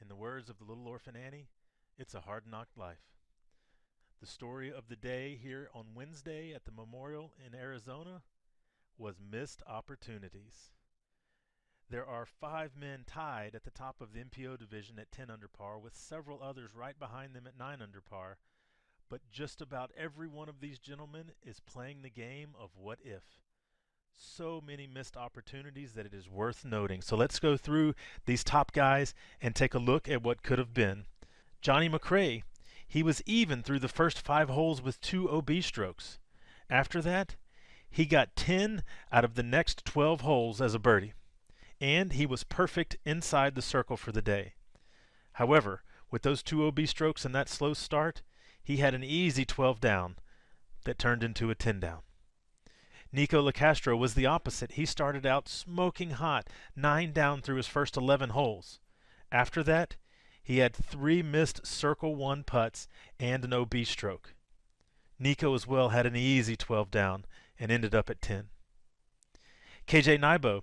In the words of the Little Orphan Annie, it's a hard-knock life. The story of the day here on Wednesday at the Memorial in Arizona was missed opportunities. There are 5 men tied at the top of the MPO division at 10 under par, with several others right behind them at 9 under par, but just about every one of these gentlemen is playing the game of what if. So many missed opportunities that it is worth noting. So let's go through these top guys and take a look at what could have been. Johnny McRae, he was even through the first 5 holes with 2 OB strokes. After that, he got 10 out of the next 12 holes as a birdie, and he was perfect inside the circle for the day. However, with those 2 OB strokes and that slow start, he had an easy 12 down that turned into a 10 down. Nico Locastro was the opposite. He started out smoking hot, 9 down through his first 11 holes. After that, he had 3 missed circle 1 putts and an OB stroke. Nico as well had an easy 12 down and ended up at 10. KJ Nybo,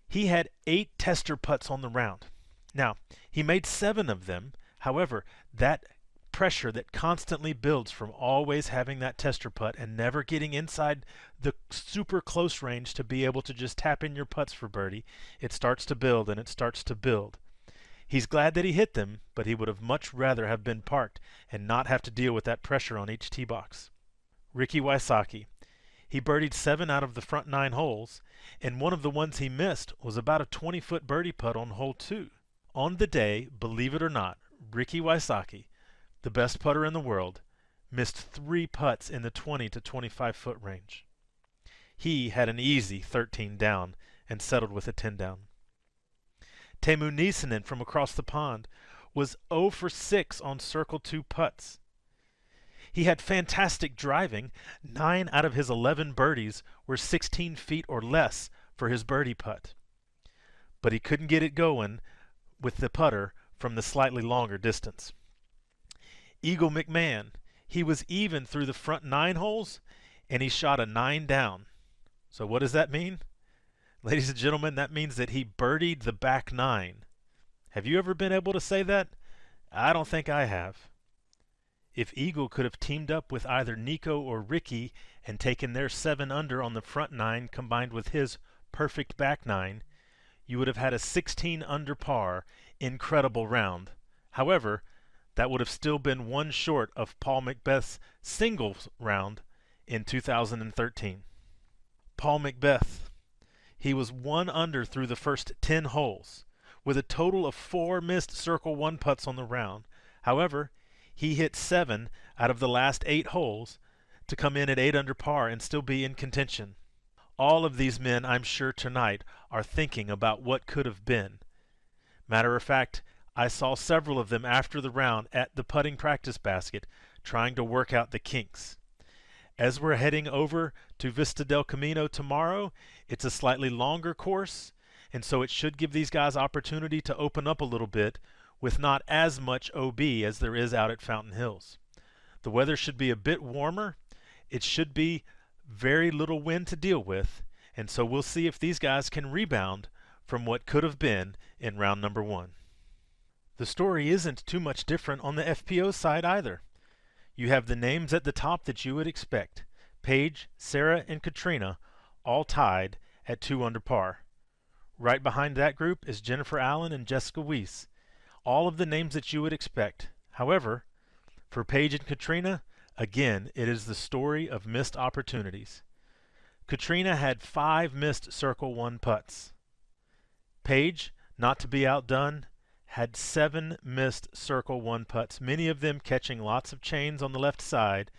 he had 8 tester putts on the round. Now, he made 7 of them. However, that pressure that constantly builds from always having that tester putt and never getting inside the super close range to be able to just tap in your putts for birdie, it starts to build and it starts to build. He's glad that he hit them, but he would have much rather have been parked and not have to deal with that pressure on each tee box. Ricky Wysocki, he birdied 7 out of the front 9 holes, and one of the ones he missed was about a 20-foot birdie putt on hole 2. On the day, believe it or not, Ricky Wysocki, the best putter in the world, missed 3 putts in the 20 to 25-foot range. He had an easy 13 down and settled with a 10 down. Teemu Nisanen from across the pond was 0 for 6 on circle 2 putts. He had fantastic driving. 9 out of his 11 birdies were 16 feet or less for his birdie putt. But he couldn't get it going with the putter from the slightly longer distance. Eagle McMahon, he was even through the front 9 holes, and he shot a 9 down. So what does that mean? Ladies and gentlemen, that means that he birdied the back 9. Have you ever been able to say that? I don't think I have. If Eagle could have teamed up with either Nico or Ricky and taken their 7 under on the front 9 combined with his perfect back 9, you would have had a 16 under par, incredible round. However, that would have still been 1 short of Paul McBeth's singles round in 2013. Paul McBeth, he was 1 under through the first 10 holes, with a total of 4 missed circle 1 putts on the round. However, he hit 7 out of the last 8 holes to come in at 8 under par and still be in contention. All of these men, I'm sure tonight, are thinking about what could have been. Matter of fact, I saw several of them after the round at the putting practice basket trying to work out the kinks. As we're heading over to Vista del Camino tomorrow, it's a slightly longer course, And so it should give these guys opportunity to open up a little bit with not as much OB as there is out at Fountain Hills. The weather should be a bit warmer. It should be very little wind to deal with, and so we'll see if these guys can rebound from what could have been in round number 1. The story isn't too much different on the FPO side either. You have the names at the top that you would expect. Paige, Sarah, and Katrina all tied at 2 under par. Right behind that group is Jennifer Allen and Jessica Weiss. All of the names that you would expect. However, for Paige and Katrina, again, it is the story of missed opportunities. Katrina had 5 missed Circle 1 putts. Paige, not to be outdone, had 7 missed Circle 1 putts, many of them catching lots of chains on the left side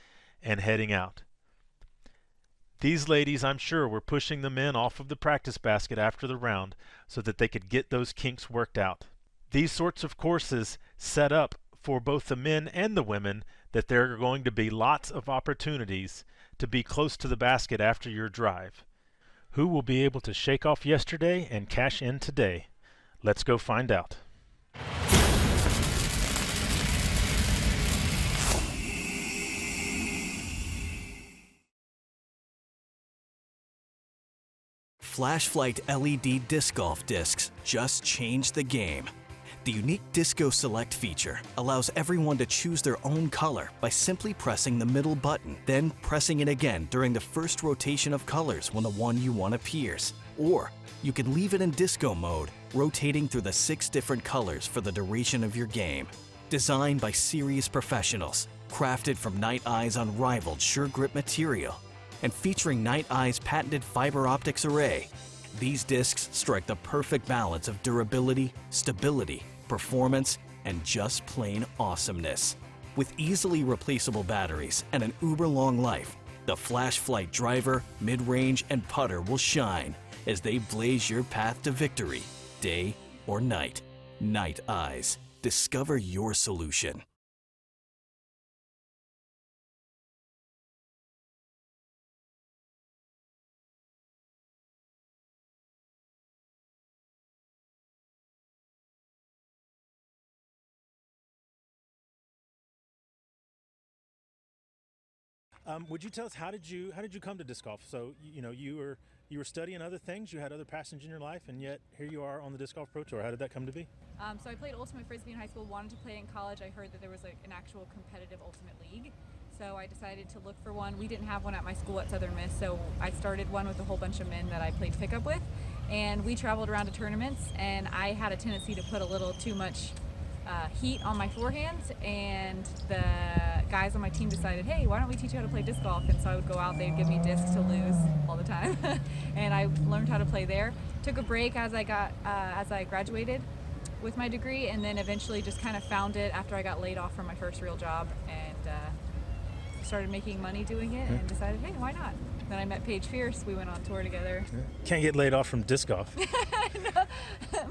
and heading out. These ladies, I'm sure, were pushing the men off of the practice basket after the round so that they could get those kinks worked out. These sorts of courses set up for both the men and the women that there are going to be lots of opportunities to be close to the basket after your drive. Who will be able to shake off yesterday and cash in today? Let's go find out. Flashlight LED disc golf discs just changed the game. The unique Disco Select feature allows everyone to choose their own color by simply pressing the middle button, then pressing it again during the first rotation of colors when the one you want appears. Or you can leave it in disco mode, rotating through the 6 different colors for the duration of your game. Designed by serious professionals, crafted from Night Eye's unrivaled sure grip material, and featuring Night Eye's patented fiber optics array, these discs strike the perfect balance of durability, stability, performance, and just plain awesomeness. With easily replaceable batteries and an uber-long life, the Flashlight driver, mid-range, and putter will shine as they blaze your path to victory, day or night. Night Eyes. Discover your solution. Would you tell us how did you come to disc golf? So you were studying other things, you had other passions in your life, and yet here you are on the Disc Golf Pro Tour. How did that come to be? So I played Ultimate Frisbee in high school, wanted to play in college. I heard that there was an actual competitive Ultimate League, so I decided to look for one. We didn't have one at my school at Southern Miss, so I started one with a whole bunch of men that I played pickup with, and we traveled around to tournaments, and I had a tendency to put a little too much heat on my forehand, and the guys on my team decided, hey, why don't we teach you how to play disc golf? And so I would go out, they'd give me discs to lose all the time, and I learned how to play there. Took a break as I graduated with my degree, and then eventually just kind of found it after I got laid off from my first real job, and started making money doing it, and decided, hey, why not? Then I met Paige Fierce. We went on tour together. Can't get laid off from disc golf. No,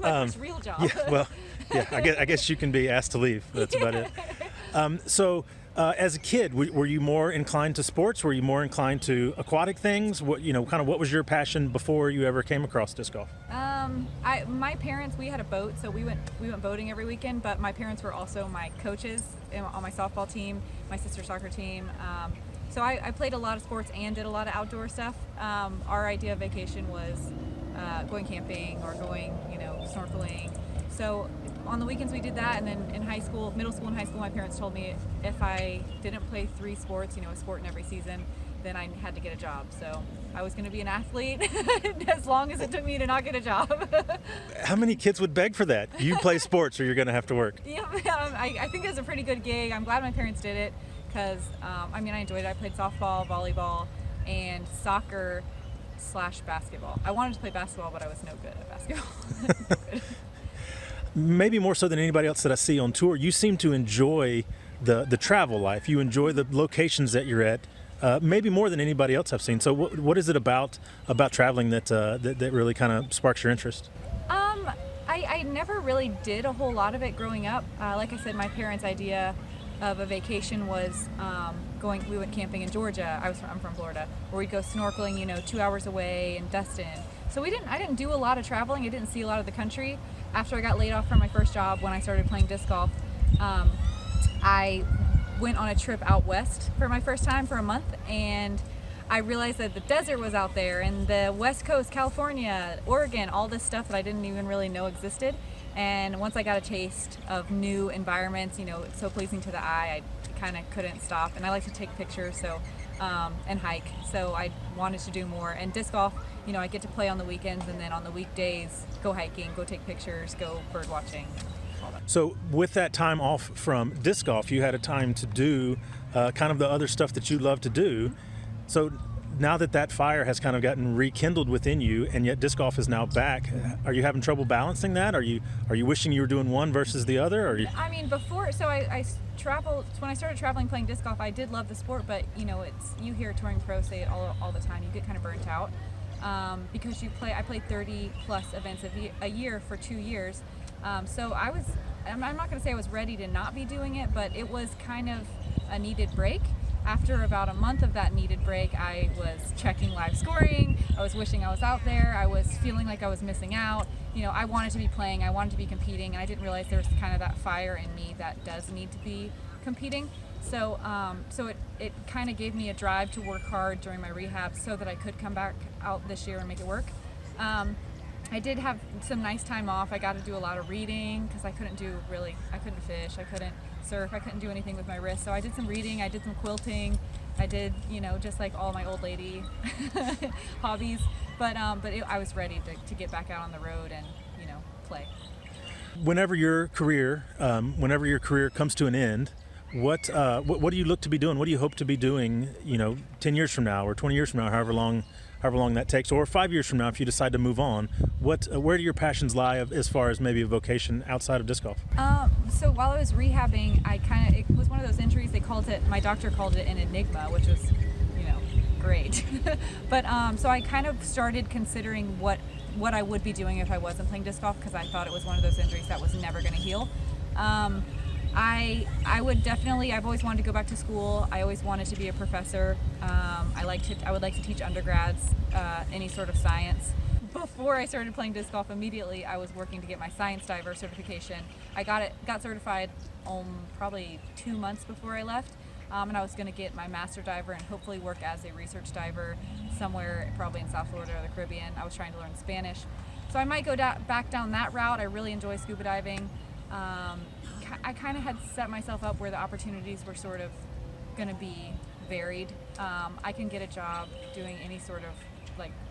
my first real job. I guess you can be asked to leave. That's about it. As a kid, were you more inclined to sports? Were you more inclined to aquatic things? What was your passion before you ever came across disc golf? My parents, we had a boat, so we went boating every weekend. But my parents were also my coaches on my softball team, my sister's soccer team. So I played a lot of sports and did a lot of outdoor stuff. Our idea of vacation was going camping or going, snorkeling. So on the weekends we did that, and then in middle school and high school, my parents told me if I didn't play 3 sports, a sport in every season, then I had to get a job. So I was going to be an athlete as long as it took me to not get a job. How many kids would beg for that? You play sports or you're going to have to work. Yeah, I think it was a pretty good gig. I'm glad my parents did it because, I enjoyed it. I played softball, volleyball, and soccer/basketball. I wanted to play basketball, but I was no good at basketball. Maybe more so than anybody else that I see on tour, you seem to enjoy the travel life. You enjoy the locations that you're at, maybe more than anybody else I've seen. So what is it about traveling that really kind of sparks your interest? I never really did a whole lot of it growing up. Like I said, my parents' idea of a vacation was we went camping in Georgia. I'm from Florida, where we'd go snorkeling, 2 hours away in Destin. So I didn't do a lot of traveling. I didn't see a lot of the country. After I got laid off from my first job when I started playing disc golf, I went on a trip out west for my first time for a month, and I realized that the desert was out there, and the West Coast, California, Oregon, all this stuff that I didn't even really know existed. And once I got a taste of new environments, it's so pleasing to the eye, I kind of couldn't stop. And I like to take pictures, and hike, so I wanted to do more. And disc golf, I get to play on the weekends, and then on the weekdays, go hiking, go take pictures, go bird watching. So with that time off from disc golf, you had a time to do kind of the other stuff that you love to do. So now that fire has kind of gotten rekindled within you, and yet disc golf is now back, are you having trouble balancing that? Are you wishing you were doing one versus the other? I mean, before, so I traveled, when I started traveling playing disc golf, I did love the sport, but you hear touring pros say it all the time, you get kind of burnt out because I played 30 plus events a year for 2 years. So I'm not going to say I was ready to not be doing it, but it was kind of a needed break. After about a month of that needed break, I was checking live scoring, I was wishing I was out there, I was feeling like I was missing out. I wanted to be playing, I wanted to be competing, and I didn't realize there was kind of that fire in me that does need to be competing. So it kind of gave me a drive to work hard during my rehab so that I could come back out this year and make it work. I did have some nice time off. I got to do a lot of reading because I couldn't fish, I couldn't surf, I couldn't do anything with my wrist. So I did some reading, I did some quilting, I did, just like all my old lady hobbies. But I was ready to get back out on the road and, play. Whenever your career comes to an end, what do you look to be doing? What do you hope to be doing, 10 years from now or 20 years from now, however long that takes, or 5 years from now if you decide to move on? Where do your passions lie as far as maybe a vocation outside of disc golf? So while I was rehabbing, it was one of those injuries, my doctor called it an enigma, which was, great. But so I kind of started considering what I would be doing if I wasn't playing disc golf, because I thought it was one of those injuries that was never going to heal. I would definitely, I've always wanted to go back to school. I always wanted to be a professor. I would like to teach undergrads any sort of science. Before I started playing disc golf, immediately I was working to get my science diver certification. I got certified probably 2 months before I left, and I was going to get my master diver and hopefully work as a research diver somewhere, probably in South Florida or the Caribbean. I was trying to learn Spanish, so I might go back down that route. I really enjoy scuba diving. I kind of had set myself up where the opportunities were sort of going to be varied. I can get a job doing any sort of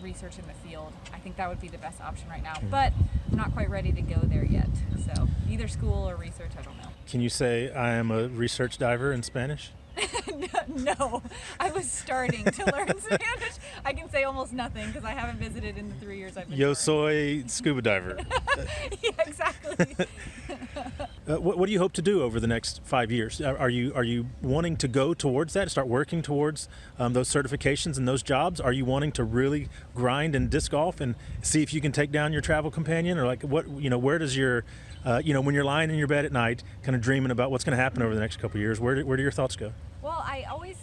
research in the field. I think that would be the best option right now, but I'm not quite ready to go there yet. So either school or research, I don't know. Can you say I am a research diver in Spanish? No, I was starting to learn Spanish. I can say almost nothing because I haven't visited in the 3 years I've been Yo soy scuba diver. Yeah, exactly. What do you hope to do over the next 5 years? Are you wanting to go towards that, start working towards those certifications and those jobs? Are you wanting to really grind in disc golf and see if you can take down your travel companion? Or where does your, when you're lying in your bed at night, kind of dreaming about what's going to happen over the next couple of years, where do your thoughts go? Well, I always,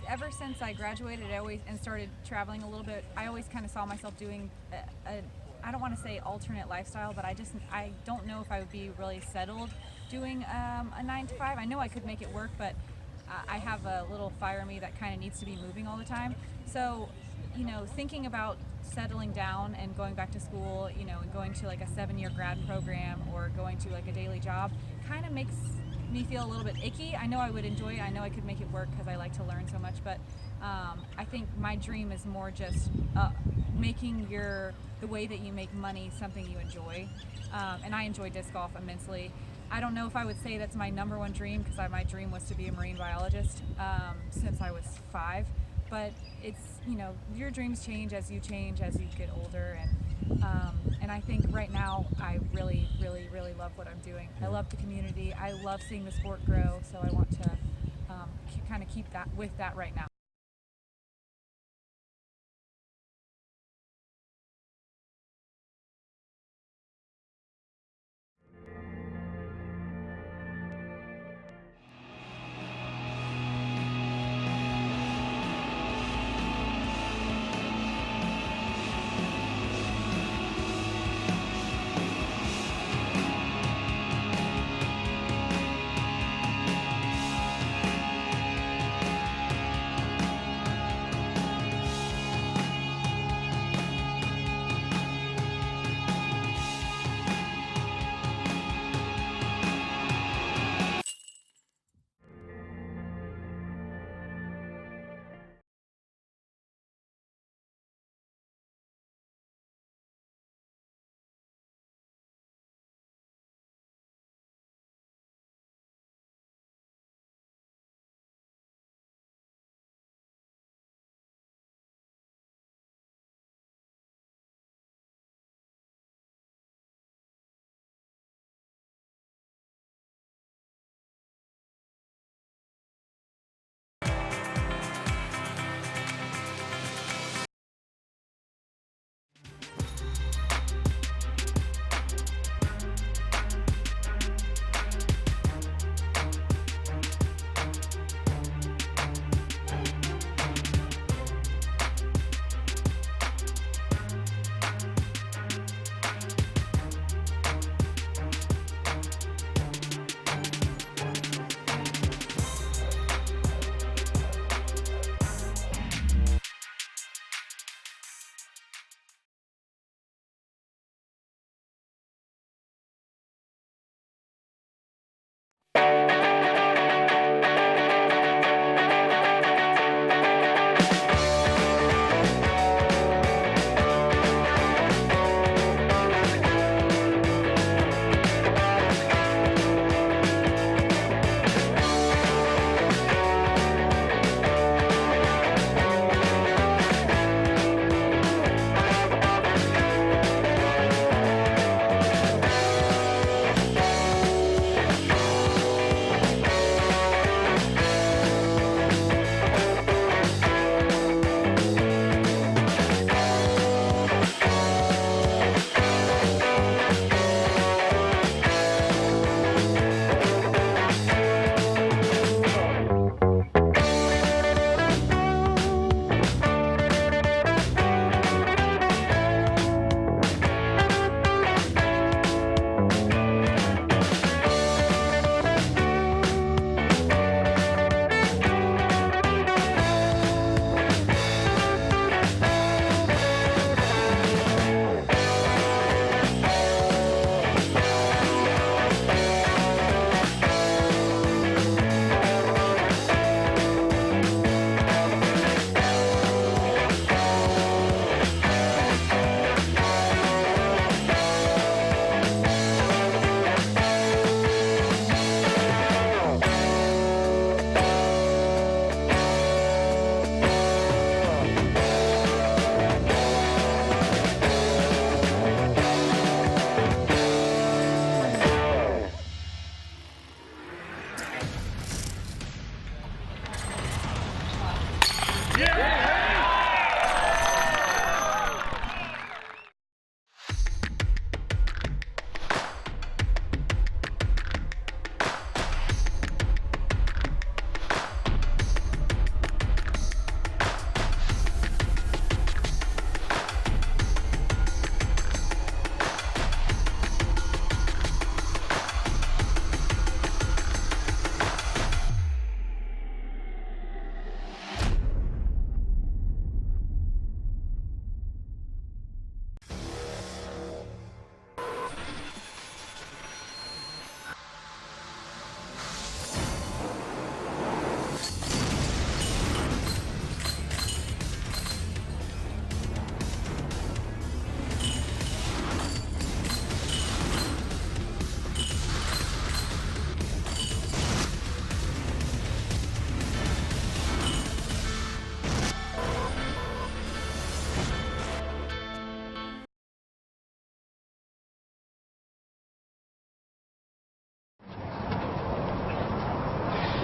ever since I graduated, and started traveling a little bit, I always kind of saw myself doing I don't want to say alternate lifestyle, but I don't know if I would be really settled doing a 9 to 5. I know I could make it work, but I have a little fire in me that kind of needs to be moving all the time. So, thinking about settling down and going back to school, and going to a 7-year grad program or going to a daily job kind of makes me feel a little bit icky. I know I would enjoy it. I know I could make it work because I like to learn so much, but I think my dream is more just making the way that you make money something you enjoy. And I enjoy disc golf immensely. I don't know if I would say that's my number one dream, because my dream was to be a marine biologist since I was 5. But it's, your dreams change as you get older, and I think right now I really, really, really love what I'm doing. I love the community. I love seeing the sport grow, so I want to kind of keep that with that right now.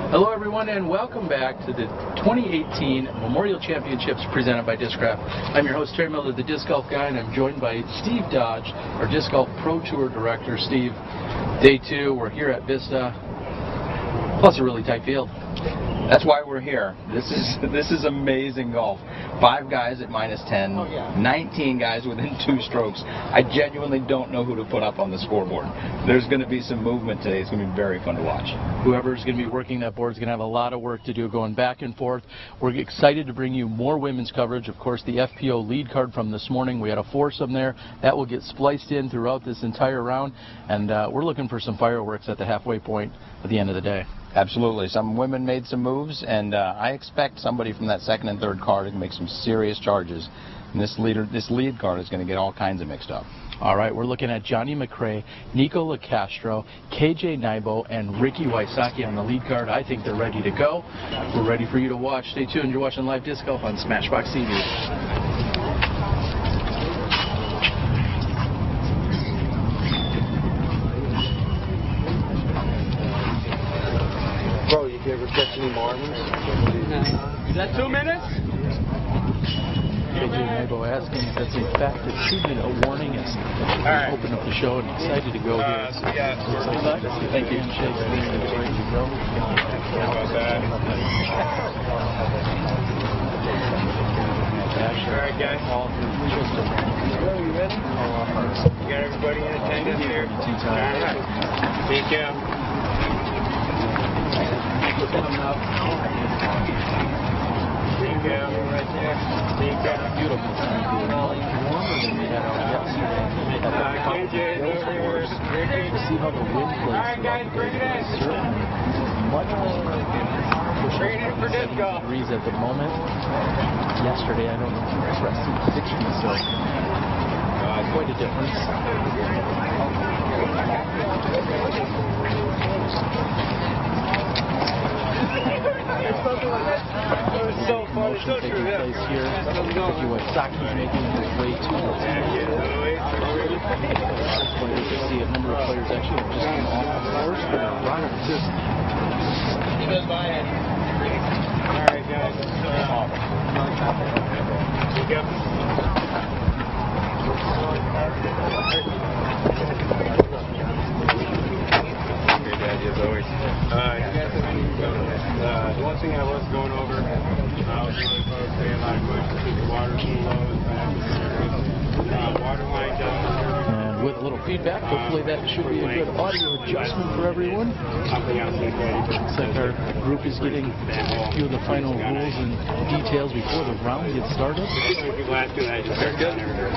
Hello everyone and welcome back to the 2018 Memorial Championships presented by Discraft. I'm your host Terry Miller, the Disc Golf Guy, and I'm joined by Steve Dodge, our Disc Golf Pro Tour Director. Steve, day 2, we're here at Vista, plus a really tight field. That's why we're here. This is amazing golf. 5 guys at -10, 19 guys within 2 strokes. I genuinely don't know who to put up on the scoreboard. There's going to be some movement today. It's going to be very fun to watch. Whoever's going to be working that board is going to have a lot of work to do going back and forth. We're excited to bring you more women's coverage. Of course, the FPO lead card from this morning, we had a foursome there. That will get spliced in throughout this entire round, and we're looking for some fireworks at the halfway point at the end of the day. Absolutely. Some women made some moves, and I expect somebody from that second and third card to make some serious charges. And this lead card is going to get all kinds of mixed up. All right, we're looking at Johnny McRae, Nico LaCastro, KJ Naibo, and Ricky Wysocki on the lead card. I think they're ready to go. We're ready for you to watch. Stay tuned. You're watching Live Disc Golf on Smashbox TV. Bro, you ever catch any marbles? Is that 2 minutes? KJ Naibo asking if that's in fact a 2-minute warning. As we open up the show and excited to go here. Thank you. Ready to go. Alright guys. You ready? You got everybody in attendance here? Alright. Take care. Right there. Beautiful time. Warmer than we had out yesterday. See how the wind plays. Alright guys, bring it in. Much Bring it in for disc golf. degrees at the moment. Yesterday, I don't know if it was resting 60, so quite a difference. It was so fun. It's so true, yeah. Place here. Ricky Wysoki's making his way to the tee. Players to see a number of players actually have just come off the course for their runners. Alright guys. As always. The one thing I was going over, I was really focused on a lot of questions because the water's too low. Water line down. And with a little feedback, hopefully that should be a good audio adjustment for everyone. Looks like our group is getting a few of the final rules and details before the round gets started.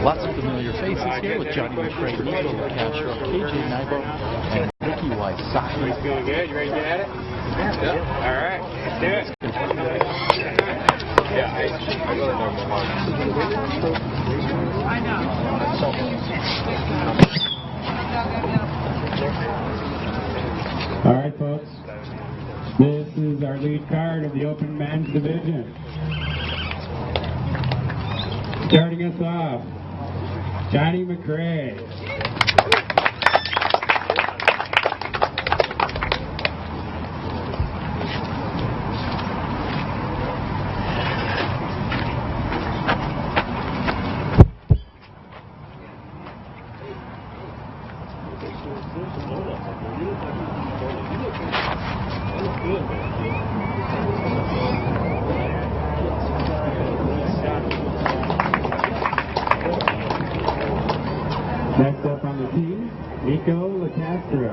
Lots of familiar faces here with Johnny McRae, Nico LaCastro, KJ Naibo, and Ricky Wysocki. Feeling good? You ready to get at it? Yeah. All right. Let's do it. Yeah. I know. All right, folks. This is our lead card of the Open Men's Division. Starting us off, Johnny McRae. Next up on the team, Nico LaCastro.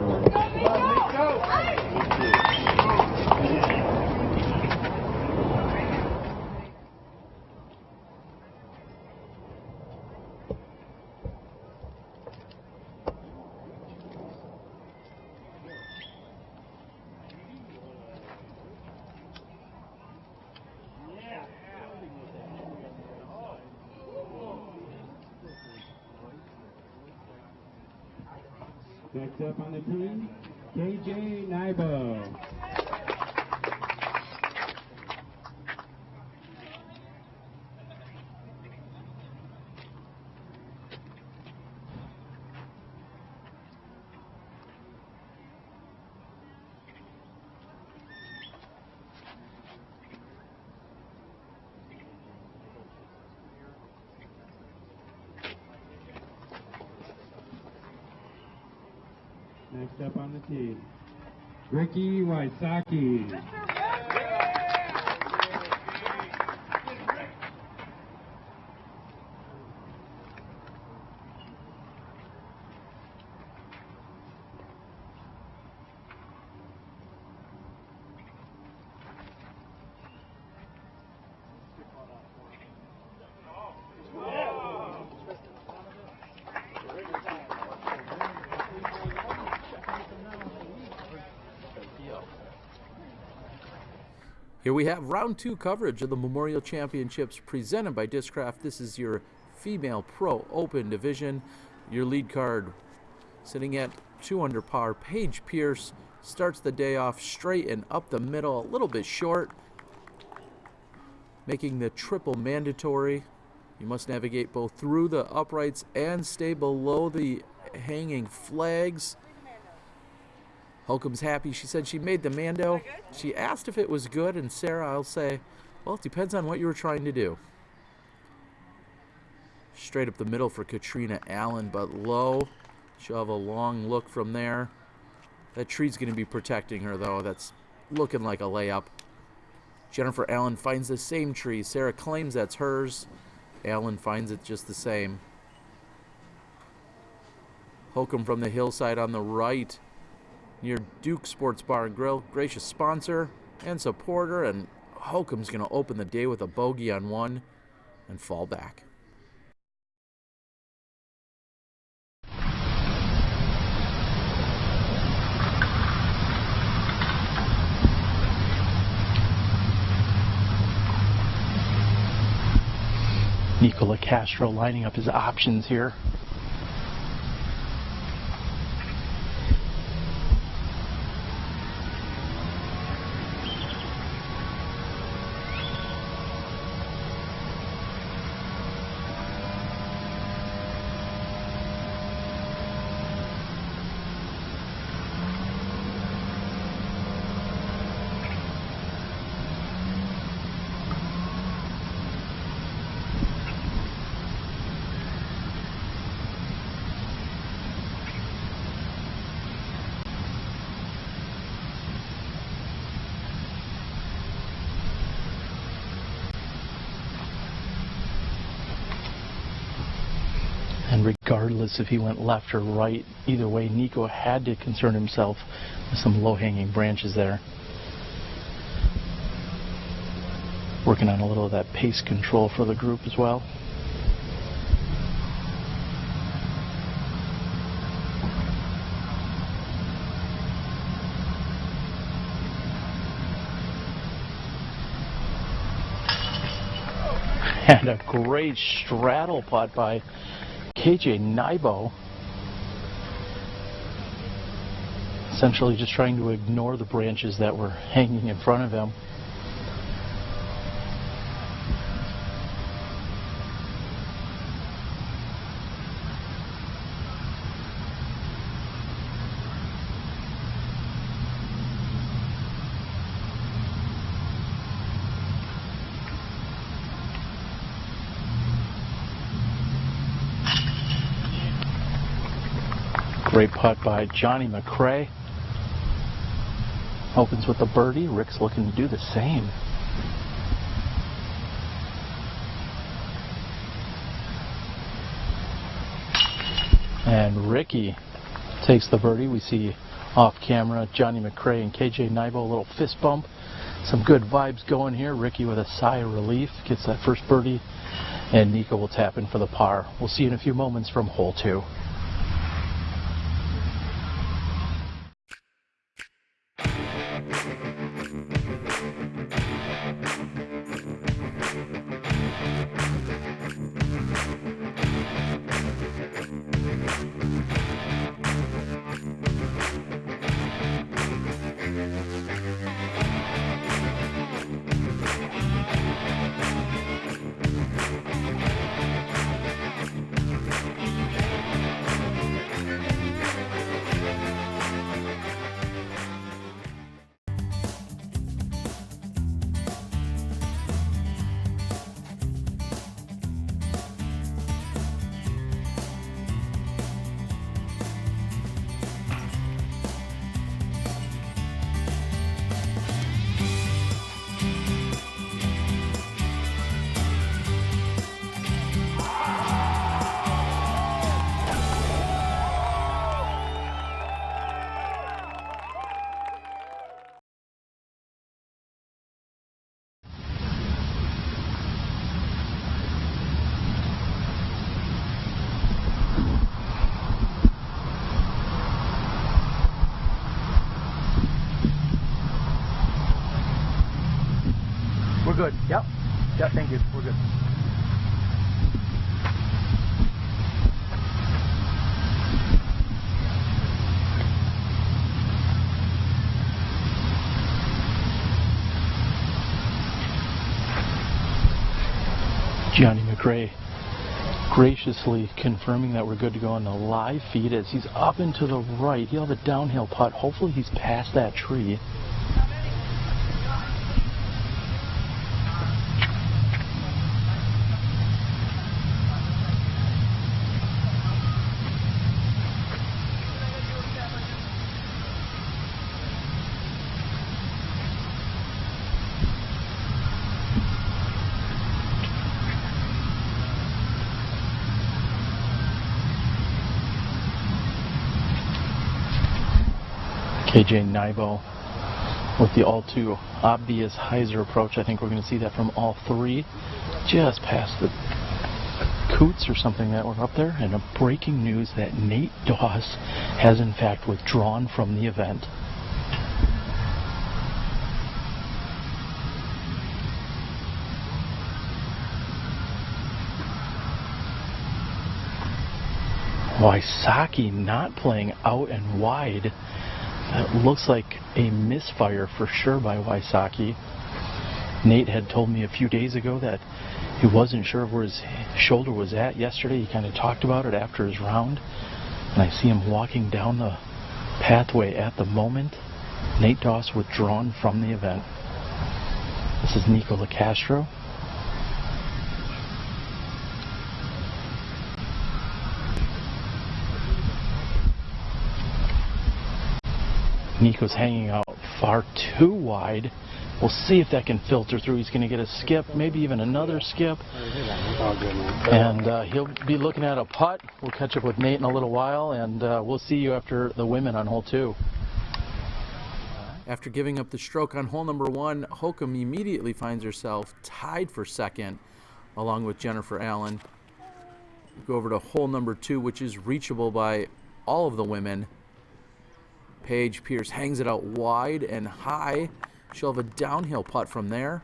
Next up on the team, KJ Naibo. Next up on the tee, Ricky Wysocki. Here we have round 2 coverage of the Memorial Championships presented by Discraft. This is your female pro open division. Your lead card sitting at 2 under par. Paige Pierce starts the day off straight and up the middle, a little bit short, making the triple mandatory. You must navigate both through the uprights and stay below the hanging flags. Holcomb's happy. She said she made the Mando. She asked if it was good, and Sarah, I'll say, well, it depends on what you were trying to do. Straight up the middle for Katrina Allen, but low. She'll have a long look from there. That tree's going to be protecting her, though. That's looking like a layup. Jennifer Allen finds the same tree. Sarah claims that's hers. Allen finds it just the same. Holcomb from the hillside on the right, near Duke Sports Bar and Grill, gracious sponsor and supporter, and Holcomb's going to open the day with a bogey on 1 and fall back. Nicola Castro lining up his options here. And regardless if he went left or right, either way, Nico had to concern himself with some low-hanging branches there. Working on a little of that pace control for the group as well. And a great straddle putt by KJ Nybo, essentially just trying to ignore the branches that were hanging in front of him. Great putt by Johnny McRae. Opens with a birdie. Rick's looking to do the same. And Ricky takes the birdie. We see off camera Johnny McRae and KJ Nybo, a little fist bump. Some good vibes going here. Ricky with a sigh of relief gets that first birdie, and Nico will tap in for the par. We'll see you in a few moments from hole 2. good. Yep. Yep, thank you. We're good. Johnny McRae graciously confirming that we're good to go on the live feed as he's up and to the right. He'll have a downhill putt. Hopefully he's past that tree. KJ Nybo with the all too obvious hyzer approach. I think we're going to see that from all three. Just past the Coots or something that were up there. And a breaking news that Nate Doss has in fact withdrawn from the event. Wysocki not playing out and wide. That looks like a misfire for sure by Wysocki. Nate had told me a few days ago that he wasn't sure where his shoulder was at yesterday. He kind of talked about it after his round. And I see him walking down the pathway at the moment. Nate Doss withdrawn from the event. This is Nico LaCastro. Nico's hanging out far too wide. We'll see if that can filter through. He's going to get a skip, maybe even another skip. And he'll be looking at a putt. We'll catch up with Nate in a little while, and we'll see you after the women on hole 2. After giving up the stroke on hole number 1, Holcomb immediately finds herself tied for second, along with Jennifer Allen. We'll go over to hole number 2, which is reachable by all of the women. Paige Pierce hangs it out wide and high. She'll have a downhill putt from there.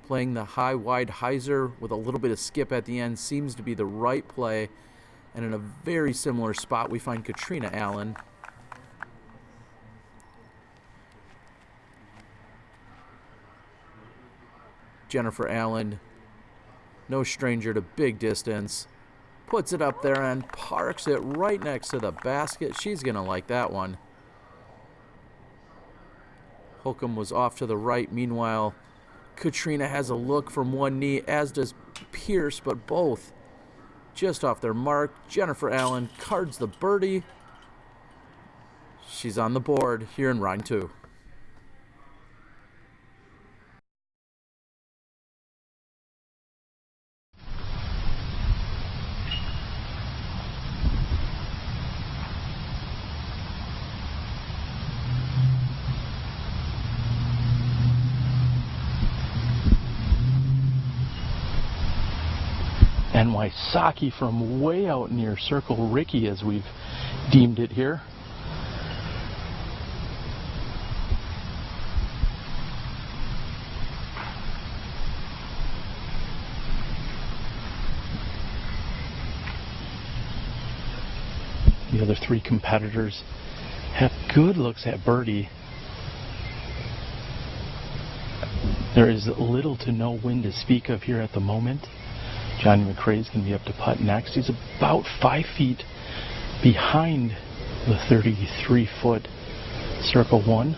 Playing the high, wide hyzer with a little bit of skip at the end seems to be the right play. And in a very similar spot, we find Katrina Allen. Jennifer Allen, no stranger to big distance. Puts it up there and parks it right next to the basket. She's going to like that one. Holcomb was off to the right. Meanwhile, Katrina has a look from one knee, as does Pierce, but both just off their mark. Jennifer Allen cards the birdie. She's on the board here in round 2. And Wysocki from way out near Circle Ricky, as we've deemed it here. The other 3 competitors have good looks at birdie. There is little to no wind to speak of here at the moment. Johnny McRae's going to be up to putt next. He's about 5 feet behind the 33-foot Circle 1.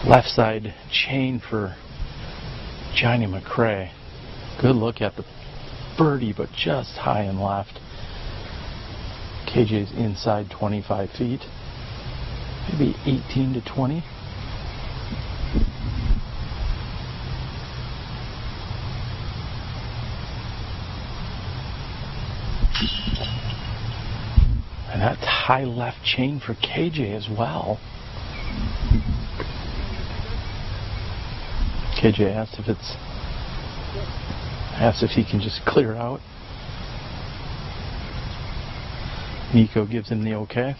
Left side chain for Johnny McRae. Good look at the birdie, but just high and left. KJ's inside 25 feet, maybe 18 to 20. And that's high left chain for KJ as well. KJ asked if he can just clear out. Nico gives him the okay.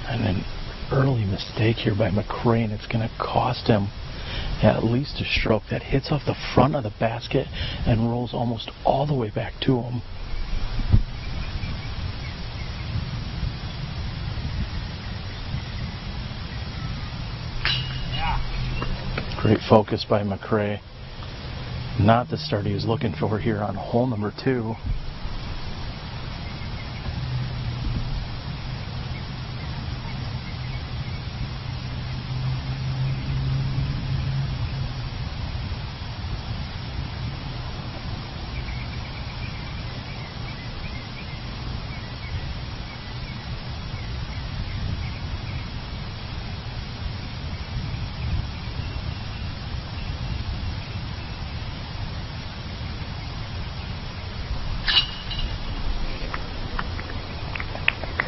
And an early mistake here by McCray, and it's going to cost him at least a stroke. That hits off the front of the basket and rolls almost all the way back to him. Great focus by McCray. Not the start he was looking for here on hole number 2.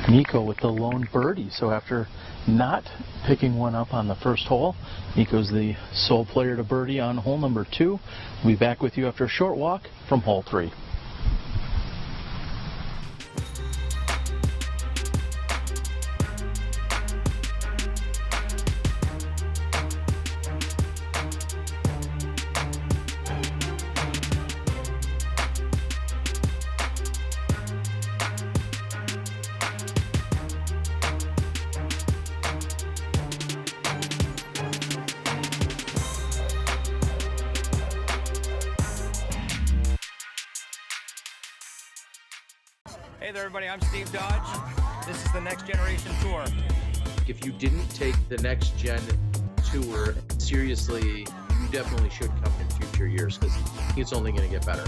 Nico with the lone birdie. So after not picking one up on the first hole, Nico's the sole player to birdie on hole number 2. We'll be back with you after a short walk from hole 3. Hey there, everybody. I'm Steve Dodge. This is the Next Generation Tour. If you didn't take the Next Gen Tour seriously, you definitely should come in future years because it's only going to get better.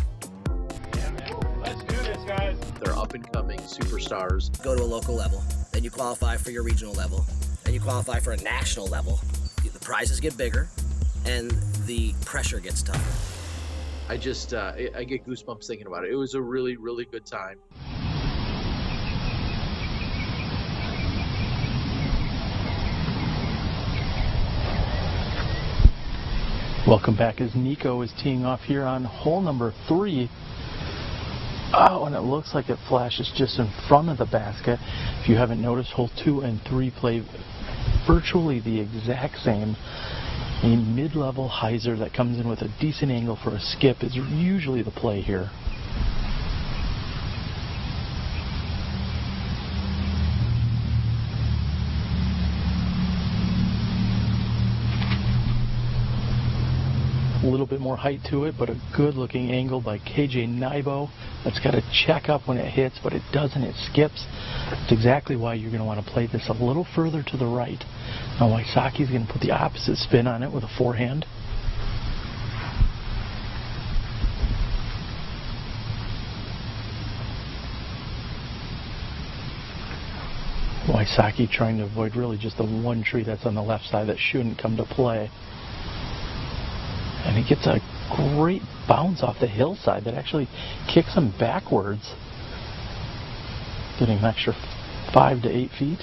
Yeah, man. Let's do this, guys. They're up-and-coming superstars. Go to a local level, then you qualify for your regional level, then you qualify for a national level. The prizes get bigger, and the pressure gets tougher. I just, I get goosebumps thinking about it. It was a really, really good time. Welcome back as Nico is teeing off here on hole number 3. Oh, and it looks like it flashes just in front of the basket. If you haven't noticed, hole 2 and 3 play virtually the exact same. A mid-level hyzer that comes in with a decent angle for a skip is usually the play here. A little bit more height to it, but a good looking angle by KJ Nybo. That's got to check up when it hits, but it doesn't, it skips. That's exactly why you're going to want to play this a little further to the right. Now Wysocki's going to put the opposite spin on it with a forehand. Wysocki trying to avoid really just the one tree that's on the left side that shouldn't come to play. And he gets a great bounce off the hillside that actually kicks him backwards, getting an extra 5 to 8 feet.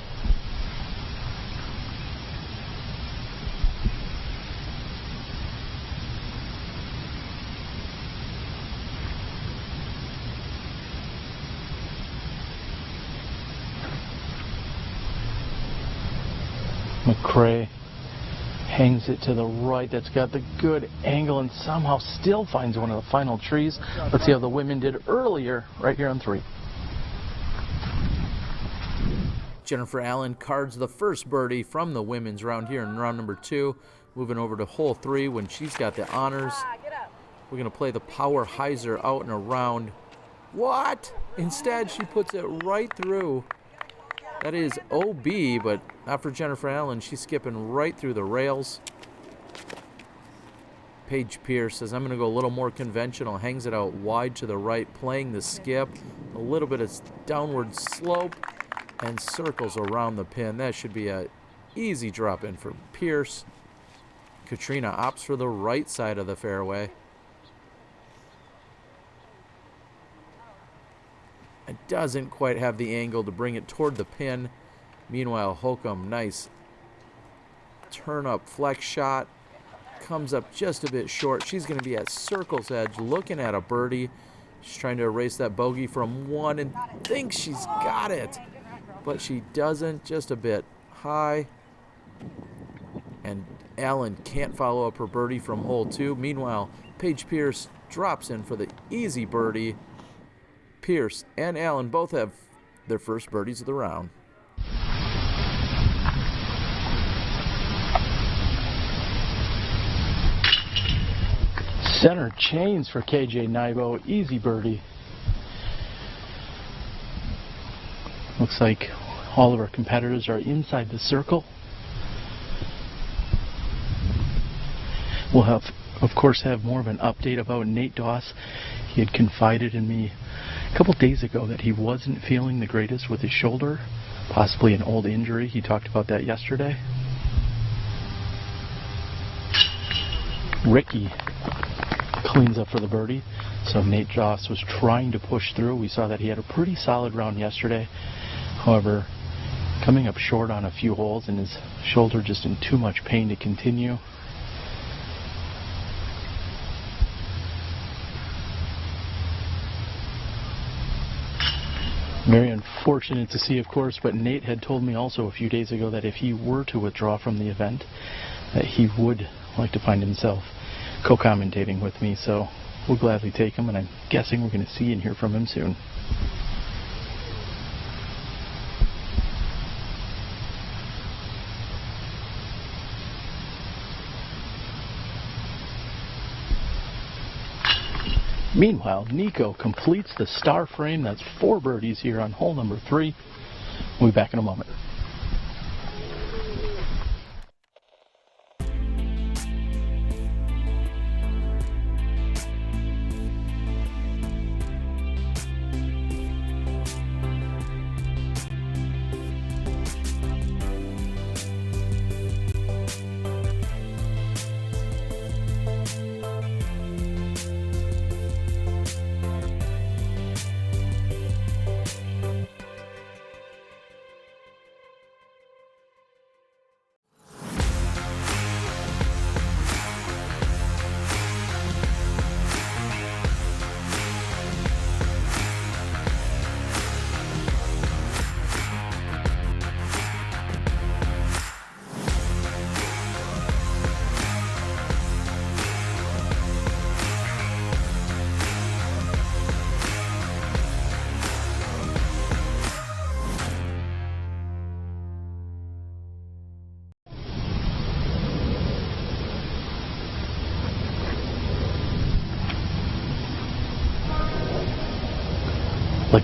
McCray hangs it to the right. That's got the good angle and somehow still finds one of the final trees. Let's see how the women did earlier right here on 3. Jennifer Allen cards the first birdie from the women's round here in round number 2. Moving over to hole 3 when she's got the honors. We're going to play the power hyzer out and around. What? Instead, she puts it right through. That is OB, but not for Jennifer Allen. She's skipping right through the rails. Paige Pierce says, I'm going to go a little more conventional. Hangs it out wide to the right, playing the skip. A little bit of downward slope and circles around the pin. That should be a easy drop in for Pierce. Katrina opts for the right side of the fairway. It doesn't quite have the angle to bring it toward the pin. Meanwhile, Holcomb, nice turn up flex shot. Comes up just a bit short. She's going to be at circle's edge looking at a birdie. She's trying to erase that bogey from one and thinks she's got it. But she doesn't, just a bit high. And Allen can't follow up her birdie from hole 2. Meanwhile, Paige Pierce drops in for the easy birdie. Pierce and Allen both have their first birdies of the round. Center chains for KJ Nybo, easy birdie. Looks like all of our competitors are inside the circle. We'll have, of course, have more of an update about Nate Doss. He had confided in me a couple days ago that he wasn't feeling the greatest with his shoulder, possibly an old injury. He talked about that yesterday. Ricky cleans up for the birdie. So Nate Doss was trying to push through. We saw that he had a pretty solid round yesterday. However, coming up short on a few holes and his shoulder just in too much pain to continue. Very unfortunate to see, of course, but Nate had told me also a few days ago that if he were to withdraw from the event, that he would like to find himself co-commentating with me, so we'll gladly take him, and I'm guessing we're going to see and hear from him soon. Meanwhile, Nico completes the star frame. That's 4 birdies here on hole number 3. We'll be back in a moment.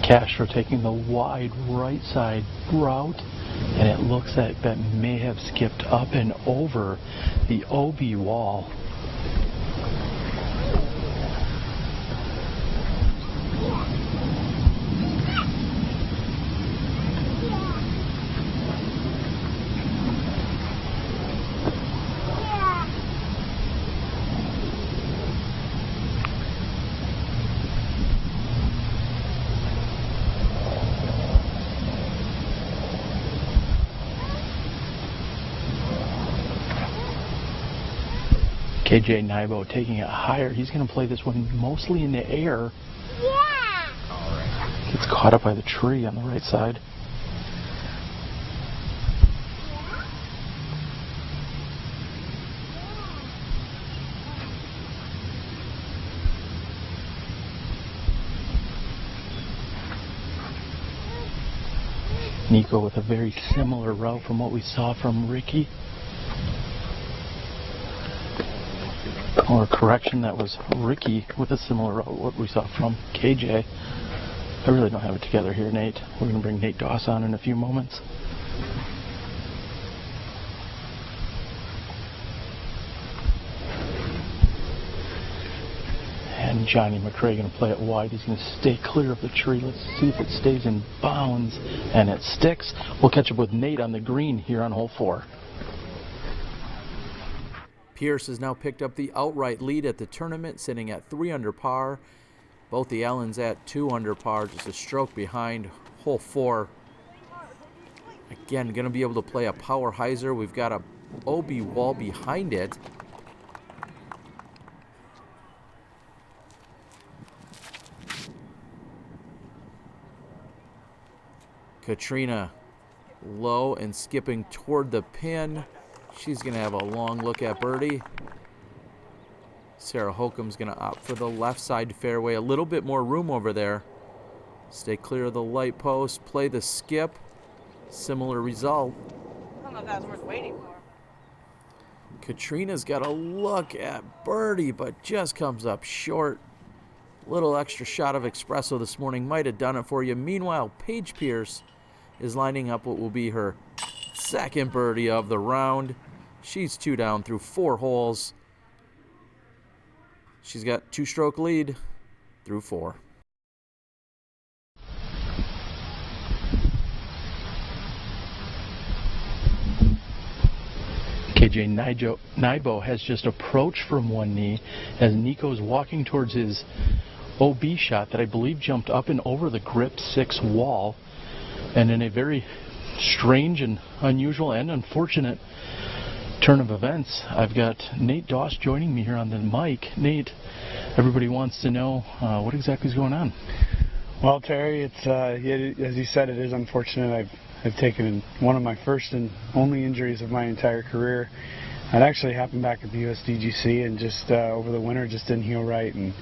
Castro taking the wide right side route, and it looks like that may have skipped up and over the OB wall. KJ Nybo taking it higher. He's going to play this one mostly in the air. Yeah. Gets caught up by the tree on the right side. Nico with a very similar route from what we saw from Ricky. Or correction, that was Ricky with a similar route what we saw from KJ. I really don't have it together here, Nate. We're going to bring Nate Doss on in a few moments. And Johnny McCray going to play it wide. He's going to stay clear of the tree. Let's see if it stays in bounds. And it sticks. We'll catch up with Nate on the green here on hole 4. Pierce has now picked up the outright lead at the tournament, sitting at 3 under par. Both the Allens at 2 under par, just a stroke behind hole 4. Again, going to be able to play a power hyzer. We've got a OB wall behind it. Katrina low and skipping toward the pin. She's going to have a long look at birdie. Sarah Holcomb's going to opt for the left side fairway. A little bit more room over there. Stay clear of the light post. Play the skip. Similar result. I don't know if that was worth waiting for. Katrina's got a look at birdie, but just comes up short. Little extra shot of espresso this morning might have done it for you. Meanwhile, Paige Pierce is lining up what will be her second birdie of the round. She's 2 down through 4 holes. She's got 2-stroke lead through 4. KJ Nybo has just approached from one knee as Nico's walking towards his OB shot that I believe jumped up and over the grip 6 wall. And in a very strange and unusual and unfortunate turn of events, I've got Nate Doss joining me here on the mic. Nate, everybody wants to know what exactly is going on. Well, Terry, it's as you said, it is unfortunate. I've taken one of my first and only injuries of my entire career. It actually happened back at the USDGC, and just over the winter just didn't heal right, and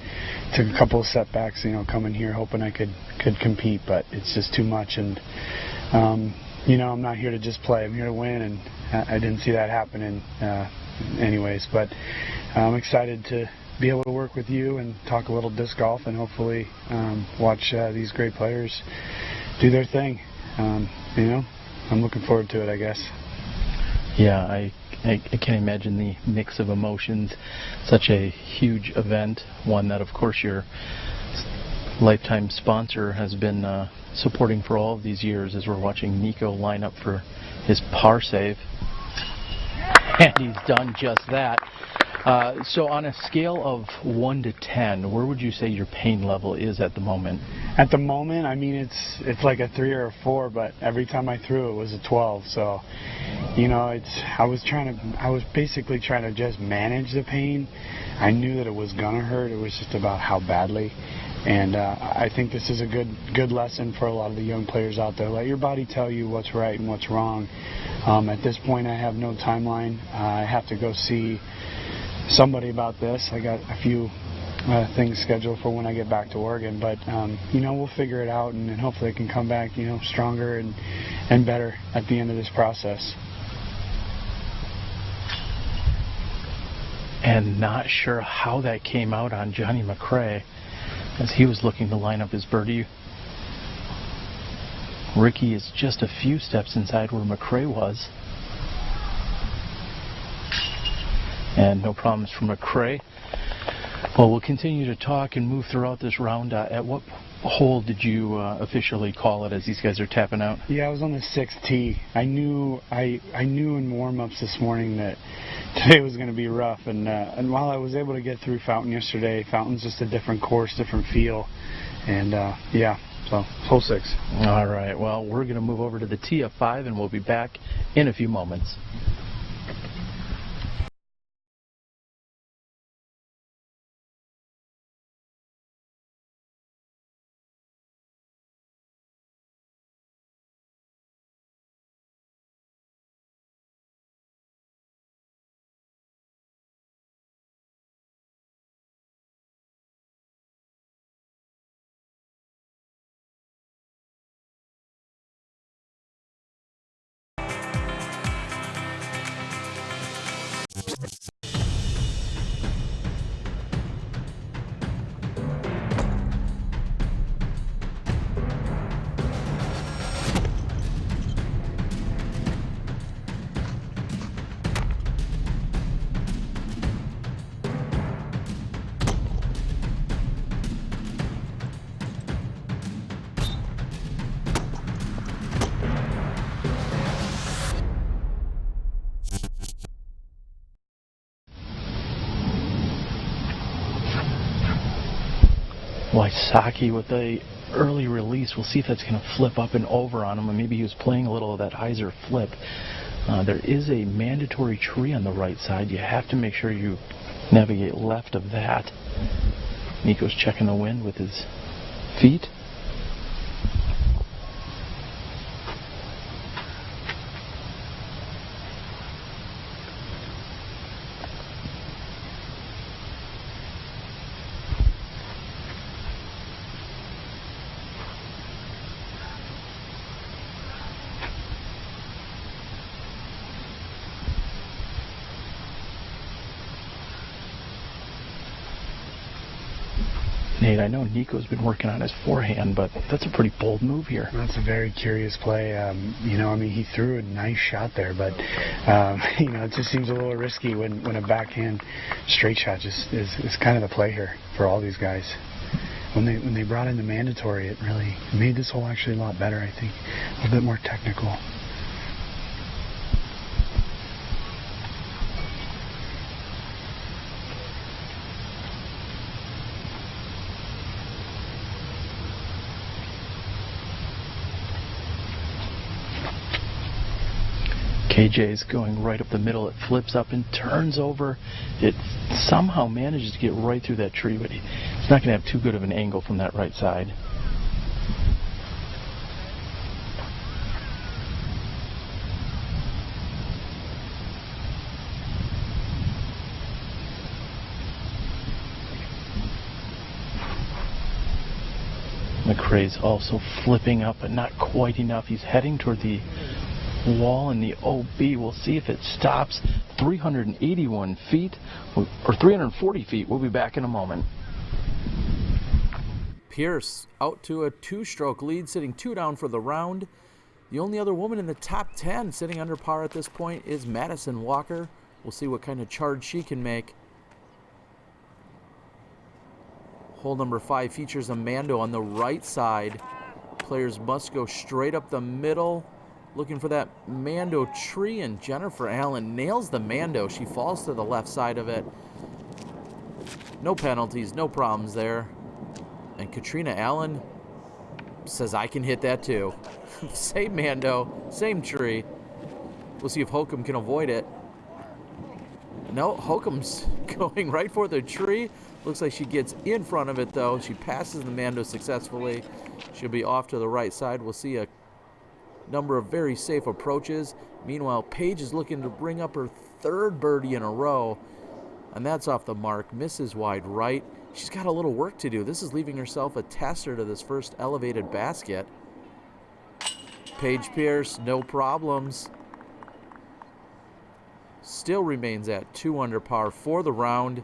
took a couple of setbacks. Coming here hoping I could compete, but it's just too much. And I'm not here to just play. I'm here to win, and I didn't see that happening anyways. But I'm excited to be able to work with you and talk a little disc golf, and hopefully watch these great players do their thing. I'm looking forward to it, I guess. Yeah, I can't imagine the mix of emotions. Such a huge event, one that, of course, your lifetime sponsor has been supporting for all of these years, as we're watching Nico line up for his par save. And he's done just that. So on a scale of 1 to 10, where would you say your pain level is at the moment? At the moment, it's like a 3 or a 4, but every time I threw it was a 12. So, I was basically trying to just manage the pain. I knew that it was gonna hurt. It was just about how badly. And I think this is a good lesson for a lot of the young players out there. Let your body tell you what's right and what's wrong. At this point, I have no timeline. I have to go see somebody about this. I got a few things scheduled for when I get back to Oregon, but we'll figure it out, and hopefully I can come back stronger and better at the end of this process. And not sure how that came out on Johnny McCray as he was looking to line up his birdie. Ricky is just a few steps inside where McCray was. And no problems for McCray. Well, we'll continue to talk and move throughout this round. At what hole did you officially call it as these guys are tapping out? Yeah, I was on the 6th tee. I knew in warm-ups this morning that today was going to be rough. And while I was able to get through Fountain yesterday, Fountain's just a different course, different feel. And so hole 6. All right. Well, we're going to move over to the tee of 5, and we'll be back in a few moments. Wysocki with a early release. We'll see if that's going to flip up and over on him, and maybe he was playing a little of that hyzer flip. There is a mandatory tree on the right side. You have to make sure you navigate left of that. Nico's checking the wind with his feet. Nate, I know Nico's been working on his forehand, but that's a pretty bold move here. That's a very curious play. You know, I mean, he threw a nice shot there, but, you know, it just seems a little risky when a backhand straight shot just is kind of the play here for all these guys. When they brought in the mandatory, it really made this hole actually a lot better, I think. A little bit more technical. KJ's going right up the middle. It flips up and turns over. It somehow manages to get right through that tree, but he's not going to have too good of an angle from that right side. McRae's also flipping up, but not quite enough. He's heading toward the wall in the OB. We'll see if it stops. 381 feet, or 340 feet. We'll be back in a moment. Pierce out to a two-stroke lead, sitting 2 down for the round. The only other woman in the top 10 sitting under par at this point is Madison Walker. We'll see what kind of charge she can make. Hole number 5 features a Mando on the right side. Players must go straight up the middle, looking for that Mando tree, and Jennifer Allen nails the Mando. She falls to the left side of it. No penalties, no problems there. And Katrina Allen says, I can hit that too. Same Mando, same tree. We'll see if Holcomb can avoid it. No, Holcomb's going right for the tree. Looks like she gets in front of it though. She passes the Mando successfully. She'll be off to the right side. We'll see a number of very safe approaches. Meanwhile, Paige is looking to bring up her 3rd birdie in a row, and that's off the mark. Misses wide right. She's got a little work to do. This is leaving herself a tester to this first elevated basket. Paige Pierce, no problems. Still remains at 2 under par for the round.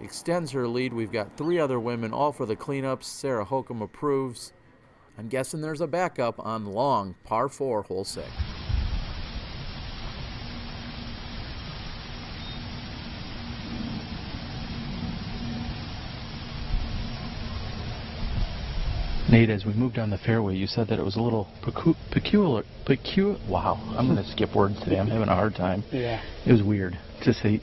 Extends her lead. We've got 3 other women, all for the cleanups. Sarah Holcomb approves. I'm guessing there's a backup on long, par 4, hole 6. Nate, as we moved down the fairway, you said that it was a little peculiar. Wow, I'm going to skip words today. I'm having a hard time. Yeah. It was weird to see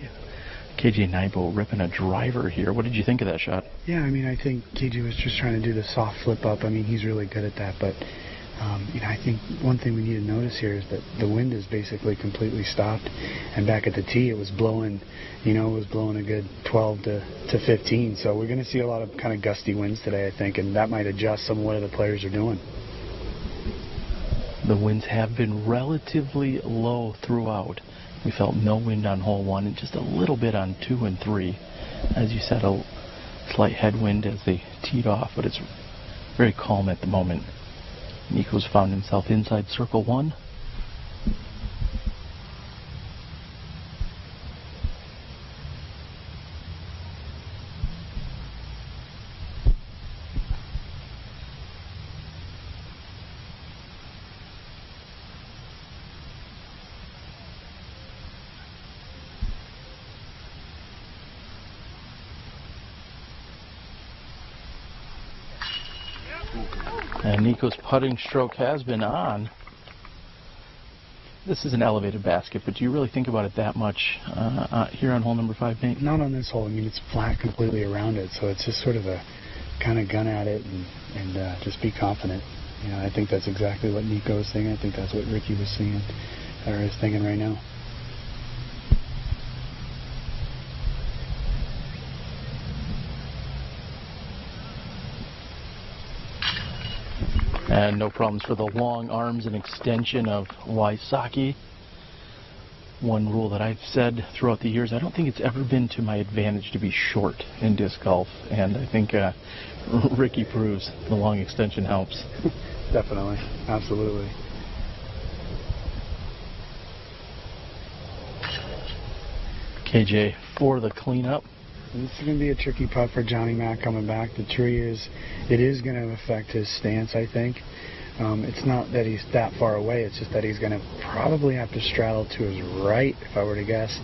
KJ Nybo ripping a driver here. What did you think of that shot? Yeah, I mean, I think KJ was just trying to do the soft flip up. I mean, he's really good at that, but you know, I think one thing we need to notice here is that the wind is basically completely stopped, and back at the tee it was blowing, you know, it was blowing a good 12 to 15, so we're going to see a lot of kind of gusty winds today, I think, and that might adjust some of what the players are doing. The winds have been relatively low throughout. We felt no wind on hole 1 and just a little bit on 2 and 3. As you said, a slight headwind as they teed off, but it's very calm at the moment. Nico's found himself inside circle 1. And Nico's putting stroke has been on. This is an elevated basket, but do you really think about it that much here on hole number 5, Nate? Not on this hole. I mean, it's flat completely around it, so it's just sort of a kind of gun at it and just be confident. You know, I think that's exactly what Nico was thinking. I think that's what Ricky was seeing or is thinking right now. And no problems for the long arms and extension of Wysocki. One rule that I've said throughout the years, I don't think it's ever been to my advantage to be short in disc golf, and I think Ricky proves the long extension helps. Definitely, absolutely. KJ for the cleanup. This is going to be a tricky putt for Johnny Mac coming back. The tree it is going to affect his stance, I think. It's not that he's that far away, it's just that he's going to probably have to straddle to his right, if I were to guess,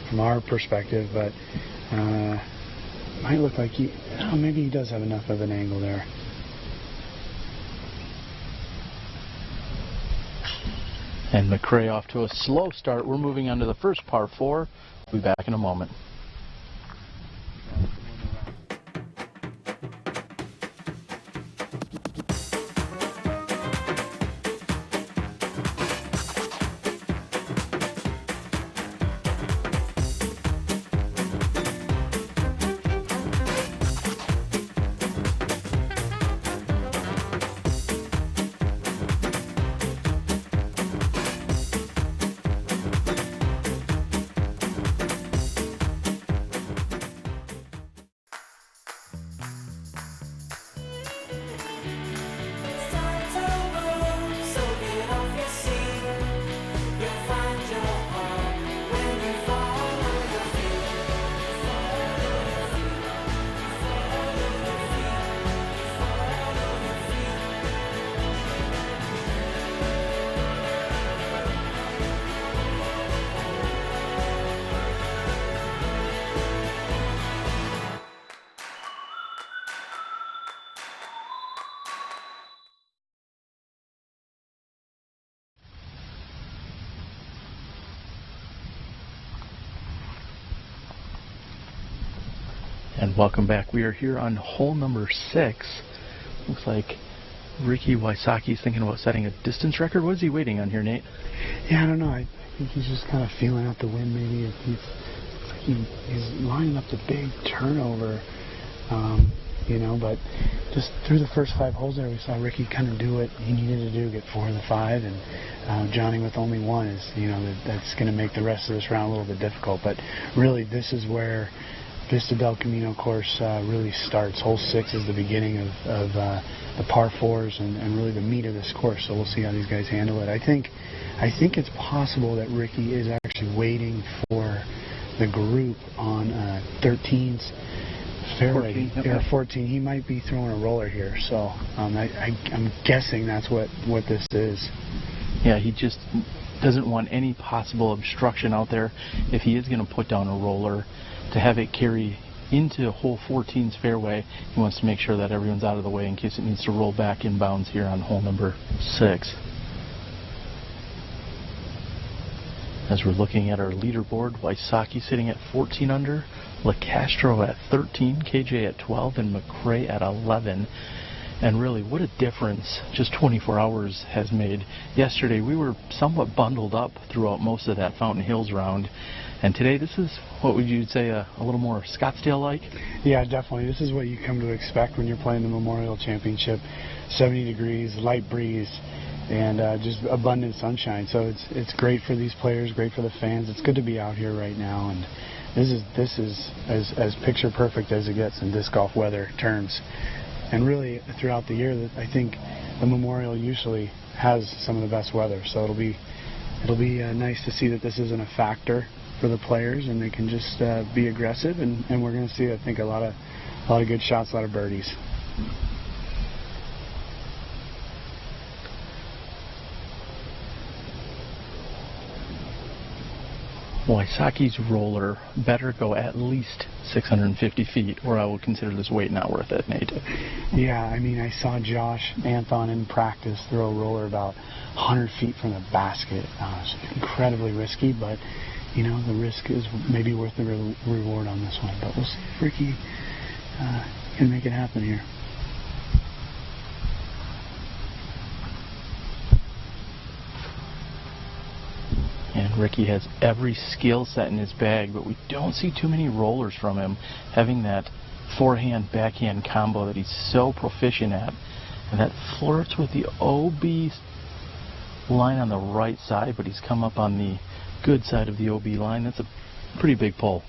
from our perspective, but might look like maybe he does have enough of an angle there. And McRae off to a slow start. We're moving on to the first par 4. We'll be back in a moment. And welcome back. We are here on hole number 6. Looks like Ricky Wysocki's thinking about setting a distance record. What is he waiting on here, Nate? Yeah, I don't know. I think he's just kind of feeling out the wind maybe. He's lining up the big turnover, you know, but just through the first 5 holes there, we saw Ricky kind of do what he needed to do, get 4 of the 5, and Johnny with only 1 is, you know, that's going to make the rest of this round a little bit difficult. But really, this is where Vista del Camino course really starts. Hole 6 is the beginning of the par 4s and really the meat of this course. So we'll see how these guys handle it. I think it's possible that Ricky is actually waiting for the group on 13's fairway. 14. He might be throwing a roller here. So I'm guessing that's what this is. Yeah, he just doesn't want any possible obstruction out there. If he is going to put down a roller, to have it carry into hole 14's fairway, he wants to make sure that everyone's out of the way in case it needs to roll back inbounds here on hole number 6. As we're looking at our leaderboard, Wysocki sitting at 14 under, LeCastro at 13, KJ at 12, and McRae at 11. And really, what a difference just 24 hours has made. Yesterday, we were somewhat bundled up throughout most of that Fountain Hills round. And today, this is, what would you say, a little more Scottsdale-like? Yeah, definitely. This is what you come to expect when you're playing the Memorial Championship. 70 degrees, light breeze, and just abundant sunshine. So it's great for these players, great for the fans. It's good to be out here right now. And this is as picture perfect as it gets in disc golf weather terms. And really, throughout the year, I think the Memorial usually has some of the best weather. So it'll be nice to see that this isn't a factor for the players, and they can just be aggressive. And we're going to see, I think, a lot of good shots, a lot of birdies. Wysocki's roller better go at least 650 feet, or I will consider this weight not worth it, Nate. Yeah, I mean, I saw Josh Anthon in practice throw a roller about 100 feet from the basket. It's incredibly risky, but, you know, the risk is maybe worth the reward on this one. But we'll see if Ricky can make it happen here. Ricky has every skill set in his bag, but we don't see too many rollers from him, having that forehand backhand combo that he's so proficient at. And that flirts with the OB line on the right side, but he's come up on the good side of the OB line. That's a pretty big pull.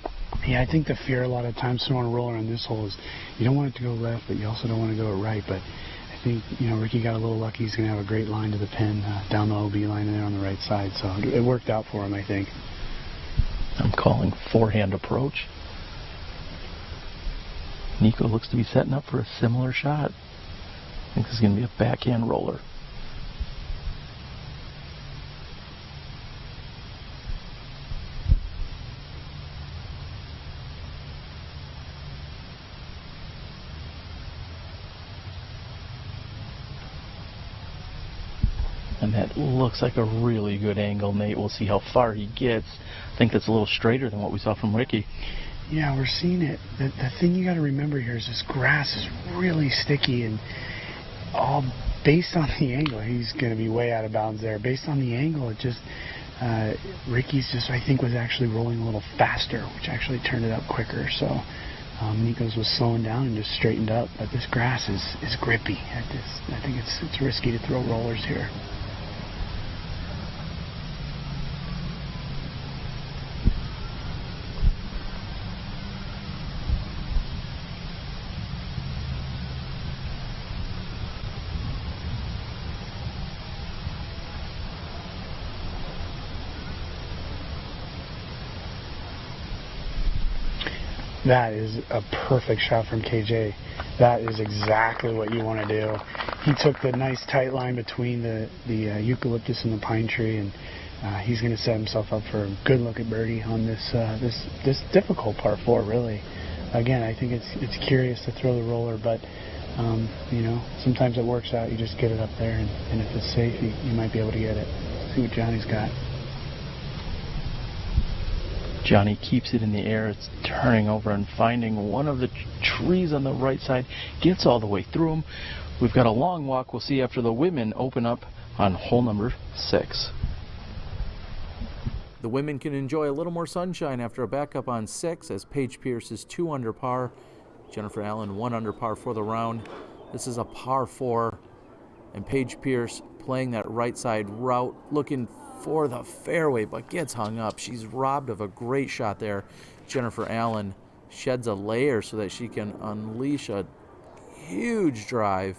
Yeah, I think the fear a lot of times throwing a roller on this hole is you don't want it to go left, but you also don't want to go right. But I think, Ricky got a little lucky. He's going to have a great line to the pin down the OB line and there on the right side. So it worked out for him, I think. I'm calling forehand approach. Nico looks to be setting up for a similar shot. I think this is going to be a backhand roller. And that looks like a really good angle, Nate. We'll see how far he gets. I think that's a little straighter than what we saw from Ricky. Yeah, we're seeing it. The thing you got to remember here is this grass is really sticky, and all based on the angle, he's going to be way out of bounds there. Based on the angle, it just Ricky's just, I think, was actually rolling a little faster, which actually turned it up quicker. So Nico's was slowing down and just straightened up. But this grass is grippy. I think it's risky to throw rollers here. That is a perfect shot from KJ. That is exactly what you want to do. He took the nice tight line between the eucalyptus and the pine tree, and he's going to set himself up for a good look at birdie on this difficult par 4. Really, again, I think it's curious to throw the roller, but sometimes it works out. You just get it up there, and if it's safe, you might be able to get it. Let's see what Johnny's got. Johnny keeps it in the air. It's turning over and finding one of the trees on the right side. Gets all the way through them. We've got a long walk. We'll see after the women open up on hole number 6. The women can enjoy a little more sunshine after a backup on 6, as Paige Pierce is 2 under par. Jennifer Allen 1 under par for the round. This is a par 4, and Paige Pierce playing that right side route, looking for the fairway, but gets hung up. She's robbed of a great shot there. Jennifer Allen sheds a layer so that she can unleash a huge drive.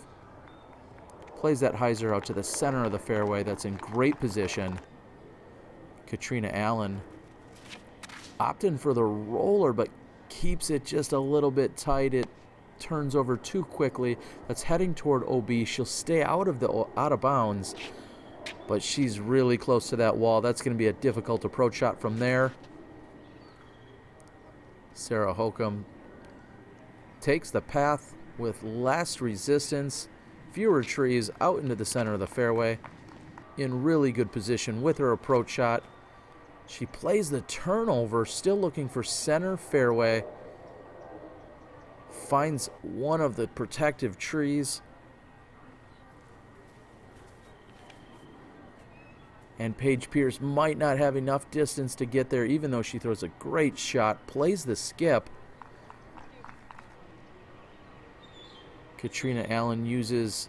Plays that hyzer out to the center of the fairway. That's in great position. Katrina Allen opting for the roller, but keeps it just a little bit tight. It turns over too quickly. That's heading toward OB. She'll stay out of bounds, but she's really close to that wall. That's going to be a difficult approach shot from there. Sarah Hokum takes the path with less resistance, fewer trees, out into the center of the fairway, in really good position with her approach shot. She plays the turnover, still looking for center fairway. Finds one of the protective trees. And Paige Pierce might not have enough distance to get there, even though she throws a great shot. Plays the skip. Katrina Allen uses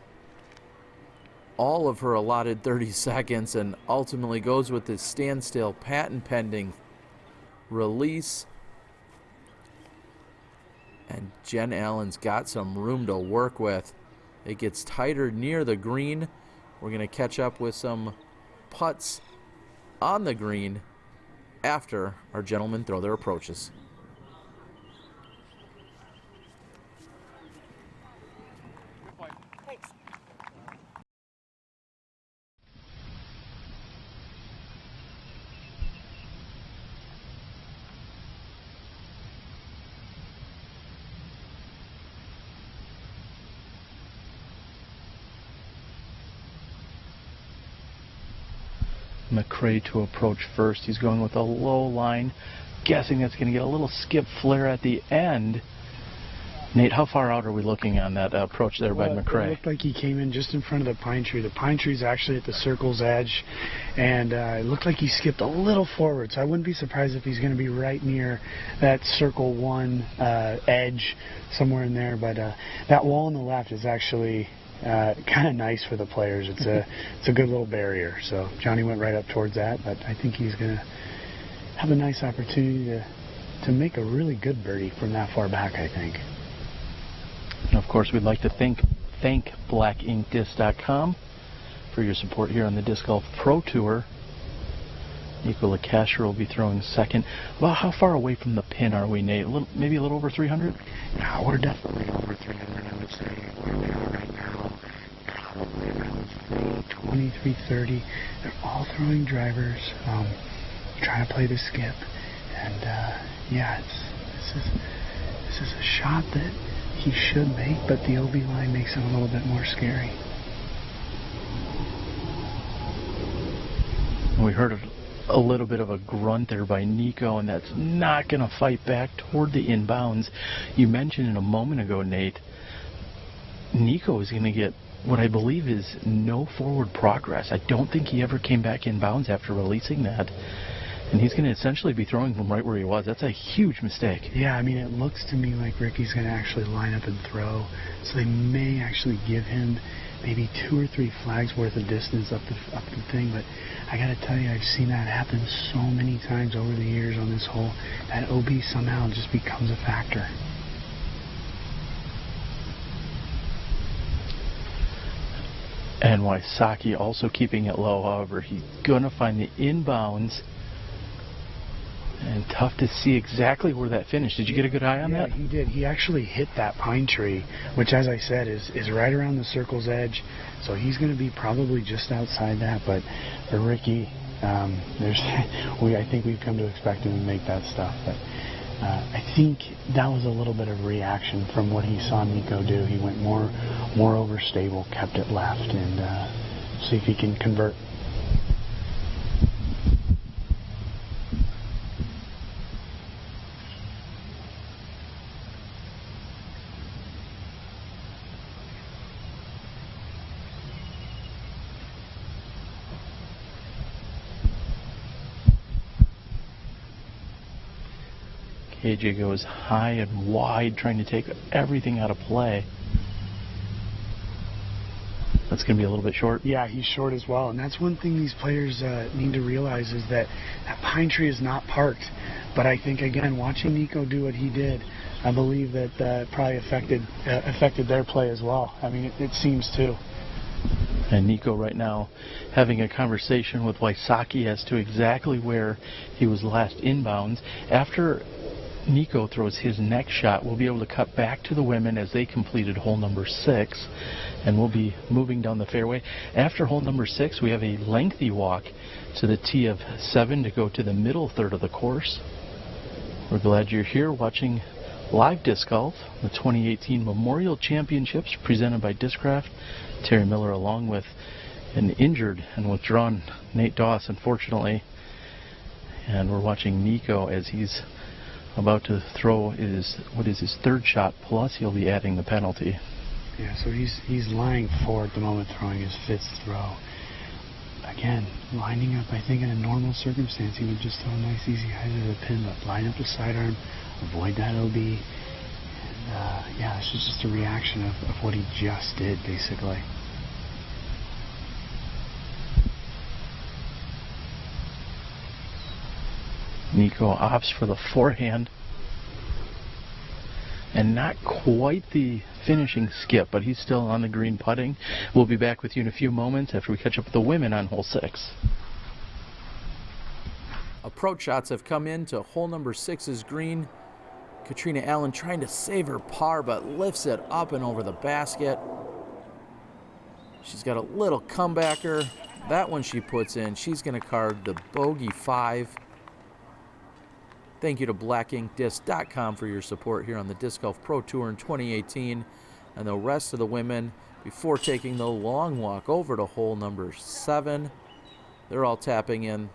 all of her allotted 30 seconds and ultimately goes with the standstill, patent pending release. And Jen Allen's got some room to work with. It gets tighter near the green. We're going to catch up with some putts on the green after our gentlemen throw their approaches. McRae to approach first. He's going with a low line, guessing that's going to get a little skip flare at the end. Nate, how far out are we looking on that approach there by McRae? It looked like he came in just in front of the pine tree. The pine tree is actually at the circle's edge, and it looked like he skipped a little forward, so I wouldn't be surprised if he's going to be right near that circle 1 edge, somewhere in there. But that wall on the left is actually kind of nice for the players. It's a good little barrier. So Johnny went right up towards that, but I think he's going to have a nice opportunity to make a really good birdie from that far back, I think. And of course, we'd like to thank blackinkdisc.com for your support here on the Disc Golf Pro Tour. Nico Lecasher will be throwing second. Well, how far away from the pin are we, Nate? Maybe a little over 300? No, we're definitely over 300, I would say. Where we are right now, probably around 320, 330. They're all throwing drivers, trying to play the skip. And, yeah, this is a shot that he should make, but the OB line makes it a little bit more scary. We heard a little bit of a grunt there by Nico, and that's not going to fight back toward the inbounds. You mentioned it a moment ago, Nate. Nico is going to get what I believe is no forward progress. I don't think he ever came back inbounds after releasing that. And he's going to essentially be throwing from right where he was. That's a huge mistake. Yeah, I mean, it looks to me like Ricky's going to actually line up and throw. So they may actually give him maybe 2 or 3 flags worth of distance up the thing. But I got to tell you, I've seen that happen so many times over the years on this hole. That OB somehow just becomes a factor. And Wysocki also keeping it low. However, he's going to find the inbounds. And tough to see exactly where that finished. Did you get a good eye on that? Yeah, he did. He actually hit that pine tree, which, as I said, is right around the circle's edge. So he's going to be probably just outside that. But for Ricky, I think we've come to expect him to make that stuff. But I think that was a little bit of reaction from what he saw Nico do. He went more overstable, kept it left, and see if he can convert. KJ goes high and wide, trying to take everything out of play. That's going to be a little bit short. Yeah, he's short as well. And that's one thing these players need to realize is that pine tree is not parked. But I think, again, watching Nico do what he did, I believe that probably affected their play as well. I mean, it seems to. And Nico right now having a conversation with Wysocki as to exactly where he was last inbounds. After Nico throws his next shot, we'll be able to cut back to the women as they completed hole number 6, and we'll be moving down the fairway. After hole number 6, we have a lengthy walk to the tee of 7 to go to the middle third of the course. We're glad you're here watching live disc golf, the 2018 Memorial Championships presented by Discraft. Terry Miller along with an injured and withdrawn Nate Doss, unfortunately. And we're watching Nico as he's about to throw his 3rd shot, plus he'll be adding the penalty. Yeah, so he's lying 4 at the moment, throwing his 5th throw. Again, lining up, I think in a normal circumstance, he would just throw a nice easy height to the pin, but line up the sidearm, avoid that OB. And yeah, this is just a reaction of what he just did, basically. Nico opts for the forehand. And not quite the finishing skip, but he's still on the green putting. We'll be back with you in a few moments after we catch up with the women on hole 6. Approach shots have come in to hole number 6's green. Katrina Allen trying to save her par, but lifts it up and over the basket. She's got a little comebacker. That one she puts in. She's going to card the bogey 5. Thank you to blackinkdisc.com for your support here on the Disc Golf Pro Tour in 2018. And the rest of the women, before taking the long walk over to hole number 7, they're all tapping in.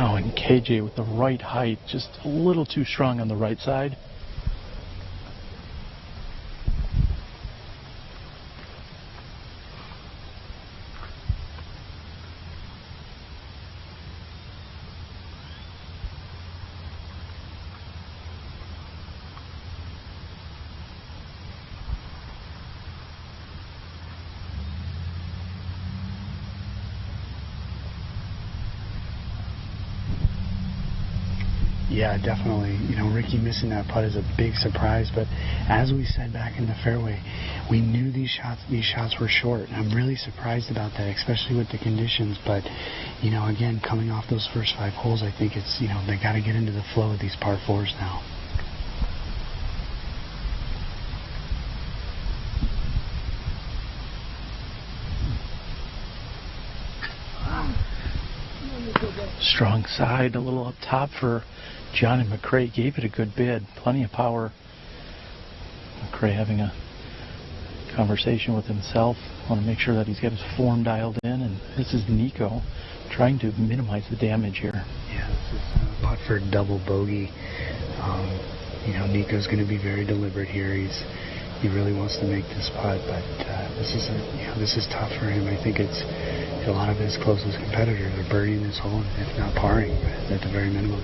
Wow, and KJ with the right height, just a little too strong on the right side. Yeah, definitely. You know, Ricky missing that putt is a big surprise, but as we said back in the fairway, we knew these shots were short. I'm really surprised about that, especially with the conditions, but, you know, again, coming off those first 5 holes, I think it's, you know, they got to get into the flow of these par 4s now. Strong side, a little up top for Johnny McRae. Gave it a good bid, plenty of power. McRae having a conversation with himself. Want to make sure that he's got his form dialed in. And this is Nico trying to minimize the damage here. Yeah, this is a putt for a double bogey. You know, Nico's going to be very deliberate here. He really wants to make this putt, but this is tough for him. I think it's a lot of his closest competitors are birdieing this hole, if not parring, at the very minimum.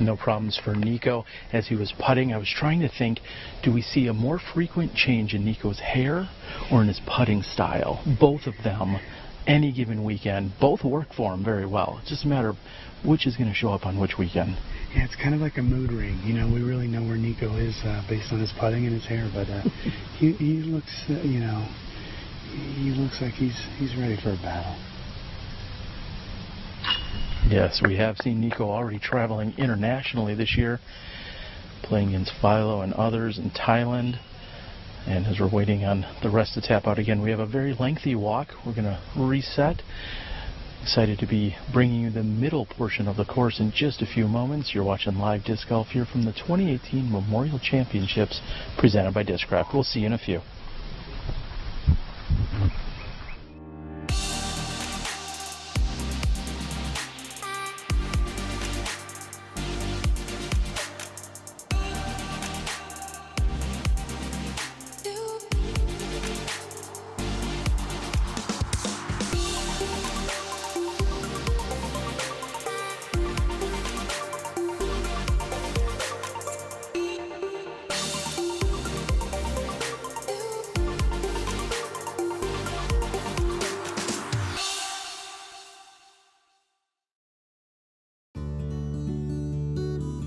No problems for Nico as he was putting. I was trying to think, do we see a more frequent change in Nico's hair or in his putting style? Both of them, any given weekend, both work for him very well. It's just a matter of which is going to show up on which weekend. Yeah, it's kind of like a mood ring. You know, we really know where Nico is based on his putting and his hair, but he looks, you know, he looks like he's ready for a battle. Yes, we have seen Nico already traveling internationally this year, playing against Philo and others in Thailand. And as we're waiting on the rest to tap out again, we have a very lengthy walk. We're going to reset. Excited to be bringing you the middle portion of the course in just a few moments. You're watching live disc golf here from the 2018 Memorial Championships presented by Discraft. We'll see you in a few.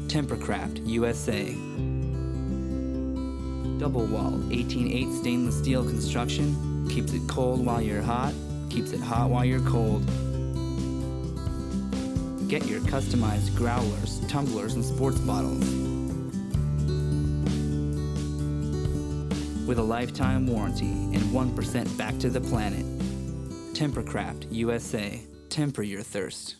Tempercraft USA. Double wall 18/8 stainless steel construction keeps it cold while you're hot, keeps it hot while you're cold. Get your customized growlers, tumblers, and sports bottles. With a lifetime warranty and 1% back to the planet. Tempercraft USA. Temper your thirst.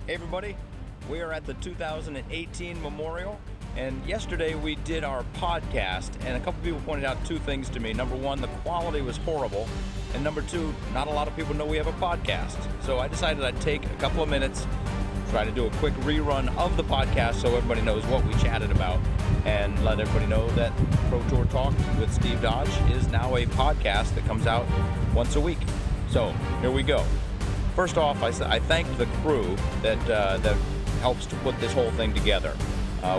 Hey everybody, we are at the 2018 Memorial, and yesterday we did our podcast, and a couple people pointed out two things to me. Number one, the quality was horrible, and number two, not a lot of people know we have a podcast. So I decided I'd take a couple of minutes, try to do a quick rerun of the podcast so everybody knows what we chatted about, and let everybody know that Pro Tour Talk with Steve Dodge is now a podcast that comes out once a week. So here we go. First off, I thank the crew that helps to put this whole thing together.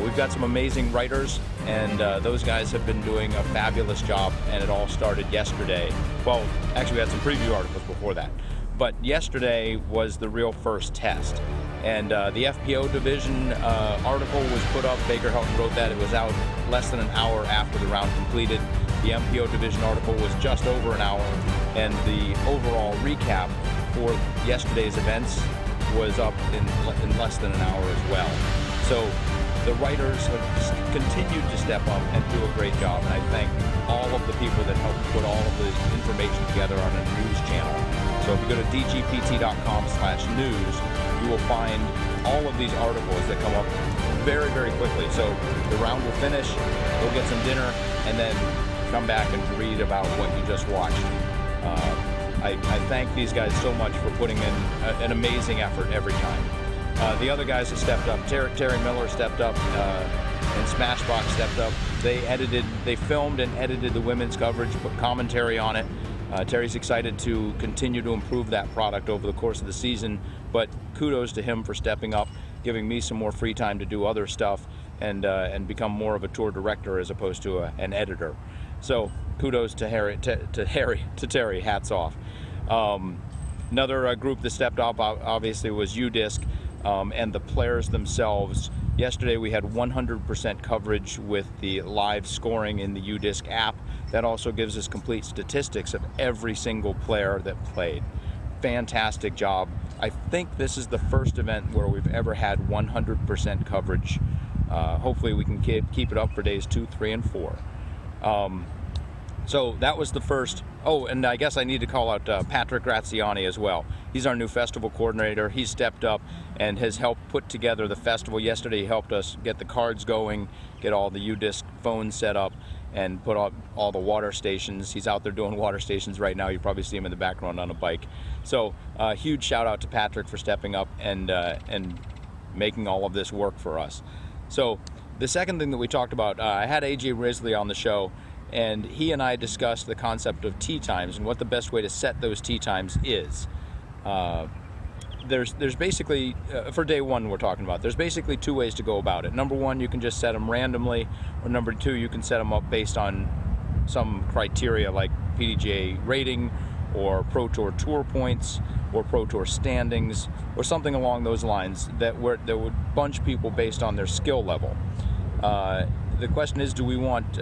We've got some amazing writers, and those guys have been doing a fabulous job, and it all started yesterday. Well, actually we had some preview articles before that, but yesterday was the real first test. And the FPO division article was put up. Baker Helton wrote that. It was out less than an hour after the round completed. The MPO division article was just over an hour, and the overall recap for yesterday's events was up in less than an hour as well. So the writers have continued to step up and do a great job, and I thank all of the people that helped put all of the information together on a news channel. So if you go to dgpt.com/news, you will find all of these articles that come up very, very quickly. So the round will finish, go get some dinner, and then come back and read about what you just watched. I thank these guys so much for putting in an amazing effort every time. The other guys have stepped up. Terry Miller stepped up, and Smashbox stepped up. They filmed and edited the women's coverage, put commentary on it. Terry's excited to continue to improve that product over the course of the season, but kudos to him for stepping up, giving me some more free time to do other stuff, and become more of a tour director as opposed to an editor. So kudos to Terry. Hats off. Another group that stepped up obviously was UDisc, and the players themselves. Yesterday we had 100% coverage with the live scoring in the UDisc app. That also gives us complete statistics of every single player that played. Fantastic job. I think this is the first event where we've ever had 100% coverage. Hopefully we can keep it up for days 2, 3, and 4. So that was the first. Oh, and I guess I need to call out Patrick Graziani as well. He's our new festival coordinator. He's stepped up and has helped put together the festival. Yesterday he helped us get the cards going, get all the UDisc phones set up, and put up all the water stations. He's out there doing water stations right now. You probably see him in the background on a bike. So huge shout out to Patrick for stepping up and making all of this work for us. So the second thing that we talked about, I had AJ Risley on the show, and he and I discussed the concept of tee times and what the best way to set those tee times is. There's basically, for day one we're talking about, there's basically 2 ways to go about it. Number one, you can just set them randomly, or number 2, you can set them up based on some criteria like PDGA rating, or Pro Tour tour points, or Pro Tour standings, or something along those lines that would bunch people based on their skill level. The question is, do we want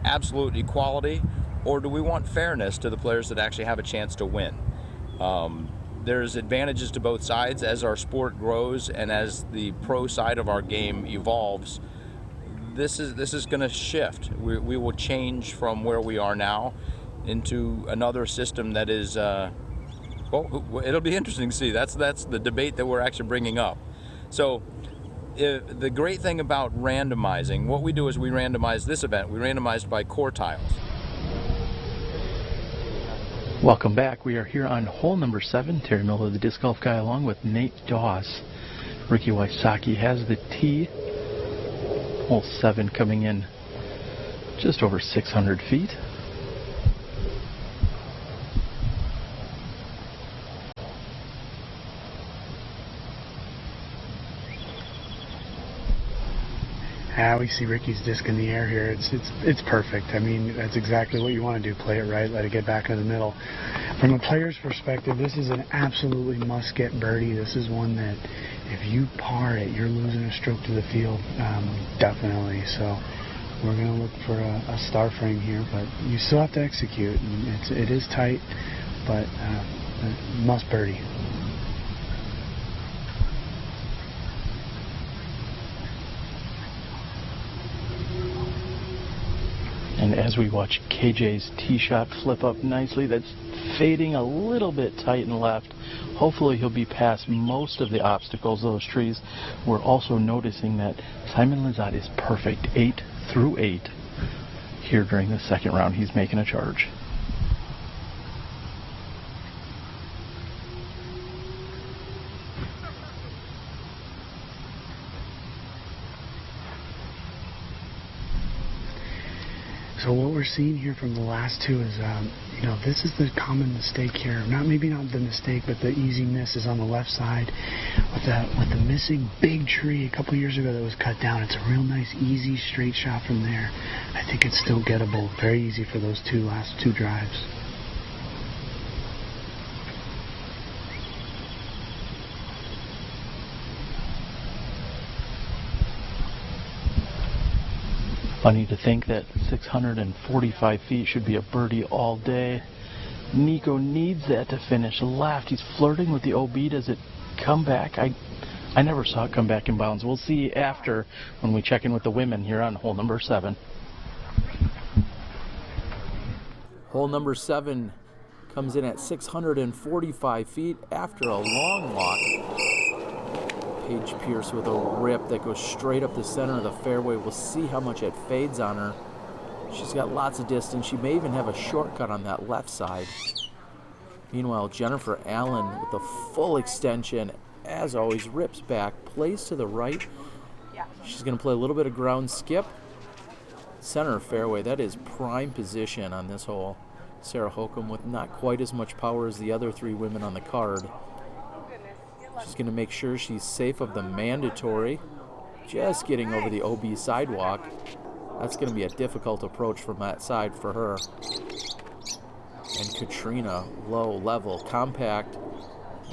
absolute equality, or do we want fairness to the players that actually have a chance to win? There's advantages to both sides. As our sport grows and as the pro side of our game evolves, this is going to shift. We will change from where we are now into another system that is, well, it'll be interesting to see. That's the debate that we're actually bringing up. So the great thing about randomizing, what we do is we randomize this event. We randomized by quartiles. Welcome back. We are here on hole number 7. Terry Miller, the disc golf guy, along with Nate Doss. Ricky Wysocki has the tee. Hole 7 coming in just over 600 feet. We see Ricky's disc in the air here. It's perfect. I mean, that's exactly what you want to do. Play it right, let it get back in the middle. From a player's perspective, this is an absolutely must-get birdie. This is one that if you par it, you're losing a stroke to the field, definitely. So we're going to look for a star frame here, but you still have to execute. It is tight, but must birdie. And as we watch KJ's tee shot flip up nicely, that's fading a little bit tight and left. Hopefully he'll be past most of the obstacles, those trees. We're also noticing that Simon Lizotte is perfect 8 through 8 here during the second round. He's making a charge. So what we're seeing here from the last two is, this is the common mistake here. Maybe not the mistake, but the easy miss is on the left side with the missing big tree a couple years ago that was cut down. It's a real nice, easy, straight shot from there. I think it's still gettable. Very easy for those last two drives. Funny to think that 645 feet should be a birdie all day. Nico needs that to finish left. He's flirting with the OB. Does it come back? I never saw it come back in bounds. We'll see after when we check in with the women here on hole number 7. Hole number 7 comes in at 645 feet after a long walk. Paige Pierce with a rip that goes straight up the center of the fairway. We'll see how much it fades on her. She's got lots of distance. She may even have a shortcut on that left side. Meanwhile, Jennifer Allen with the full extension, as always, rips back, plays to the right. She's going to play a little bit of ground skip. Center of fairway, that is prime position on this hole. Sarah Hokum with not quite as much power as the other 3 women on the card. She's going to make sure she's safe of the mandatory. Just getting over the OB sidewalk. That's going to be a difficult approach from that side for her. And Katrina, low level, compact,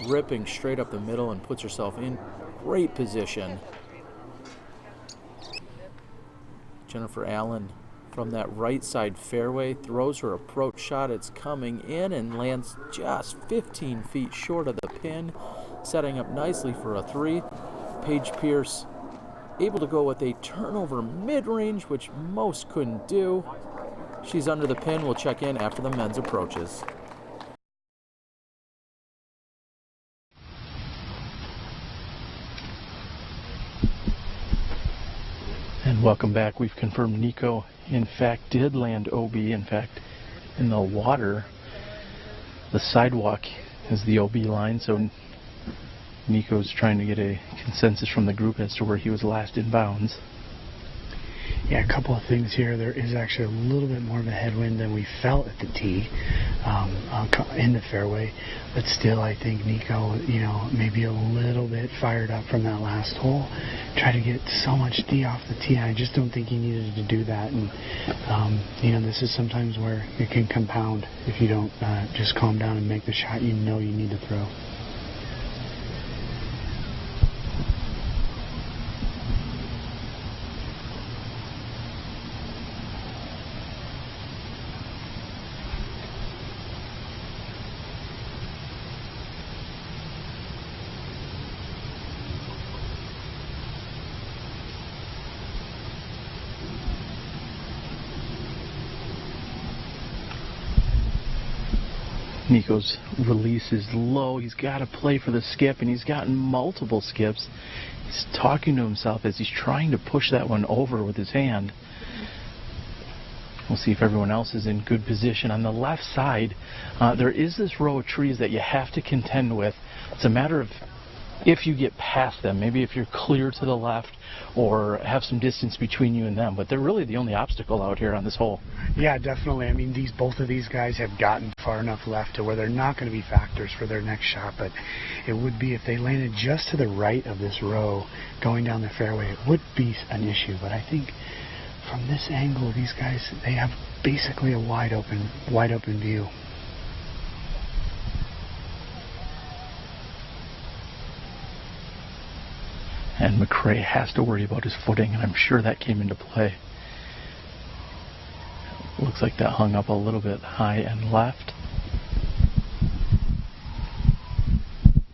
ripping straight up the middle and puts herself in great position. Jennifer Allen from that right side fairway throws her approach shot. It's coming in and lands just 15 feet short of the pin, setting up nicely for a 3. Paige Pierce able to go with a turnover mid-range, which most couldn't do. She's under the pin. We'll check in after the men's approaches. And welcome back. We've confirmed Nico, in fact, did land OB. In fact, in the water, the sidewalk is the OB line, so Nico's trying to get a consensus from the group as to where he was last in bounds. Yeah, a couple of things here. There is actually a little bit more of a headwind than we felt at the tee in the fairway, but still I think Nico, maybe a little bit fired up from that last hole. Tried to get so much D off the tee. I just don't think he needed to do that, and this is sometimes where it can compound if you don't just calm down and make the shot you need to throw. Nico's release is low. He's got to play for the skip, and he's gotten multiple skips. He's talking to himself as he's trying to push that one over with his hand. We'll see if everyone else is in good position. On the left side, there is this row of trees that you have to contend with. It's a matter of if you get past them, maybe if you're clear to the left or have some distance between you and them, but they're really the only obstacle out here on this hole. Yeah, definitely. I mean, both of these guys have gotten far enough left to where they're not going to be factors for their next shot, but it would be if they landed just to the right of this row going down the fairway, it would be an issue. But I think from this angle, these guys, they have basically a wide open view. And McRae has to worry about his footing, and I'm sure that came into play. Looks like that hung up a little bit high and left.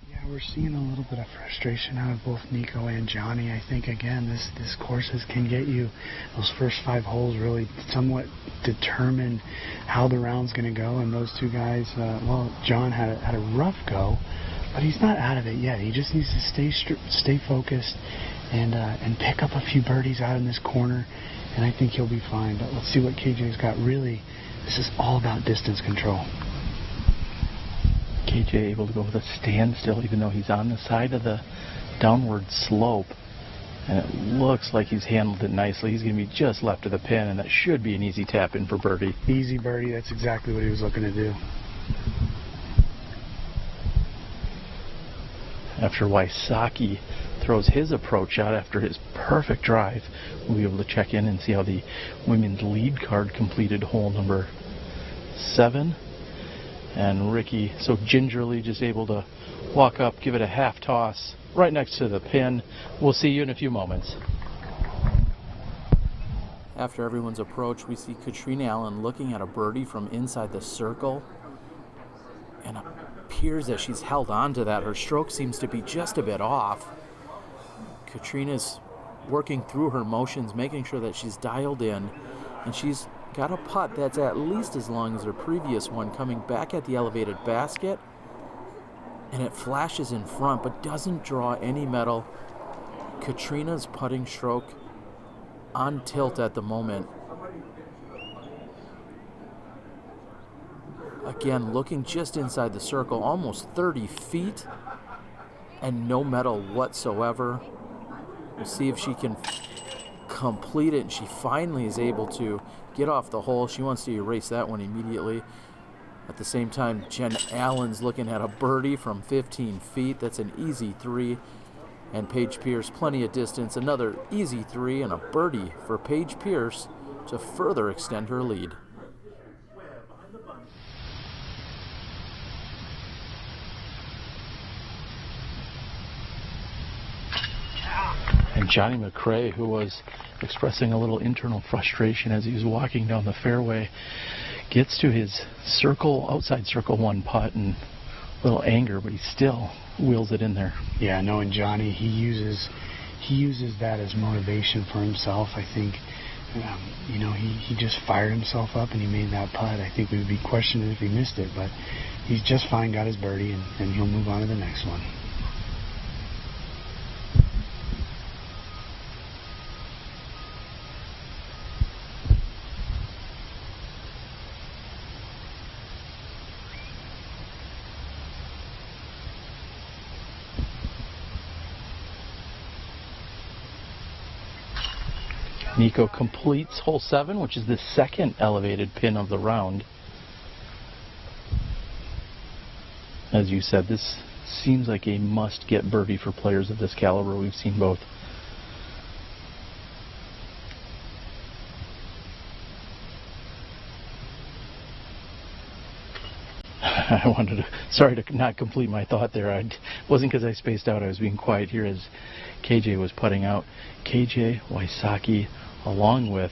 Yeah, we're seeing a little bit of frustration out of both Nico and Johnny. I think, again, this courses can get you, those first 5 holes really somewhat determine how the round's going to go, and those two guys, John had a rough go, but he's not out of it yet. He just needs to stay focused and pick up a few birdies out in this corner, and I think he'll be fine. But let's see what KJ's got. Really, this is all about distance control. KJ able to go with a standstill even though he's on the side of the downward slope. And it looks like he's handled it nicely. He's going to be just left of the pin, and that should be an easy tap in for birdie. Easy birdie, that's exactly what he was looking to do. After Wysocki throws his approach out after his perfect drive, we'll be able to check in and see how the women's lead card completed hole number 7. And Ricky so gingerly just able to walk up, give it a half toss right next to the pin. We'll see you in a few moments. After everyone's approach, we see Katrina Allen looking at a birdie from inside the circle, and it appears that she's held on to that. Her stroke seems to be just a bit off. Katrina's working through her motions, making sure that she's dialed in, and she's got a putt that's at least as long as her previous one, coming back at the elevated basket, and it flashes in front but doesn't draw any metal. Katrina's putting stroke on tilt at the moment. Again, looking just inside the circle, almost 30 feet, and no metal whatsoever. We'll see if she can complete it, and she finally is able to get off the hole. She wants to erase that one immediately. At the same time, Jen Allen's looking at a birdie from 15 feet. That's an easy 3. And Paige Pierce, plenty of distance. Another easy 3 and a birdie for Paige Pierce to further extend her lead. And Johnny McRae, who was expressing a little internal frustration as he was walking down the fairway, gets to his circle, outside circle 1 putt, and a little anger, but he still wheels it in there. Yeah, knowing Johnny, he uses that as motivation for himself. I think, he just fired himself up and he made that putt. I think we would be questioning if he missed it, but he's just fine, got his birdie, and he'll move on to the next one. Nico completes hole 7, which is the second elevated pin of the round. As you said, this seems like a must-get birdie for players of this caliber. We've seen both. Sorry to not complete my thought there. It wasn't because I spaced out. I was being quiet here as KJ was putting out. KJ, Wysocki, along with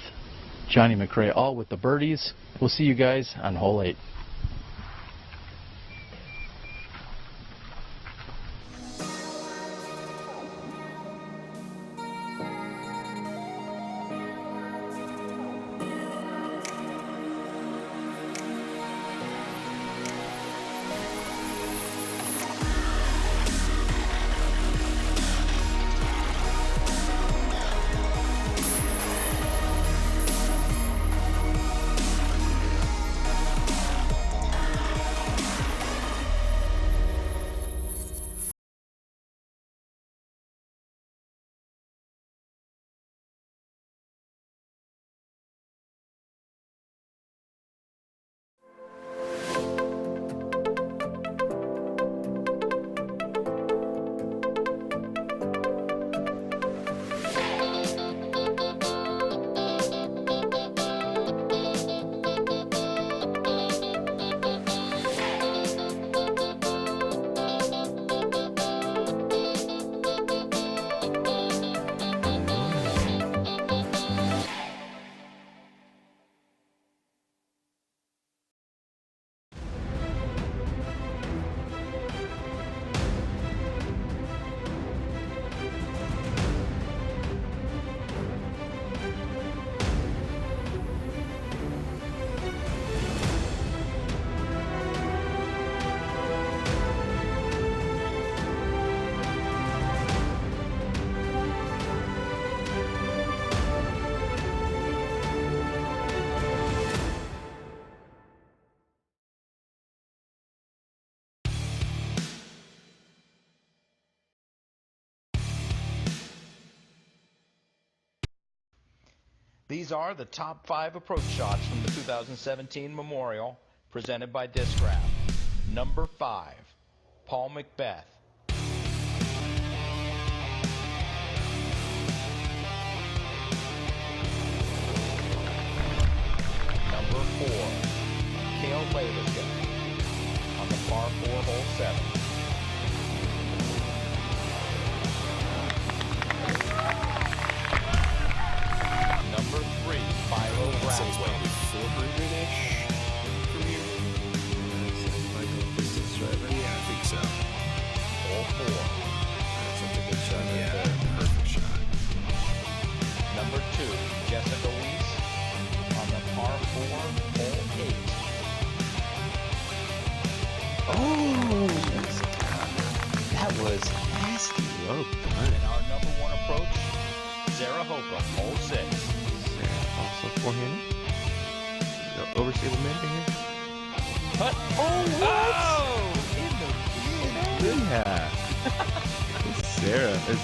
Johnny McRae, all with the birdies. We'll see you guys on hole 8. These are the top 5 approach shots from the 2017 Memorial, presented by Discraft. Number 5, Paul McBeth. Number 4, Cale Leviska on the par 4, hole 7. Number 3, Philo Rathway. 400-ish from here. Yeah, I think so. Hole 4. That's a good shot right there. Perfect shot. Number 2, Jessica Weiss on the par 4, hole 8. Oh, that was nasty. Well done. And our number 1 approach, Sarah Hopa, hole 6. Also four-handed. Overstay the man here. Cut. Oh, what? In the yeah. Sarah is.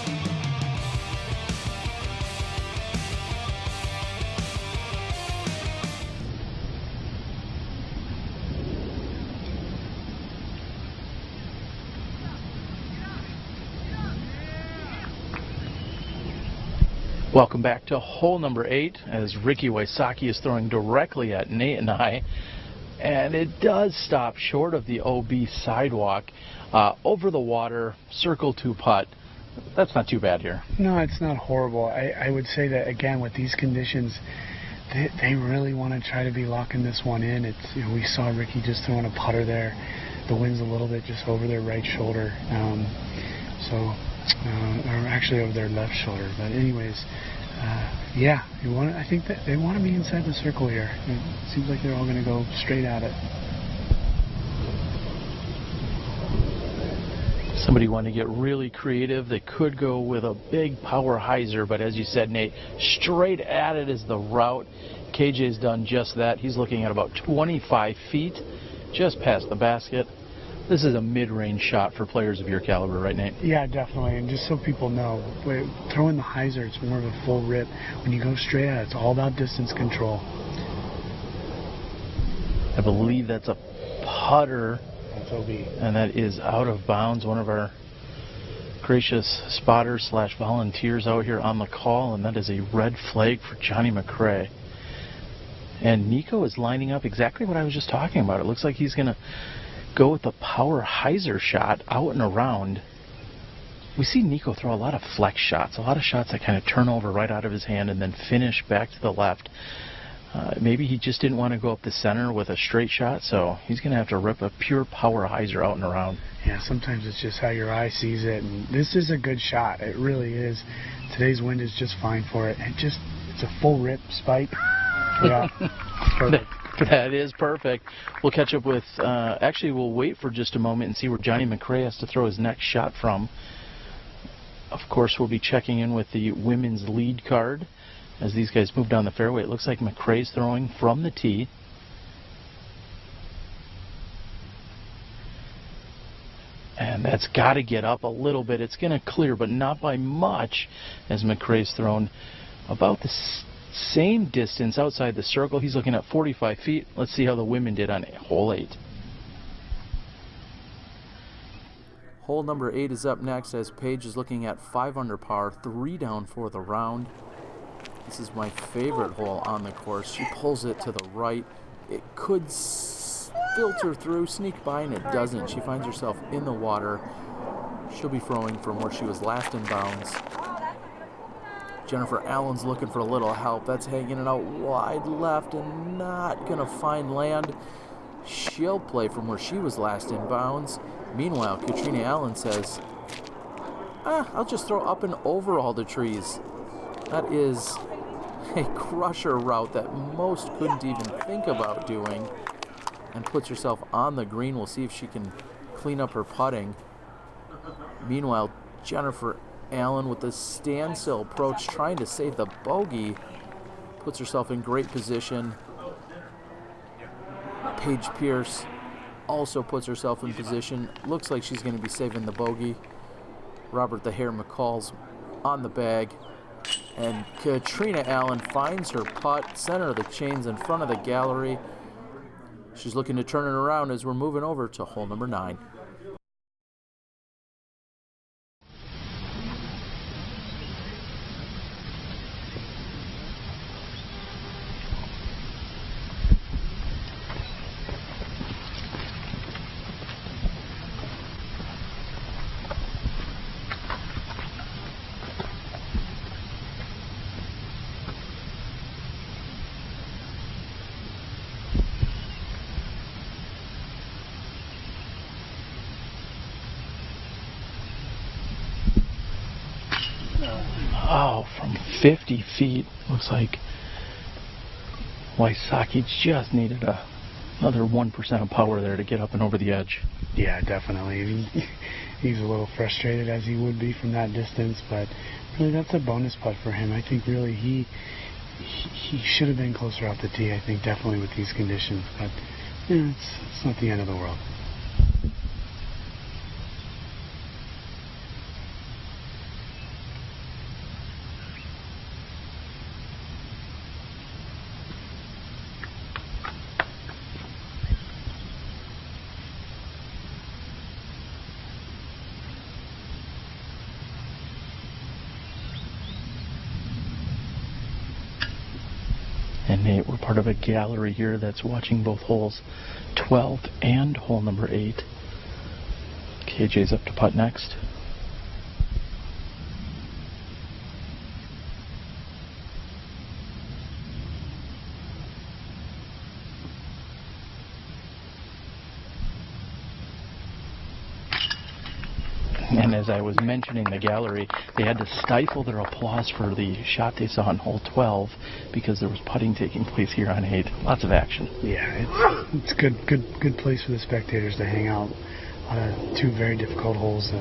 Welcome back to hole number 8 as Ricky Wysocki is throwing directly at Nate and I. And it does stop short of the OB sidewalk. Over the water, circle 2 putt. That's not too bad here. No, it's not horrible. I would say that, again, with these conditions, they really want to try to be locking this one in. It's, we saw Ricky just throwing a putter there. The wind's a little bit just over their right shoulder. Or actually over their left shoulder. But anyways, yeah, I think that they want to be inside the circle here. It seems like they're all going to go straight at it. Somebody wanted to get really creative. They could go with a big power hyzer, but as you said, Nate, straight at it is the route. KJ's done just that. He's looking at about 25 feet, just past the basket. This is a mid-range shot for players of your caliber, right, Nate? Yeah, definitely. And just so people know, throwing the hyzer, it's more of a full rip. When you go straight at it, it's all about distance control. I believe that's a putter. That's OB. And that is out of bounds. One of our gracious spotters / volunteers out here on the call, and that is a red flag for Johnny McCray. And Nico is lining up exactly what I was just talking about. It looks like he's going to go with the power hyzer shot out and around. We see Nico throw a lot of flex shots, a lot of shots that kind of turn over right out of his hand and then finish back to the left. Maybe he just didn't want to go up the center with a straight shot, so he's going to have to rip a pure power hyzer out and around. Yeah, sometimes it's just how your eye sees it, and this is a good shot. It really is. Today's wind is just fine for it. And it's a full rip spike. Yeah, perfect. That is perfect. We'll catch up with, actually we'll wait for just a moment and see where Johnny McCray has to throw his next shot from. Of course, we'll be checking in with the women's lead card as these guys move down the fairway. It looks like McCray's throwing from the tee. And that's got to get up a little bit. It's going to clear, but not by much, as McCray's thrown about the same distance outside the circle. He's looking at 45 feet. Let's see how the women did on hole 8. Hole number 8 is up next as Paige is looking at 5 under par, 3 down for the round. This is my favorite hole on the course. She pulls it to the right. It could filter through, sneak by, and it doesn't. She finds herself in the water. She'll be throwing from where she was last in bounds. Jennifer Allen's looking for a little help. That's hanging it out wide left and not going to find land. She'll play from where she was last in bounds. Meanwhile, Katrina Allen says, I'll just throw up and over all the trees. That is a crusher route that most couldn't even think about doing, and puts herself on the green. We'll see if she can clean up her putting. Meanwhile, Jennifer Allen with the standstill approach, trying to save the bogey, puts herself in great position. Paige Pierce also puts herself in position. Looks like she's going to be saving the bogey. Robert the Hare McCall's on the bag. And Katrina Allen finds her putt, center of the chains in front of the gallery. She's looking to turn it around as we're moving over to hole number 9. Oh, from 50 feet. Looks like Wysocki just needed another 1% of power there to get up and over the edge. Yeah, definitely. He's a little frustrated, as he would be from that distance, but really that's a bonus putt for him. I think really he should have been closer off the tee, I think, definitely with these conditions, but you know, it's not the end of the world. And Nate, we're part of a gallery here that's watching both holes 12 and hole number 8. KJ's up to putt next. And as I was mentioning the gallery, they had to stifle their applause for the shot they saw on hole 12 because there was putting taking place here on 8. Lots of action. Yeah, it's a good place for the spectators to hang out. 2 very difficult holes to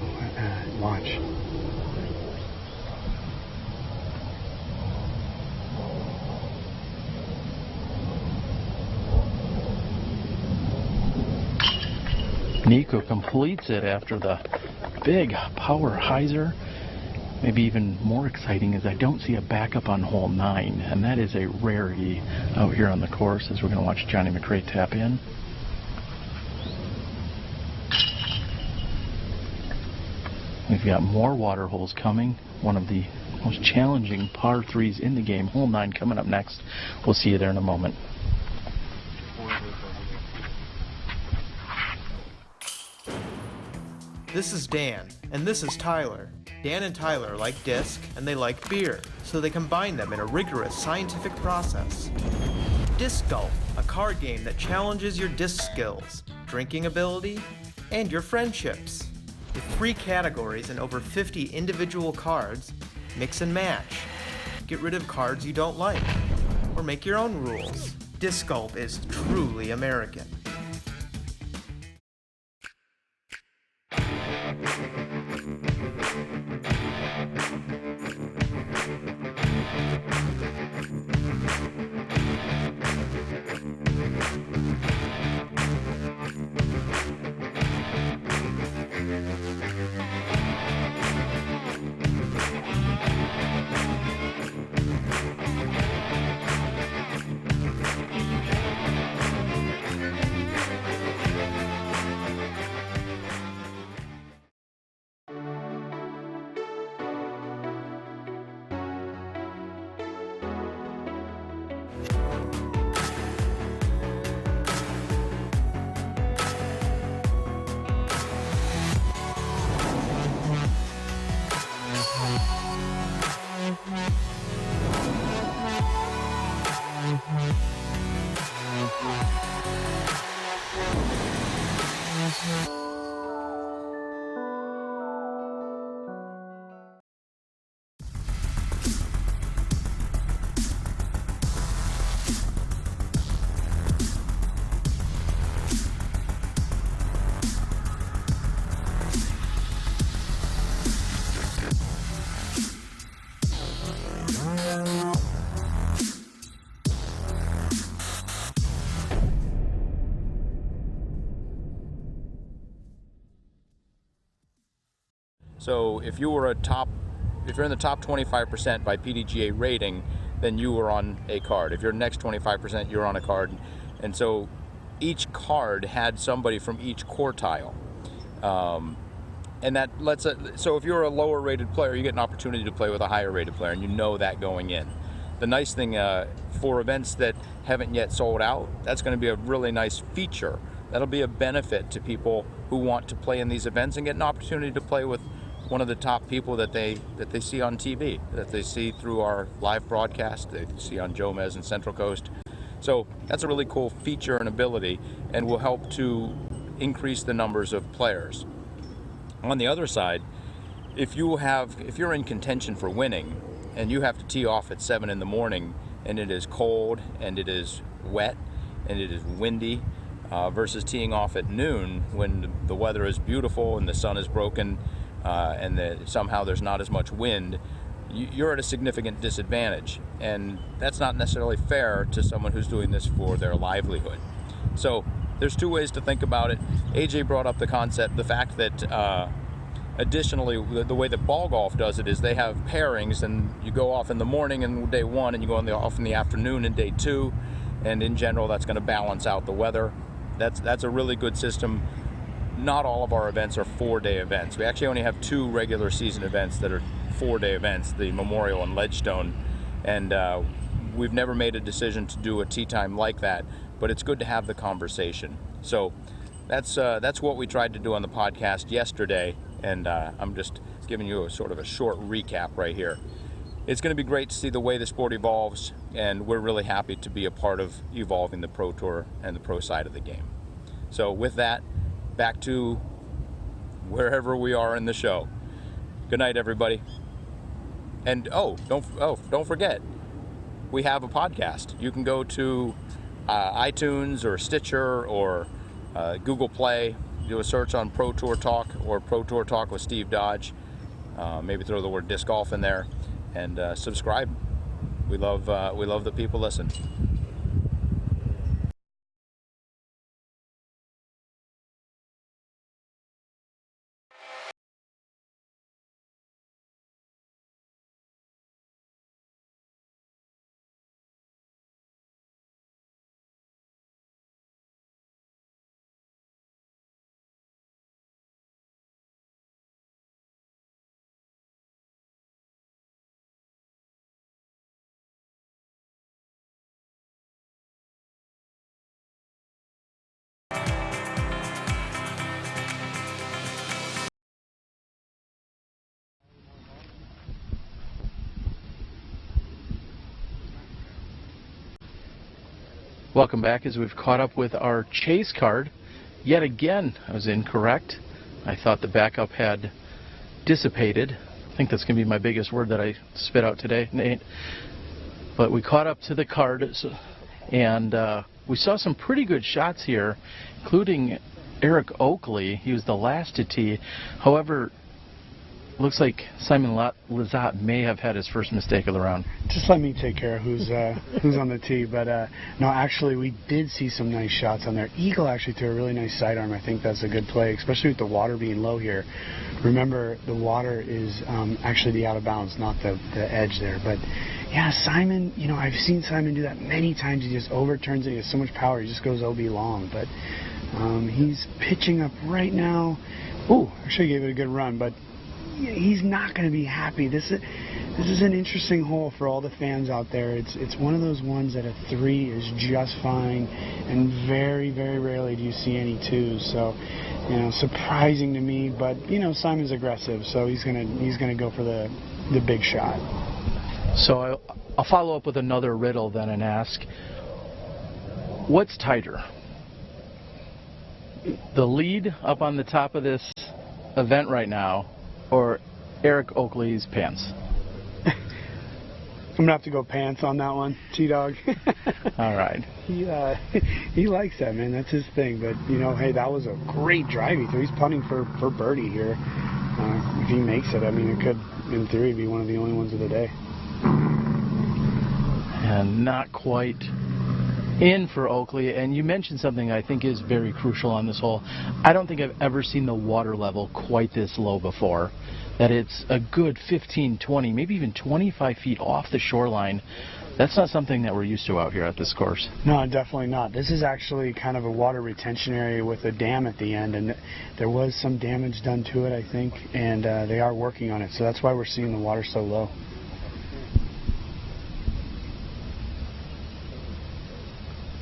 watch. Nico completes it after the big power hyzer. Maybe even more exciting is I don't see a backup on hole 9, and that is a rarity out here on the course as we're going to watch Johnny McRae tap in. We've got more water holes coming. One of the most challenging par 3s in the game. Hole 9 coming up next. We'll see you there in a moment. This is Dan, and this is Tyler. Dan and Tyler like disc, and they like beer, so they combine them in a rigorous scientific process. Disc Golf, a card game that challenges your disc skills, drinking ability, and your friendships. With 3 categories and over 50 individual cards, mix and match. Get rid of cards you don't like, or make your own rules. Disc Golf is truly American. So if you were a top in the top 25% by PDGA rating, then you were on a card. If you're next 25%, you're on a card. And so each card had somebody from each quartile. And that lets it, so if you're a lower rated player, you get an opportunity to play with a higher rated player, and you know that going in. The nice thing for events that haven't yet sold out, that's going to be a really nice feature. That'll be a benefit to people who want to play in these events and get an opportunity to play with one of the top people that they see on TV, that they see through our live broadcast, they see on Jomez and Central Coast. So that's a really cool feature and ability, and will help to increase the numbers of players. On the other side, if you're in contention for winning and you have to tee off at 7 in the morning and it is cold and it is wet and it is windy, versus teeing off at noon when the weather is beautiful and the sun is broken and somehow there's not as much wind, you're at a significant disadvantage. And that's not necessarily fair to someone who's doing this for their livelihood. So there's two ways to think about it. AJ brought up the concept, the fact that additionally, the way that ball golf does it is they have pairings, and you go off in the morning in day 1 and you go off in the afternoon in day 2, and in general that's going to balance out the weather. That's a really good system. Not all of our events are 4-day events. We actually only have 2 regular season events that are 4-day events, the Memorial and Ledgestone, and we've never made a decision to do a tee time like that, but it's good to have the conversation. So that's what we tried to do on the podcast yesterday, and I'm just giving you a sort of a short recap right here. It's going to be great to see the way the sport evolves, and we're really happy to be a part of evolving the Pro Tour and the pro side of the game. So with that, back to wherever we are in the show. Good night, everybody. And don't forget, we have a podcast. You can go to iTunes or Stitcher or Google Play, do a search on Pro Tour Talk or Pro Tour Talk with Steve Dodge. Maybe throw the word disc golf in there, and subscribe. We love the people listen. Welcome back, as we've caught up with our chase card. Yet again, I was incorrect. I thought the backup had dissipated. I think that's going to be my biggest word that I spit out today, Nate. But we caught up to the card, and we saw some pretty good shots here, including Eric Oakley. He was the last to tee. However, looks like Simon Lizotte may have had his first mistake of the round. Just let me take care of who's on the tee. But no, actually, we did see some nice shots on there. Eagle actually threw a really nice sidearm. I think that's a good play, especially with the water being low here. Remember, the water is actually the out of bounds, not the edge there. But yeah, Simon, I've seen Simon do that many times. He just overturns it. He has so much power. He just goes OB long. But he's pitching up right now. Ooh, actually gave it a good run, but he's not going to be happy. This is an interesting hole for all the fans out there. It's one of those ones that a 3 is just fine, and very, very rarely do you see any 2s. So, surprising to me. But Simon's aggressive, so he's gonna go for the big shot. So I'll follow up with another riddle then and ask, what's tighter? The lead up on the top of this event right now, or Eric Oakley's pants? I'm going to have to go pants on that one, T-Dog. All right. He likes that, man. That's his thing. But, hey, that was a great drive he threw. He's putting for birdie here. If he makes it, it could, in theory, be one of the only ones of the day. And not quite in for Oakley, and you mentioned something I think is very crucial on this hole. I don't think I've ever seen the water level quite this low before. That it's a good 15, 20, maybe even 25 feet off the shoreline. That's not something that we're used to out here at this course. No, definitely not. This is actually kind of a water retention area with a dam at the end, and there was some damage done to it, I think, and they are working on it, so that's why we're seeing the water so low.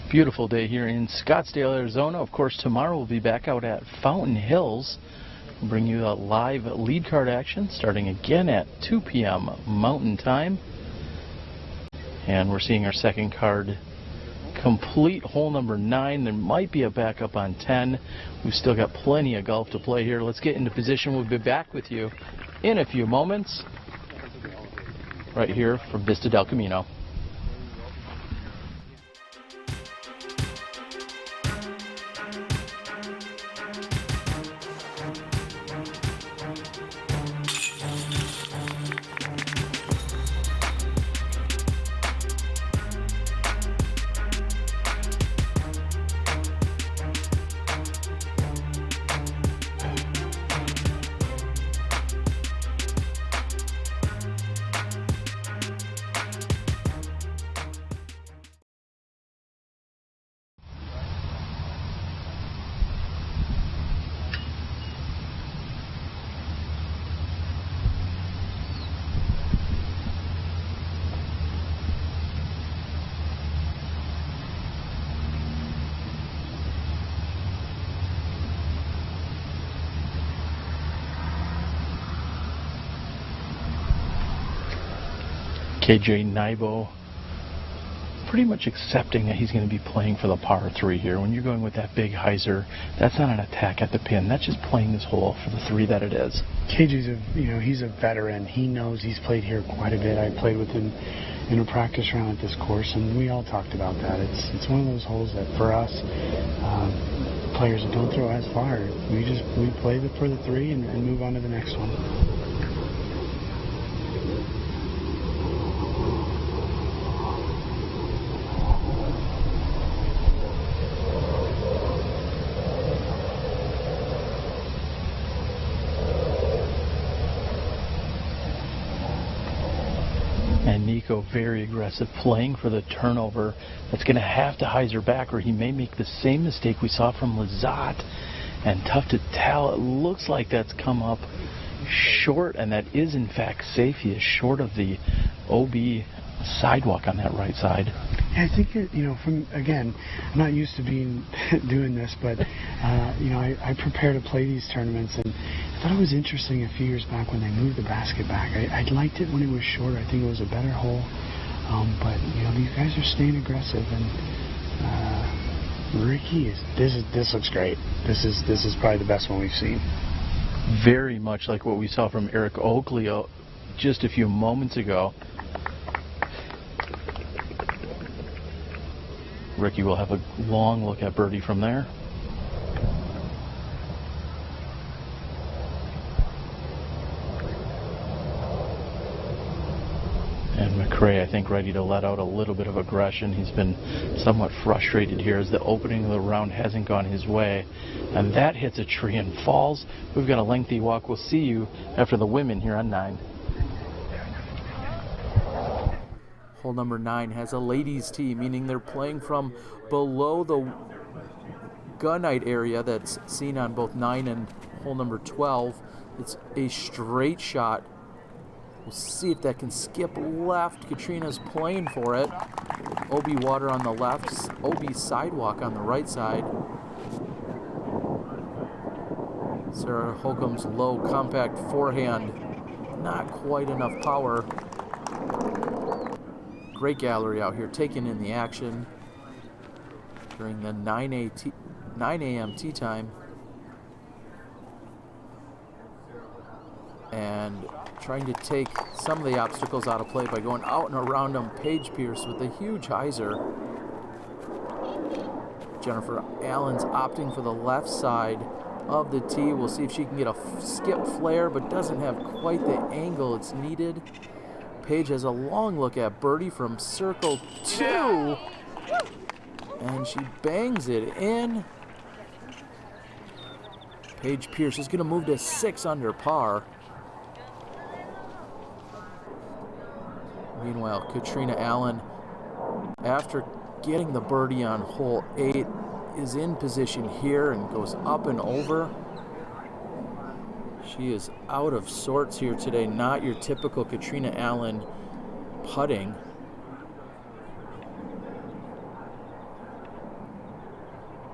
Beautiful day here in Scottsdale, Arizona. Of course, tomorrow we'll be back out at Fountain Hills. We'll bring you a live lead card action starting again at 2 p.m. Mountain Time. And we're seeing our second card complete, hole number 9. There might be a backup on 10. We've still got plenty of golf to play here. Let's get into position. We'll be back with you in a few moments right here from Vista del Camino. KJ Nybo pretty much accepting that he's going to be playing for the par 3 here. When you're going with that big hyzer, that's not an attack at the pin. That's just playing this hole for the 3 that it is. KJ's he's a veteran. He knows. He's played here quite a bit. I played with him in a practice round at this course, and we all talked about that. It's one of those holes that for us, players that don't throw as far, we play for the 3 and move on to the next one. And Nico very aggressive, playing for the turnover. That's going to have to hyzer back, or he may make the same mistake we saw from Lizotte. And tough to tell. It looks like that's come up short, and that is in fact safe. He is short of the OB sidewalk on that right side. Yeah, I think again, I'm not used to doing this, but I prepare to play these tournaments, and I thought it was interesting a few years back when they moved the basket back. I liked it when it was short. I think it was a better hole, but these guys are staying aggressive, and Ricky this looks great. This is probably the best one we've seen. Very much like what we saw from Eric Oakley just a few moments ago. Ricky will have a long look at birdie from there. And McRae, I think, ready to let out a little bit of aggression. He's been somewhat frustrated here as the opening of the round hasn't gone his way. And that hits a tree and falls. We've got a lengthy walk. We'll see you after the women here on 9. Hole number 9 has a ladies' tee, meaning they're playing from below the gunite area that's seen on both 9 and hole number 12. It's a straight shot. We'll see if that can skip left. Katrina's playing for it. OB water on the left, OB sidewalk on the right side. Sarah Holcomb's low compact forehand, not quite enough power. Great gallery out here, taking in the action during the 9 a.m. tee time. And trying to take some of the obstacles out of play by going out and around them. Paige Pierce with a huge hyzer. Jennifer Allen's opting for the left side of the tee. We'll see if she can get a skip flare, but doesn't have quite the angle it's needed. Paige has a long look at birdie from circle 2. And she bangs it in. Paige Pierce is going to move to 6 under par. Meanwhile, Katrina Allen, after getting the birdie on hole 8, is in position here and goes up and over. She is out of sorts here today. Not your typical Katrina Allen putting.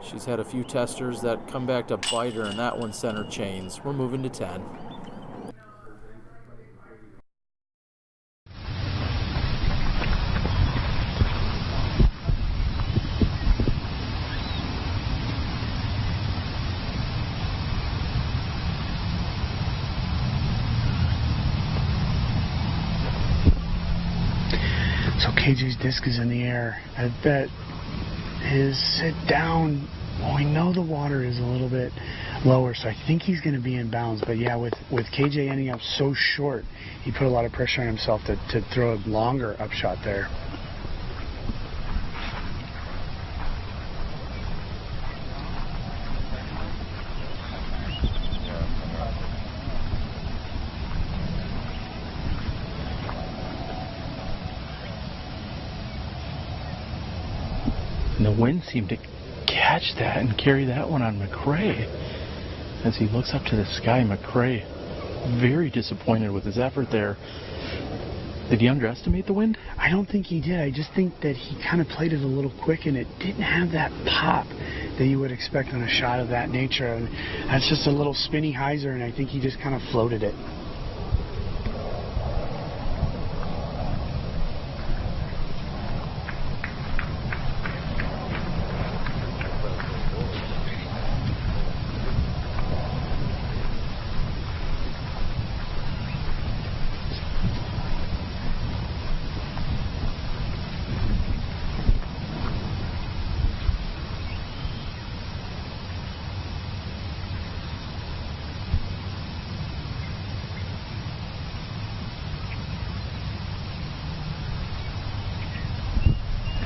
She's had a few testers that come back to bite her, and that one center chains. We're moving to 10. So KJ's disc is in the air. I bet his sit down, well, we know the water is a little bit lower, so I think he's going to be in bounds. But yeah, with KJ ending up so short, he put a lot of pressure on himself to throw a longer upshot there. And the wind seemed to catch that and carry that one on McRae. As he looks up to the sky, McRae very disappointed with his effort there. Did he underestimate the wind? I don't think he did. I just think that he kind of played it a little quick, and it didn't have that pop that you would expect on a shot of that nature. And that's just a little spinny hyzer, and I think he just kind of floated it.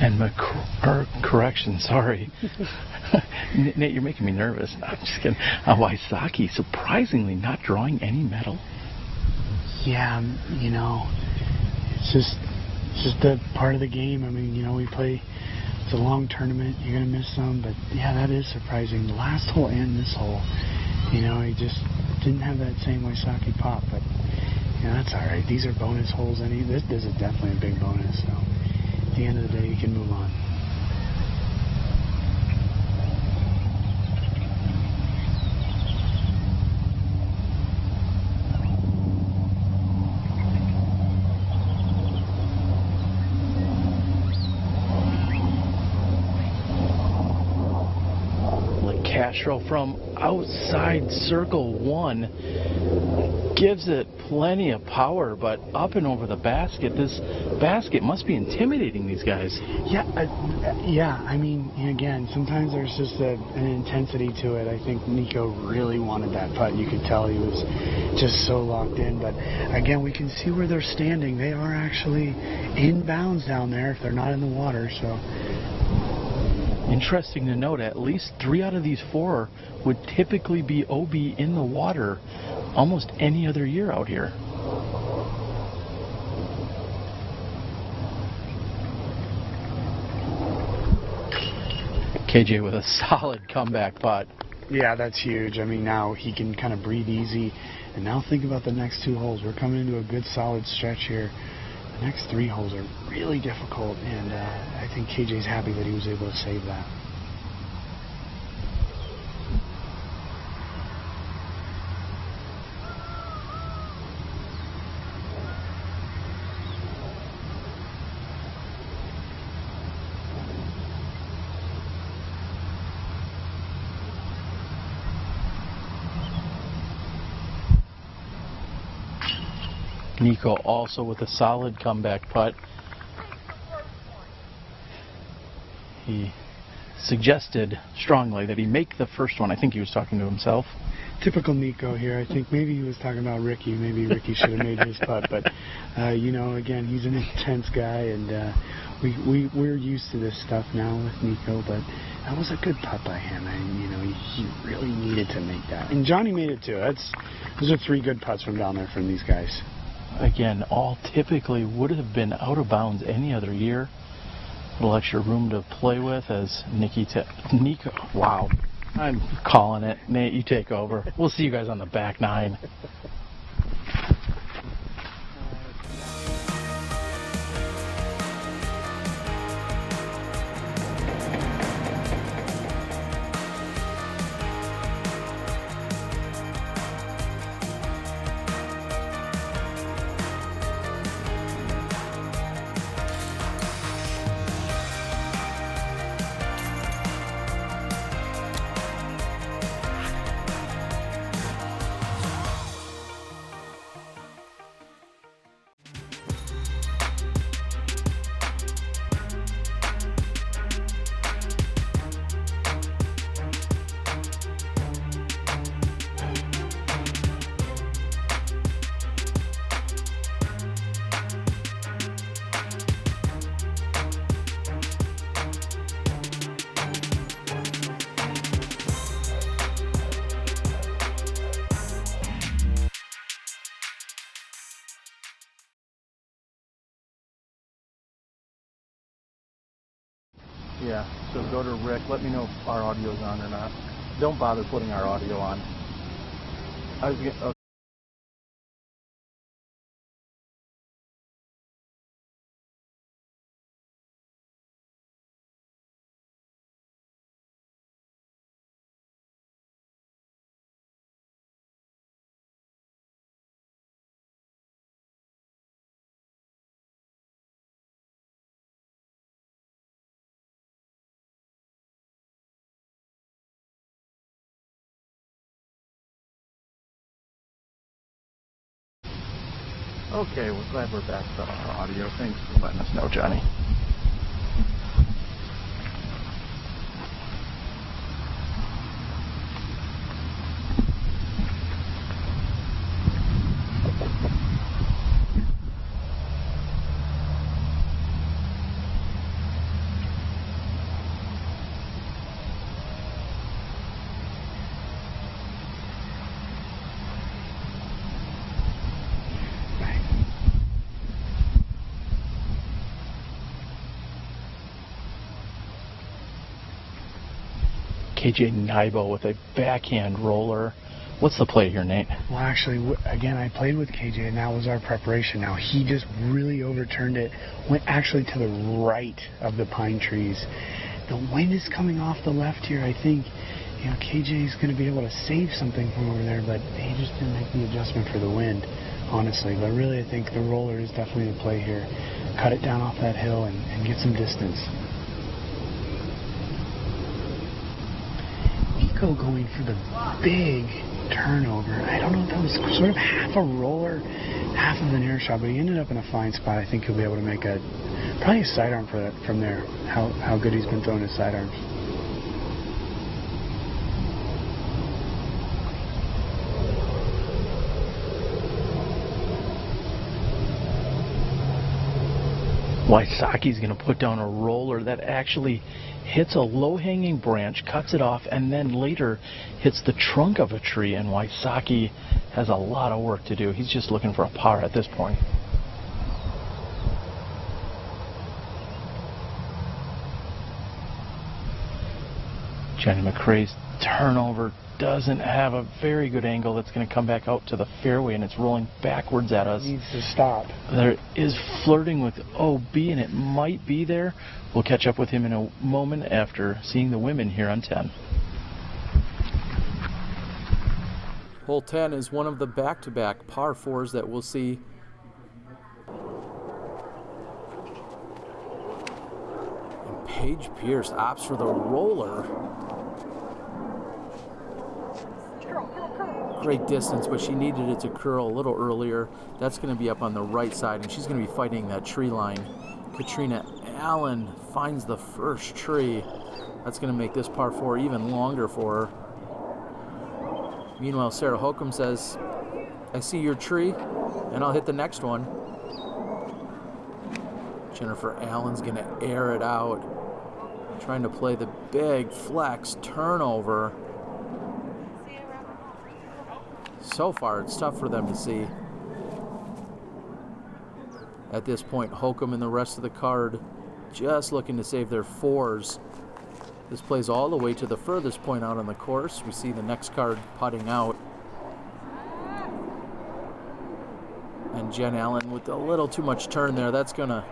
And correction, sorry. Nate, you're making me nervous. I'm just kidding. Wysocki surprisingly not drawing any medal. Yeah, you know, it's just a part of the game. I mean, you know, we play, it's a long tournament. You're going to miss some, but yeah, that is surprising. The last hole and this hole, you know, he just didn't have that same Wysocki pop, but yeah, that's all right. These are bonus holes. This is definitely a big bonus, so at the end of the day, you can move on. Castro from outside circle 1 gives it plenty of power, but up and over the basket. This basket must be intimidating these guys. Yeah, I mean, again, sometimes there's just an intensity to it. I think Nico really wanted that putt. You could tell he was just so locked in. But again, we can see where they're standing. They are actually in bounds down there if they're not in the water. So. Interesting to note, at least 3 out of these 4 would typically be OB in the water almost any other year out here. KJ with a solid comeback putt. Yeah, that's huge. I mean, now he can kind of breathe easy. And now think about the next 2 holes. We're coming into a good solid stretch here. The next 3 holes are really difficult, and I think KJ's happy that he was able to save that. Nico also with a solid comeback putt. He suggested strongly that he make the first one. I think he was talking to himself. Typical Nico here. I think maybe he was talking about Ricky. Maybe Ricky should have made his putt. But, you know, again, he's an intense guy, and we're used to this stuff now with Nico, but that was a good putt by him, and he really needed to make that. And Johnny made it too. Those are 3 good putts from down there from these guys. Again, all typically would have been out of bounds any other year. A little extra room to play with as Nico. Wow, I'm calling it. Nate, you take over. We'll see you guys on the back 9. Yeah, so go to Rick. Let me know if our audio's on or not. Don't bother putting our audio on. Okay. Okay, we're glad we're back to our audio. Thanks for letting us know, Johnny. KJ Nybo with a backhand roller. What's the play here, Nate? Well, actually, again, I played with KJ, and that was our preparation. Now, he just really overturned it, went actually to the right of the pine trees. The wind is coming off the left here. I think, KJ is going to be able to save something from over there, but he just didn't make the adjustment for the wind, honestly. But really, I think the roller is definitely the play here. Cut it down off that hill and get some distance. Nico going for the big turnover. I don't know if that was sort of half a roller, half of an air shot, but he ended up in a fine spot. I think he'll be able to make probably a sidearm for that from there. How good he's been throwing his sidearms. Wysocki's going to put down a roller that actually hits a low-hanging branch, cuts it off, and then later hits the trunk of a tree, and Wysocki has a lot of work to do. He's just looking for a par at this point. Johnny McRae's turnover doesn't have a very good angle. That's going to come back out to the fairway, and it's rolling backwards at us. Needs to stop. There is flirting with OB, and it might be there. We'll catch up with him in a moment after seeing the women here on 10. Hole 10 is one of the back-to-back par 4s that we'll see. And Paige Pierce opts for the roller. Great distance, but she needed it to curl a little earlier. That's going to be up on the right side, and she's going to be fighting that tree line. Katrina Allen finds the first tree. That's going to make this par 4 even longer for her. Meanwhile, Sarah Holcomb says, "I see your tree, and I'll hit the next one." Jennifer Allen's going to air it out, trying to play the big flex turnover. So far, it's tough for them to see. At this point, Holcomb and the rest of the card just looking to save their fours. This plays all the way to the furthest point out on the course. We see the next card putting out. And Jen Allen with a little too much turn there. That's going to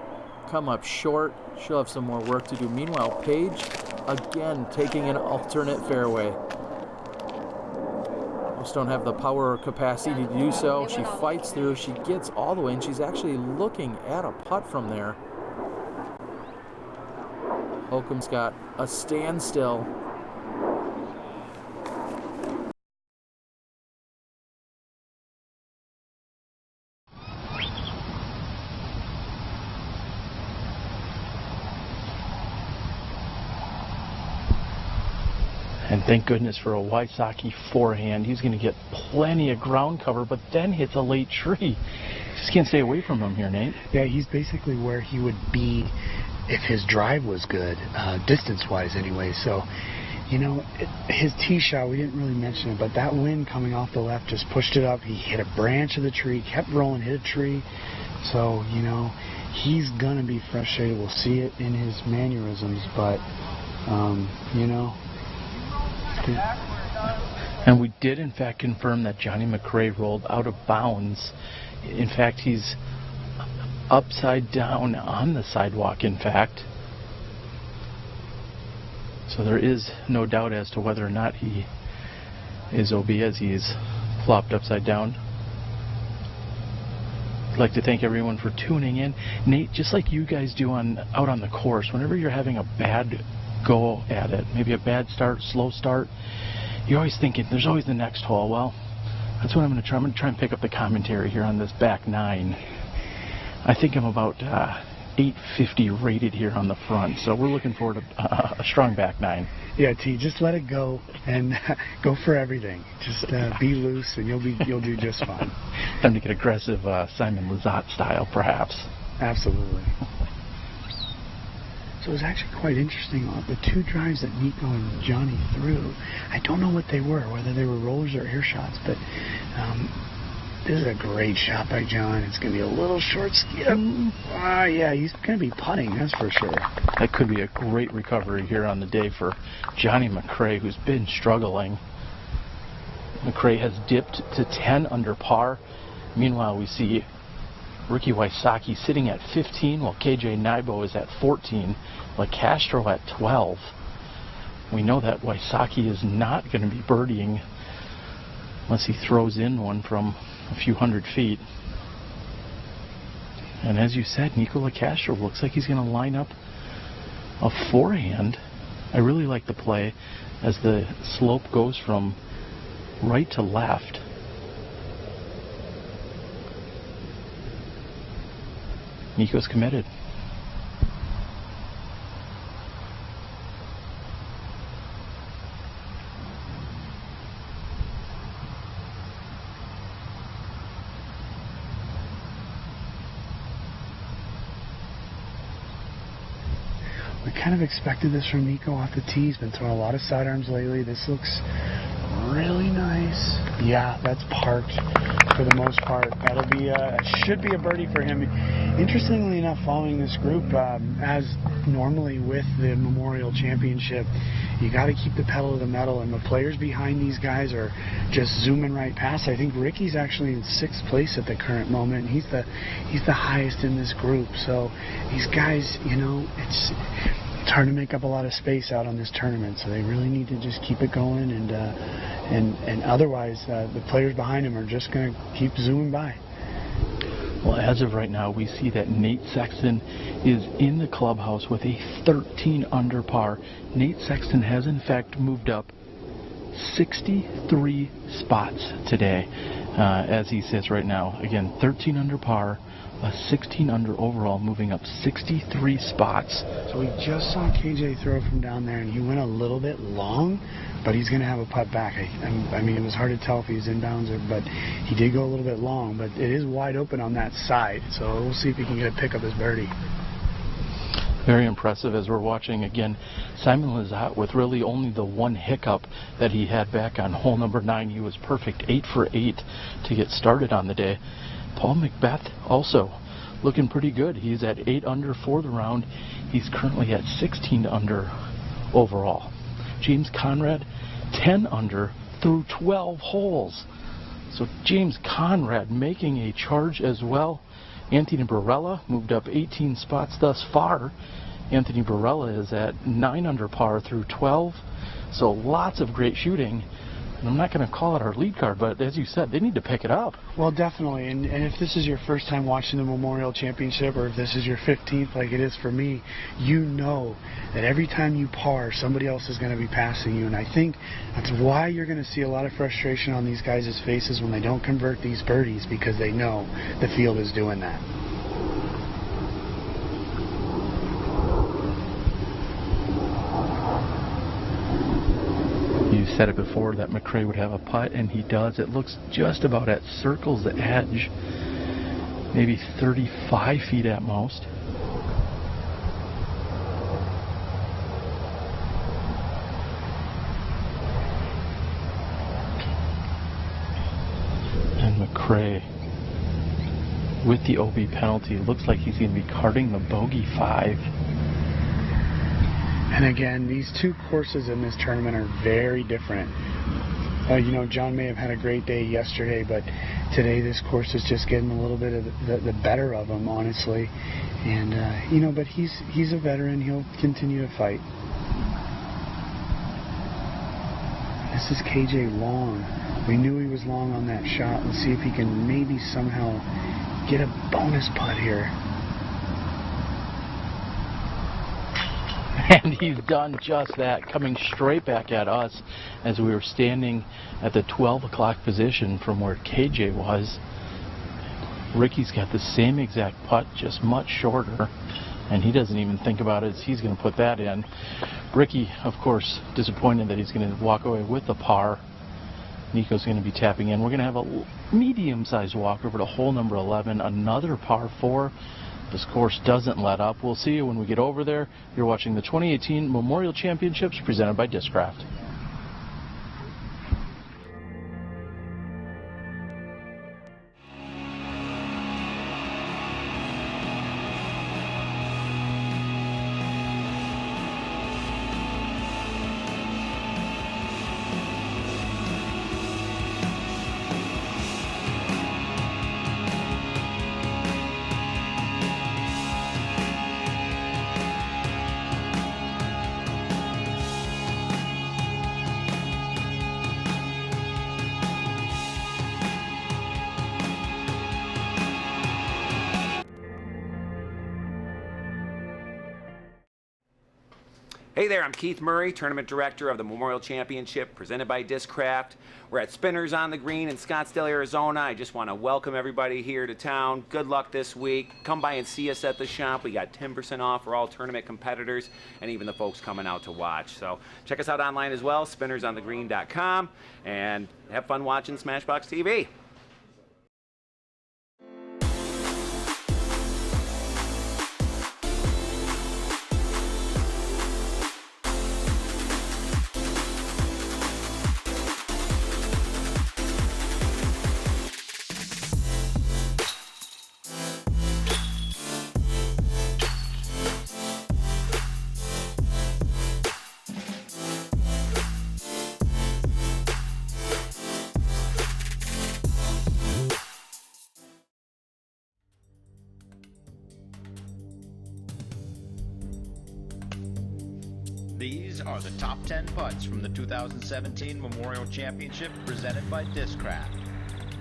come up short. She'll have some more work to do. Meanwhile, Paige, again, taking an alternate fairway. Just don't have the power or capacity to do so. She fights through. She gets all the way, and she's actually looking at a putt from there. Holcomb's got a standstill. And thank goodness for a Wysocki forehand. He's going to get plenty of ground cover, but then hits a late tree. Just can't stay away from him here, Nate. Yeah, he's basically where he would be if his drive was good, distance-wise anyway. So, you know, his tee shot, we didn't really mention it, but that wind coming off the left just pushed it up. He hit a branch of the tree, kept rolling, hit a tree. So, you know, he's going to be frustrated. We'll see it in his mannerisms, but, you know. And we did, in fact, confirm that Johnny McRae rolled out of bounds. In fact, he's upside down on the sidewalk, in fact. So there is no doubt as to whether or not he is OB as he is flopped upside down. I'd like to thank everyone for tuning in. Nate, just like you guys do out on the course, whenever you're having a bad go at it, maybe a bad start, slow start, you're always thinking there's always the next hole. Well, that's what I'm going to try. I'm going to try and pick up the commentary here on this back nine. I think I'm about 850 rated here on the front, so we're looking forward to a strong back nine. Yeah, T, just let it go and go for everything. Just be loose, and you'll do just fine. Time to get aggressive, Simon Lizotte style, perhaps. Absolutely. So it was actually quite interesting. The two drives that Nico and Johnny threw, I don't know what they were, whether they were rollers or air shots, but this is a great shot by John. It's going to be a little short skip. Yeah, he's going to be putting, that's for sure. That could be a great recovery here on the day for Johnny McRae, who's been struggling. McRae has dipped to 10 under par. Meanwhile, we see Ricky Wysocki sitting at 15, while KJ Nybo is at 14, LeCastro at 12. We know that Wysocki is not going to be birdieing unless he throws in one from a few hundred feet. And as you said, Nico LeCastro looks like he's going to line up a forehand. I really like the play as the slope goes from right to left. Nico's committed. We kind of expected this from Nico off the tee. He's been throwing a lot of sidearms lately. This looks really nice. Yeah, that's parked for the most part. That'll be should be a birdie for him. Interestingly enough, following this group, as normally with the Memorial Championship, you got to keep the pedal to the metal, and the players behind these guys are just zooming right past. I think Ricky's actually in 6th place at the current moment. He's the highest in this group. So these guys, you know, it's hard to make up a lot of space out on this tournament, so they really need to just keep it going, and otherwise the players behind him are just going to keep zooming by. Well, as of right now, we see that Nate Sexton is in the clubhouse with a 13 under par. Nate Sexton has in fact moved up 63 spots today as he sits right now. Again, 13 under par, a 16 under overall, moving up 63 spots. So we just saw KJ throw from down there, and he went a little bit long, but he's going to have a putt back. I mean, it was hard to tell if he was inbounds, but he did go a little bit long, but it is wide open on that side, so we'll see if he can get a pick up his birdie. Very impressive as we're watching again. Simon Lizotte with really only the one hiccup that he had back on hole number 9. He was perfect, 8 for 8 to get started on the day. Paul McBeth also looking pretty good. He's at 8 under for the round. He's currently at 16 under overall. James Conrad, 10 under through 12 holes. So James Conrad making a charge as well. Anthony Barella moved up 18 spots thus far. Anthony Barella is at 9 under par through 12. So lots of great shooting. And I'm not going to call it our lead card, but as you said, they need to pick it up. Well, definitely. And if this is your first time watching the Memorial Championship, or if this is your 15th like it is for me, you know that every time you par, somebody else is going to be passing you. And I think that's why you're going to see a lot of frustration on these guys' faces when they don't convert these birdies, because they know the field is doing that. You said it before that McRae would have a putt, and he does. It looks just about at circles the edge, maybe 35 feet at most. And McRae, with the OB penalty, it looks like he's going to be carding the bogey 5. And again, these two courses in this tournament are very different. You know, John may have had a great day yesterday, but today this course is just getting a little bit of the better of him, honestly. And, you know, but he's a veteran. He'll continue to fight. This is KJ Long. We knew he was long on that shot. Let's see if he can maybe somehow get a bonus putt here. And he's done just that, coming straight back at us as we were standing at the 12 o'clock position from where KJ was. Ricky's got the same exact putt, just much shorter, and he doesn't even think about it as he's going to put that in. Ricky, of course, disappointed that he's going to walk away with the par. Nico's going to be tapping in. We're going to have a medium-sized walk over to hole number 11, another par 4. This course doesn't let up. We'll see you when we get over there. You're watching the 2018 Memorial Championships presented by Discraft. Hey there, I'm Keith Murray, Tournament Director of the Memorial Championship presented by Discraft. We're at Spinners on the Green in Scottsdale, Arizona. I just want to welcome everybody here to town. Good luck this week. Come by and see us at the shop. We got 10% off for all tournament competitors and even the folks coming out to watch. So check us out online as well, spinnersonthegreen.com, and have fun watching Smashbox TV. These are the top 10 putts from the 2017 Memorial Championship presented by Discraft.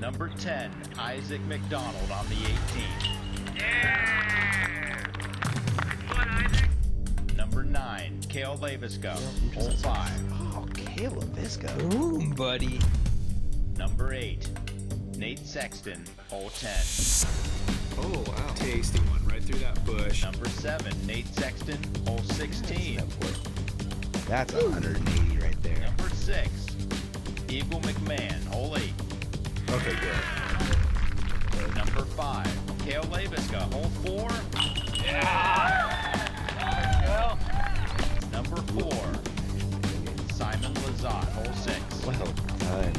Number 10, Isaac McDonald on the 18. Yeah! What, Isaac? Number 9, Cale Lavisco, hole 5. Oh, Cale Lavisco. Boom, buddy. Number 8, Nate Sexton, hole 10. Oh, wow. Tasty one right through that bush. Number 7, Nate Sexton, hole 16. That's 180 right there. Number 6, Eagle McMahon, hole 8. Okay, good. Number 5, Cale Lavisca, hole 4. Yeah! 4, Simon Lazat, hole 6. Well done.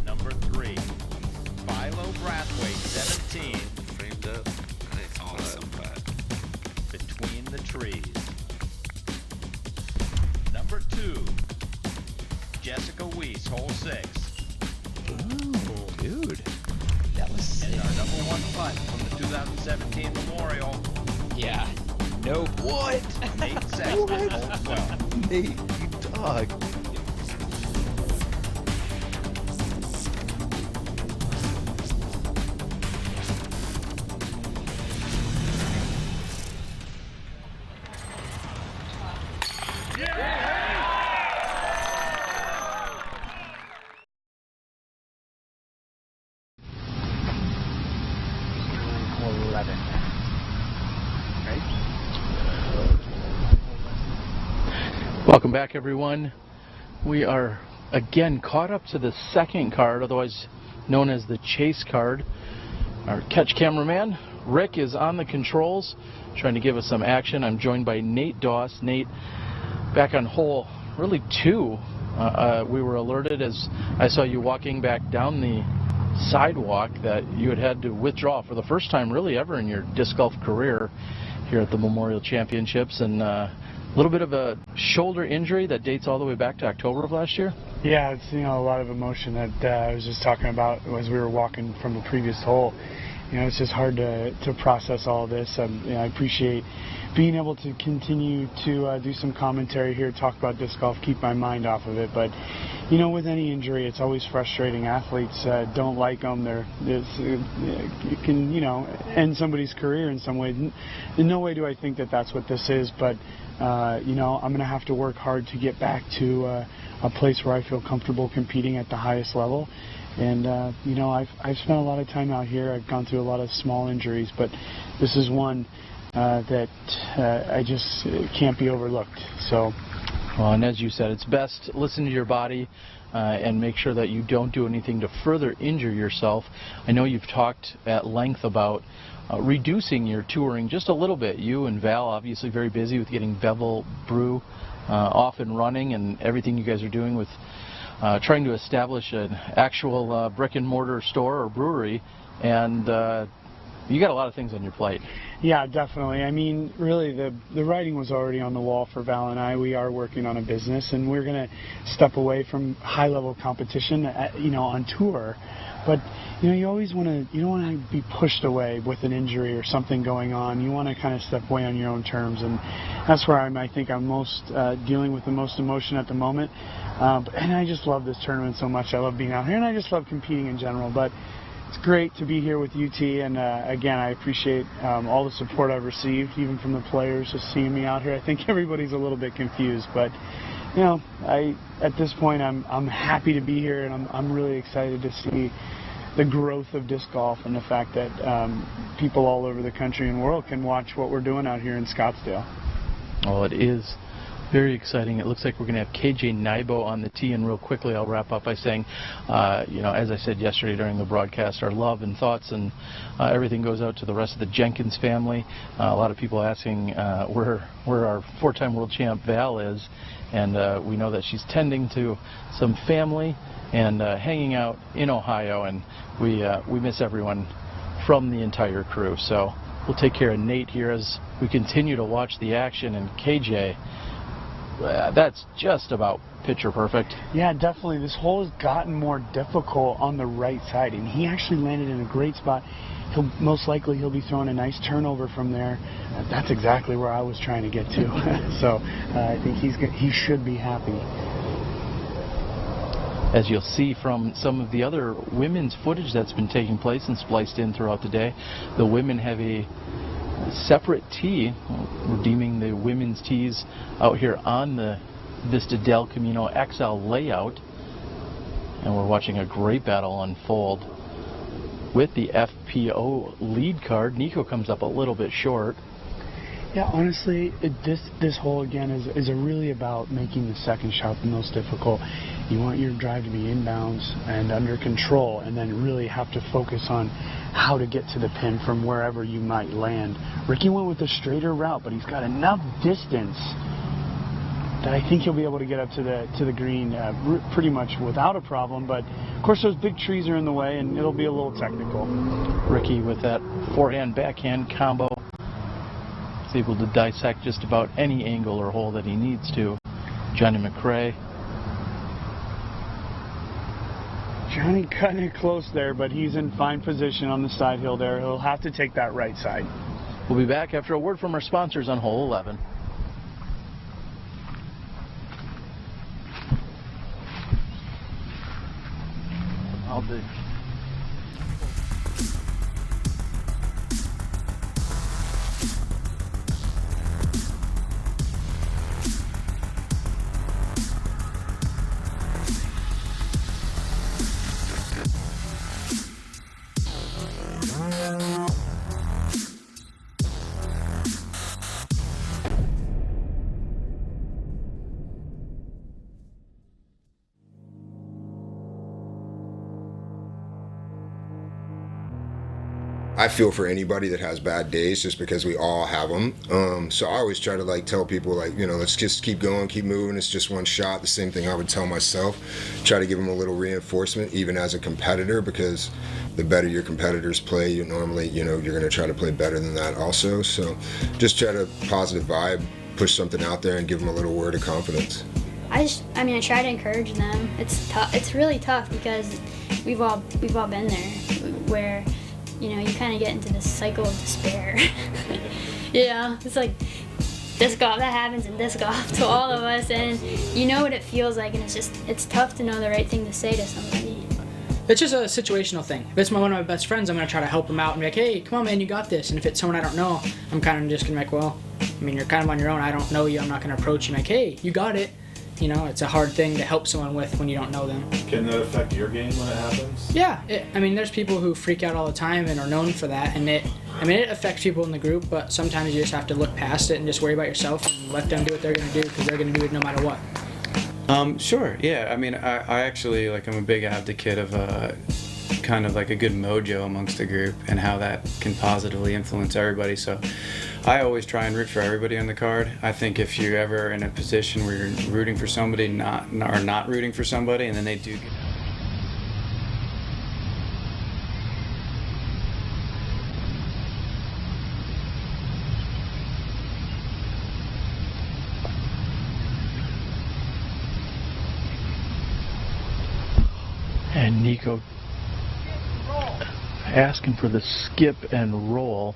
Number 3, Philo Brathwaite, 17. Framed up. Nice. Awesome putt. Between the trees. Number 2, Jessica Weiss, hole 6. Oh, dude. That was sick. And our number 1 putt from the 2017 Memorial. Yeah. Nope. What? Nate Sexton, hole 12. Nate, you dog. Welcome back, everyone. We are again caught up to the second card, otherwise known as the chase card. Our catch cameraman, Rick, is on the controls, trying to give us some action. I'm joined by Nate Doss. Nate, back on hole really 2. We were alerted as I saw you walking back down the sidewalk that you had to withdraw for the first time really ever in your disc golf career here at the Memorial Championships, and a little bit of a shoulder injury that dates all the way back to October of last year. Yeah, it's a lot of emotion that I was just talking about as we were walking from the previous hole. It's just hard to process all of this. I appreciate being able to continue to do some commentary here, talk about disc golf, keep my mind off of it. But with any injury, it's always frustrating. Athletes don't like them. It can end somebody's career in some way. In no way do I think that that's what this is, but I'm going to have to work hard to get back to a place where I feel comfortable competing at the highest level. And I've spent a lot of time out here. I've gone through a lot of small injuries, but this is one that I just can't be overlooked. So. Well, and as you said, it's best listen to your body and make sure that you don't do anything to further injure yourself. I know you've talked at length about reducing your touring just a little bit. You and Val obviously very busy with getting Bevel Brew off and running, and everything you guys are doing with trying to establish an actual brick and mortar store or brewery, and you got a lot of things on your plate. Yeah, definitely. I mean, really, the writing was already on the wall for Val and I. We are working on a business, and we're going to step away from high-level competition, on tour. But you always want to. You don't want to be pushed away with an injury or something going on. You want to kind of step away on your own terms, and that's where I think I'm most dealing with the most emotion at the moment. And I just love this tournament so much. I love being out here, and I just love competing in general. But it's great to be here with UT, and again, I appreciate all the support I've received, even from the players just seeing me out here. I think everybody's a little bit confused, but at this point, I'm happy to be here, and I'm really excited to see the growth of disc golf and the fact that people all over the country and world can watch what we're doing out here in Scottsdale. Well, it is very exciting. It looks like we're going to have KJ Nybo on the tee, and real quickly I'll wrap up by saying, as I said yesterday during the broadcast, our love and thoughts and everything goes out to the rest of the Jenkins family. A lot of people asking where our 4-time world champ Val is, and we know that she's tending to some family and hanging out in Ohio, and we miss everyone from the entire crew. So we'll take care of Nate here as we continue to watch the action, and KJ, that's just about picture perfect. Yeah, definitely. This hole has gotten more difficult on the right side, and he actually landed in a great spot. Most likely he'll be throwing a nice turnover from there. That's exactly where I was trying to get to. So I think he should be happy. As you'll see from some of the other women's footage that's been taking place and spliced in throughout the day, the women have a separate tee, redeeming the women's tees out here on the Vista Del Camino XL layout, and we're watching a great battle unfold with the FPO lead card. Nico comes up a little bit short. Yeah, honestly, this hole again is really about making the second shot the most difficult. You want your drive to be inbounds and under control, and then really have to focus on how to get to the pin from wherever you might land. Ricky went with a straighter route, but he's got enough distance I think he'll be able to get up to the green pretty much without a problem. But of course, those big trees are in the way, and it'll be a little technical. Ricky with that forehand backhand combo is able to dissect just about any angle or hole that he needs to. Johnny McRae. Johnny cutting it close there, but he's in fine position on the side hill there. He'll have to take that right side. We'll be back after a word from our sponsors on hole 11. I'll do. I feel for anybody that has bad days just because we all have them. So I always try to like tell people like, you know, let's just keep going, keep moving. It's just one shot. The same thing I would tell myself. Try to give them a little reinforcement even as a competitor, because the better your competitors play, you normally, you know, you're going to try to play better than that also. So just try to positive vibe, push something out there and give them a little word of confidence. I try to encourage them. It's tough. It's really tough because we've all been there where, you know, you kind of get into this cycle of despair. You know, it's like disc golf, that happens in disc golf to all of us, and you know what it feels like, and it's tough to know the right thing to say to somebody. It's just a situational thing. If it's one of my best friends, I'm going to try to help him out and be like, hey, come on, man, you got this. And if it's someone I don't know, I'm kind of just going to be like, well, I mean, you're kind of on your own. I don't know you. I'm not going to approach you like, hey, you got it. You know, it's a hard thing to help someone with when you don't know them. Can that affect your game when it happens? Yeah, there's people who freak out all the time and are known for that, and it affects people in the group, but sometimes you just have to look past it and just worry about yourself and let them do what they're going to do, because they're going to do it no matter what. Sure, yeah. I mean, I actually, like, I'm a big advocate of kind of like a good mojo amongst the group and how that can positively influence everybody. So I always try and root for everybody on the card. I think if you're ever in a position where you're rooting for somebody or not rooting for somebody, and then they do get and Nico asking for the skip and roll.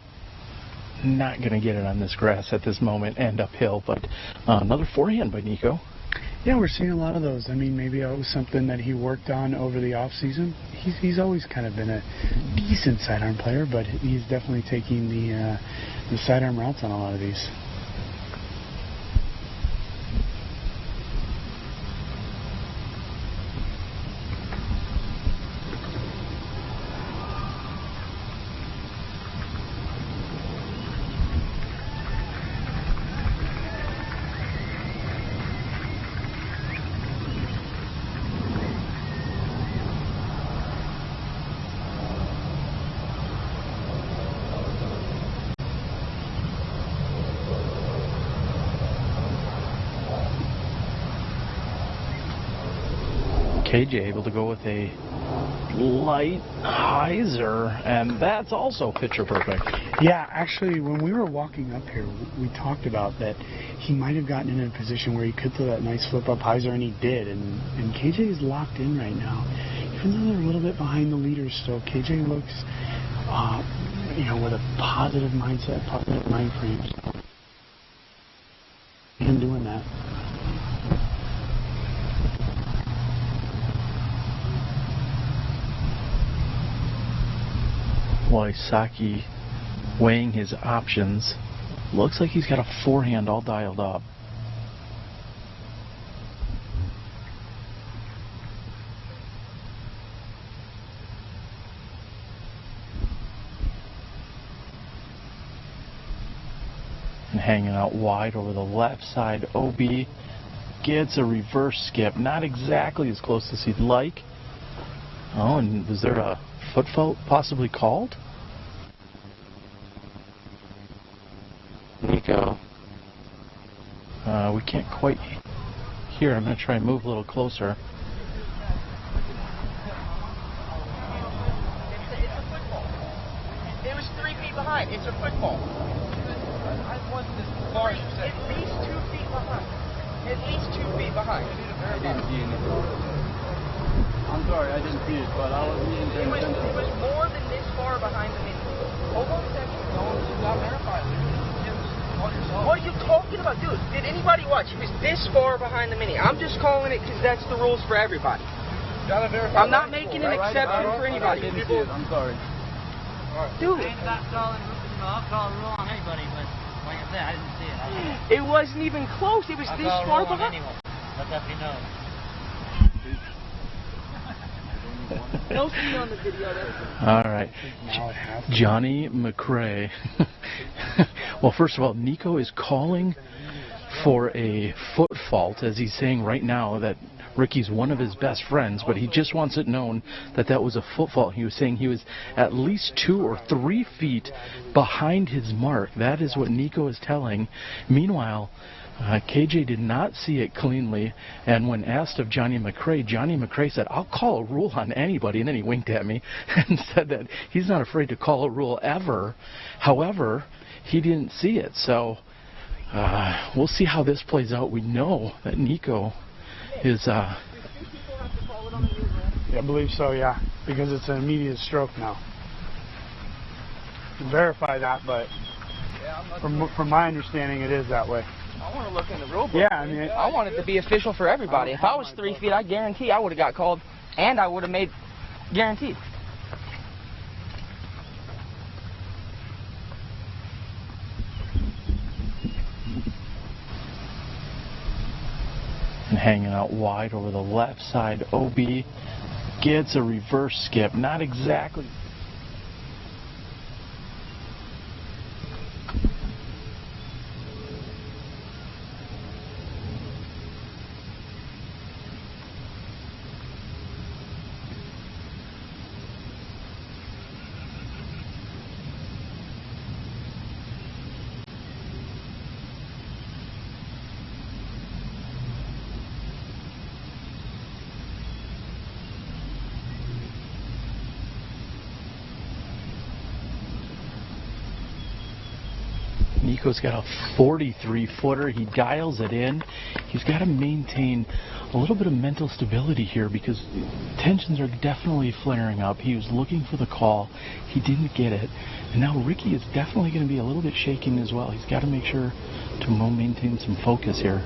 Not going to get it on this grass at this moment and uphill, but another forehand by Nico. Yeah, we're seeing a lot of those. I mean, maybe it was something that he worked on over the off-season. He's always kind of been a decent sidearm player, but he's definitely taking the sidearm routes on a lot of these. KJ able to go with a light hyzer, and that's also picture perfect. Yeah, actually, when we were walking up here, we talked about that he might have gotten in a position where he could throw that nice flip-up hyzer, and he did, and KJ is locked in right now. Even though they're a little bit behind the leaders still, KJ looks, you know, with a positive mindset, positive mind frame. Him doing that. Wysocki weighing his options. Looks like he's got a forehand all dialed up. And hanging out wide over the left side, OB gets a reverse skip. Not exactly as close as he'd like. Oh, and was there a foot fault possibly called? Nico. We can't quite here. I'm going to try and move a little closer. It was 3 feet behind. It's a football. I wasn't as far as you said. At least 2 feet behind. At least 2 feet behind. I didn't see anything. I'm sorry, I didn't see it, but I wasn't even paying attention. It was more than this far behind the mini. Hold on a second. No, this is not verified. What are you talking about, dude? Did anybody watch? It was this far behind the mini. I'm just calling it because that's the rules for everybody. I'm not making an exception for anybody. I'm sorry. Dude. I'll call a rule on anybody, but like I said, I didn't see it. It wasn't even close. It was this far behind. Let that be known. No see on the video. All right. Johnny McCray. Well, first of all, Nico is calling for a foot fault, as he's saying right now that Ricky's one of his best friends, but he just wants it known that that was a foot fault. He was saying he was at least 2 or 3 feet behind his mark. That is what Nico is telling. Meanwhile, KJ did not see it cleanly, and when asked of Johnny McCray said, "I'll call a rule on anybody," and then he winked at me and said that he's not afraid to call a rule ever. However, he didn't see it, so we'll see how this plays out. We know that Nico is... Yeah, I believe so, yeah, because it's an immediate stroke now. Can verify that, but from my understanding, it is that way. I want to look in the rule book. Yeah, I mean, I want it to be official for everybody. If I was 3 feet, I guarantee I would have got called, and I would have made guaranteed. And hanging out wide over the left side, OB gets a reverse skip. Not exactly. Nico's got a 43-footer. He dials it in. He's got to maintain a little bit of mental stability here because tensions are definitely flaring up. He was looking for the call. He didn't get it. And now Ricky is definitely going to be a little bit shaken as well. He's got to make sure to maintain some focus here.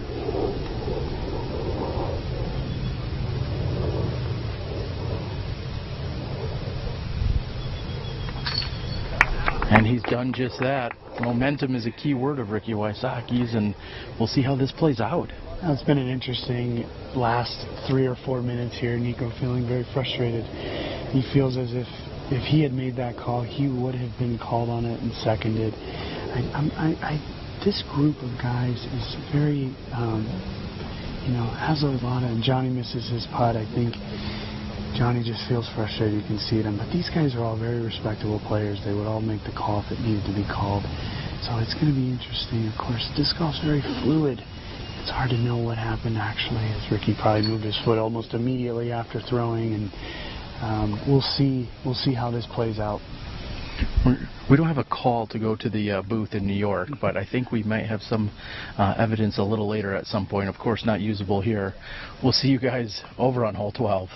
And he's done just that. Momentum is a key word of Ricky Wysocki's, and we'll see how this plays out. It's been an interesting last 3 or 4 minutes here. Nico feeling very frustrated. He feels as if he had made that call, he would have been called on it and seconded. This group of guys is very, has a lot of, and Johnny misses his putt. I think Johnny just feels frustrated. You can see it. But these guys are all very respectable players. They would all make the call if it needed to be called. So it's going to be interesting. Of course, disc golf's very fluid. It's hard to know what happened actually, as Ricky probably moved his foot almost immediately after throwing, and we'll see how this plays out. We don't have a call to go to the booth in New York, but I think we might have some evidence a little later at some point. Of course, not usable here. We'll see you guys over on hole 12.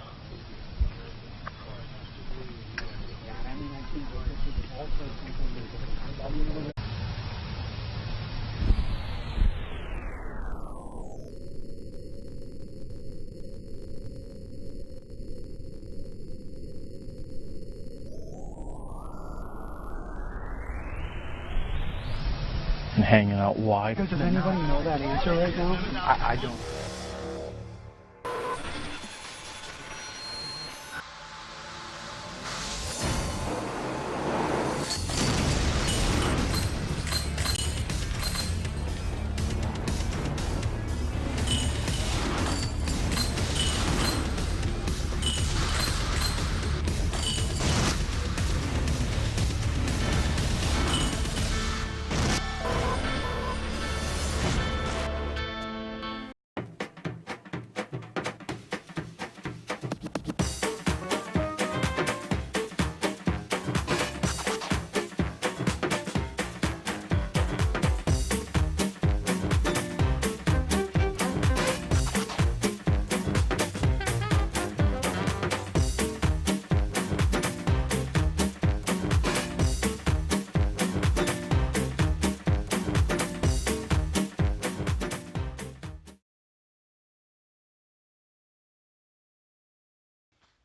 And hanging out wide. Does anybody know that answer right now? I don't.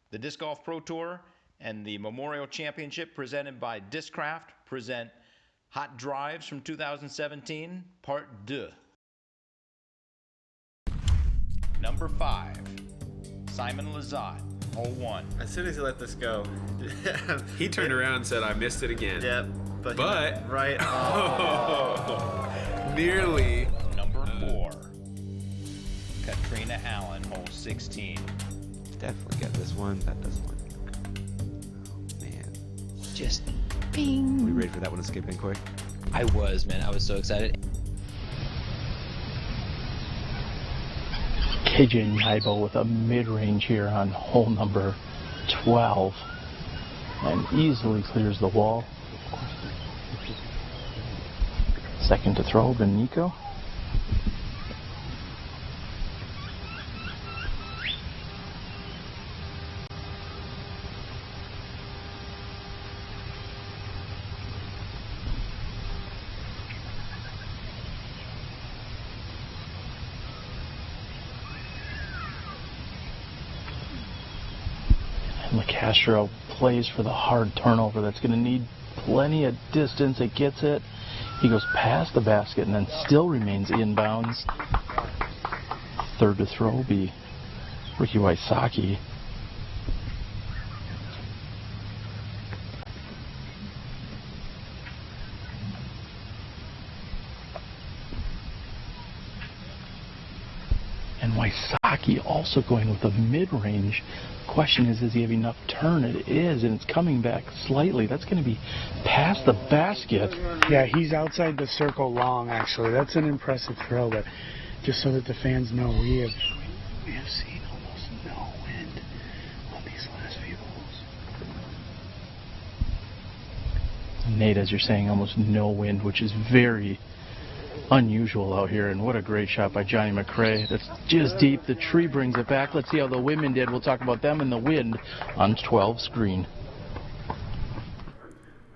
The Disc Golf Pro Tour and the Memorial Championship presented by Discraft present Hot Drives from 2017, Part 2. Number 5, Simon Lizotte, hole 1. As soon as he let this go, he turned around and said, I missed it again. Yep. But right. Nearly. Number 4, Katrina Allen, hole 16. Definitely get this one. That doesn't work. Oh, man. Just bing. Are we ready for that one to skip in quick? I was, man. I was so excited. KJ Nybo with a mid-range here on hole number 12 and easily clears the wall. Second to throw, Ben Nico. Castro plays for the hard turnover. That's going to need plenty of distance. It gets it. He goes past the basket and then still remains inbounds. Third to throw will be Ricky Wysocki. And Wysocki also going with a mid-range. Question is, does he have enough turn? It is, and it's coming back slightly. That's going to be past the basket. Yeah, he's outside the circle long, actually. That's an impressive throw, but just so that the fans know, we have seen almost no wind on these last few holes. Nate, as you're saying, almost no wind, which is very unusual out here, and what a great shot by Johnny McRae. That's just deep. The tree brings it back. Let's see how the women did. We'll talk about them in the wind on 12's green.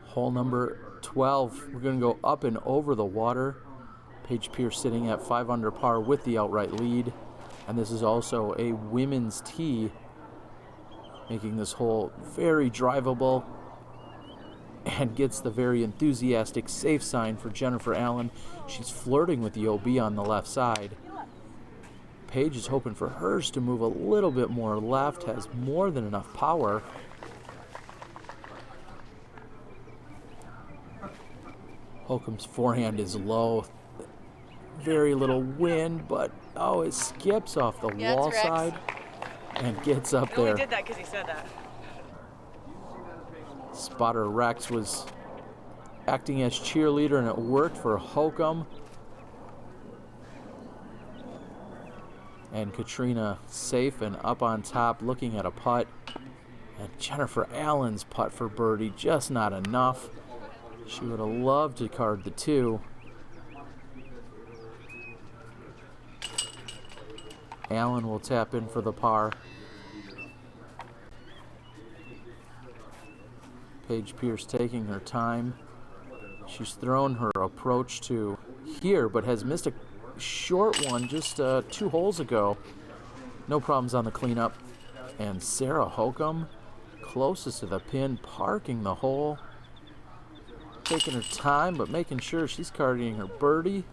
Hole number 12. We're going to go up and over the water. Paige Pierce sitting at 5 under par with the outright lead, and this is also a women's tee, making this hole very drivable, and gets the very enthusiastic safe sign for Jennifer Allen. She's flirting with the OB on the left side. Paige is hoping for hers to move a little bit more left, has more than enough power. Holcomb's forehand is low. Very little wind, but oh, it skips off the wall side and gets up there. We did that because he said that. Spotter Rex was acting as cheerleader, and it worked for Holcomb. And Katrina safe and up on top, looking at a putt. And Jennifer Allen's putt for birdie, just not enough. She would have loved to card the 2. Allen will tap in for the par. Paige Pierce taking her time. She's thrown her approach to here, but has missed a short one just 2 holes ago. No problems on the cleanup. And Sarah Holcomb, closest to the pin, parking the hole. Taking her time, but making sure she's carding her birdie.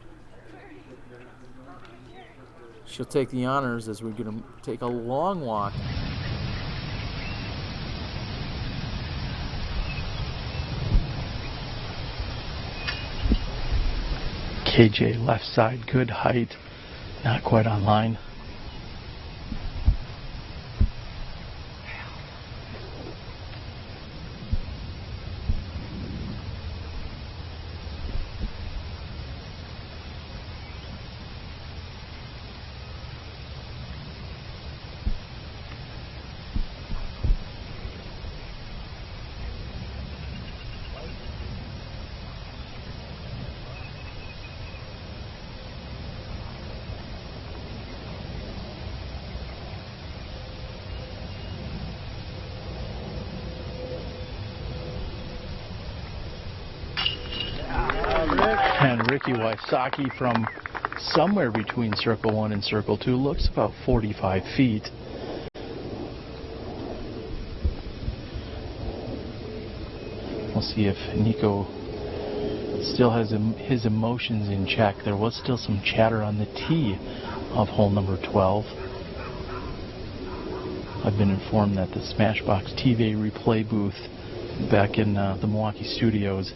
She'll take the honors as we're going to take a long walk. KJ left side, good height, not quite on line. And Ricky Wysocki from somewhere between circle 1 and circle 2, looks about 45 feet. We'll see if Nico still has his emotions in check. There was still some chatter on the tee of hole number 12. I've been informed that the Smashbox TV replay booth back in the Milwaukee studios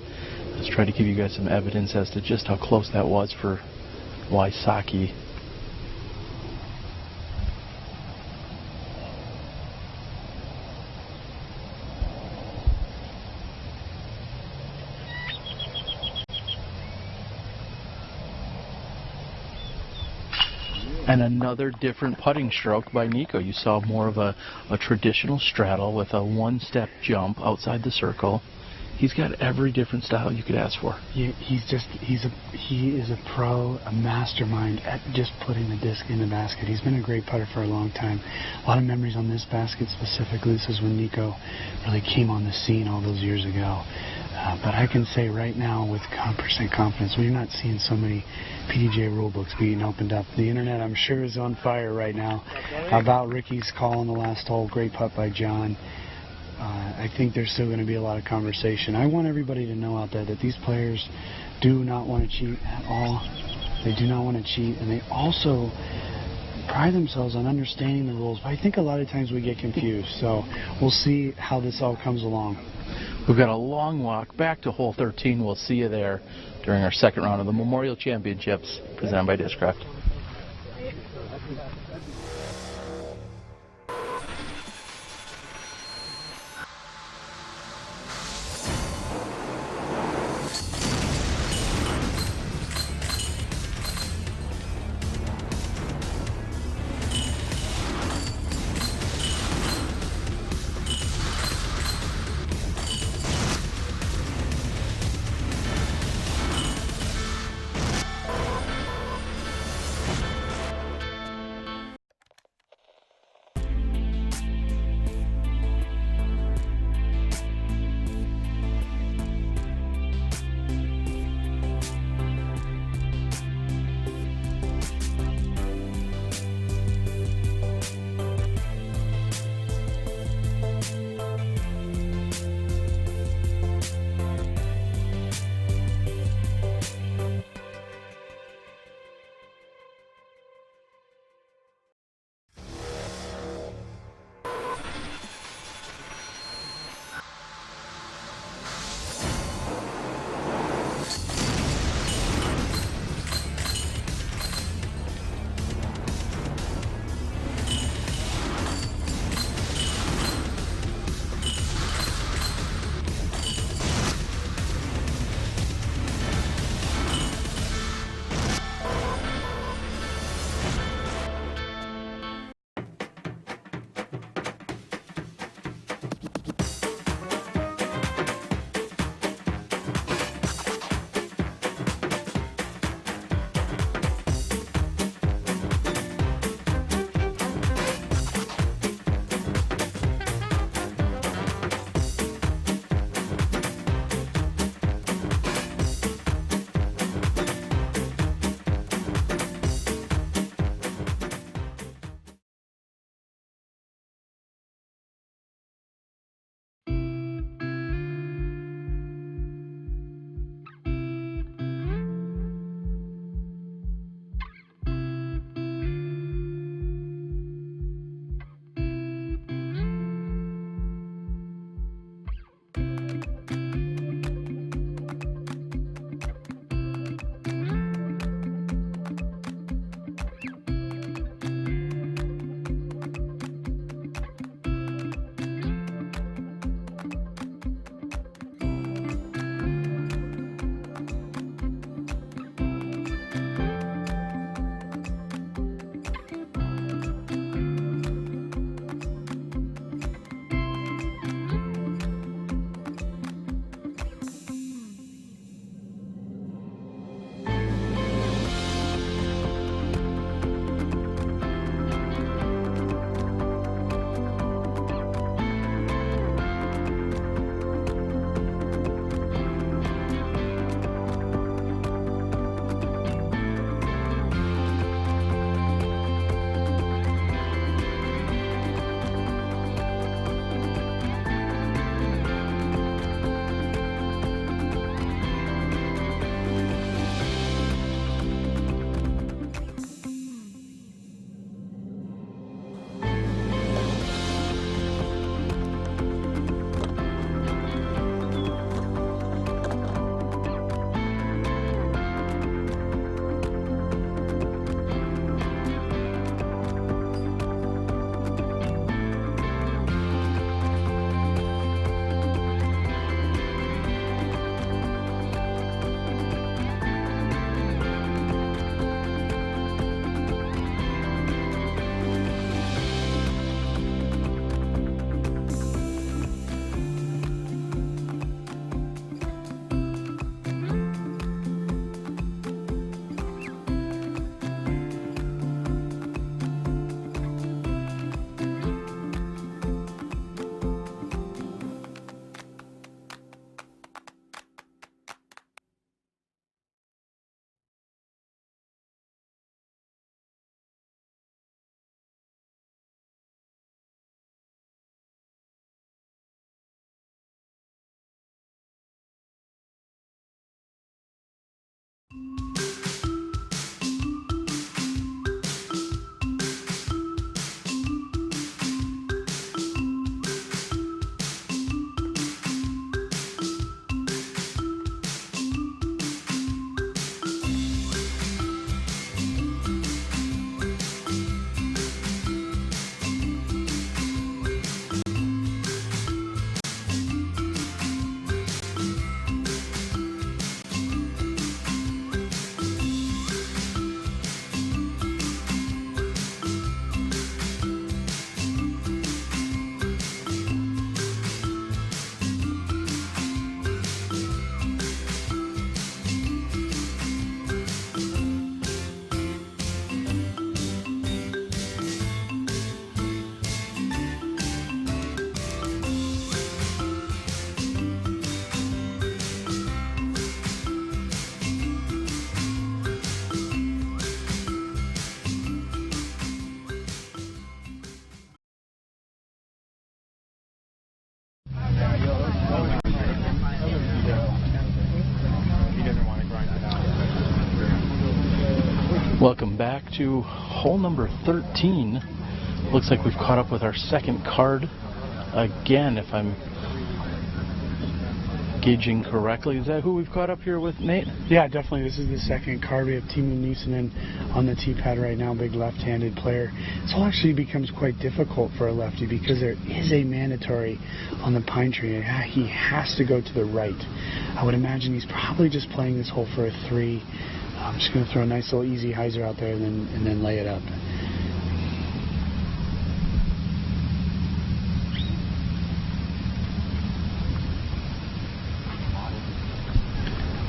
has tried to give you guys some evidence as to just how close that was for Wysocki. And another different putting stroke by Nico. You saw more of a traditional straddle with a one-step jump outside the circle. He's got every different style you could ask for. He is a pro, a mastermind at just putting the disc in the basket. He's been a great putter for a long time. A lot of memories on this basket specifically. This is when Nico really came on the scene all those years ago. But I can say right now with 100% confidence, we're not seeing so many PDGA rulebooks being opened up. The internet, I'm sure, is on fire right now about Ricky's call on the last hole. Great putt by John. I think there's still going to be a lot of conversation. I want everybody to know out there that these players do not want to cheat at all. They do not want to cheat, and they also pride themselves on understanding the rules. But I think a lot of times we get confused. So we'll see how this all comes along. We've got a long walk back to hole 13. We'll see you there during our second round of the Memorial Championships presented by Discraft. Welcome back to hole number 13. Looks like we've caught up with our second card again, if I'm gauging correctly. Is that who we've caught up here with, Nate? Yeah, definitely. This is the second card. We have Timo Niskanen on the tee pad right now, big left-handed player. This hole actually becomes quite difficult for a lefty because there is a mandatory on the pine tree. He has to go to the right. I would imagine he's probably just playing this hole for a 3. I'm just going to throw a nice little easy hyzer out there and then lay it up.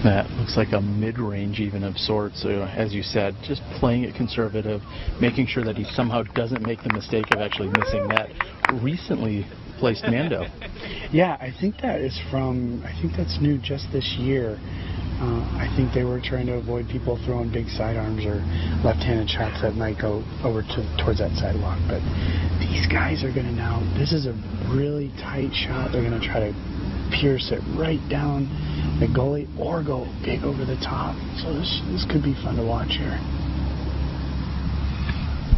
That looks like a mid-range even of sorts. So, as you said, just playing it conservative, making sure that he somehow doesn't make the mistake of actually missing that recently placed Mando. Yeah, I think that's new just this year. I think they were trying to avoid people throwing big sidearms or left-handed shots that might go over towards that sidewalk. But these guys are going to now, this is a really tight shot. They're going to try to pierce it right down the gully or go big over the top. So this could be fun to watch here.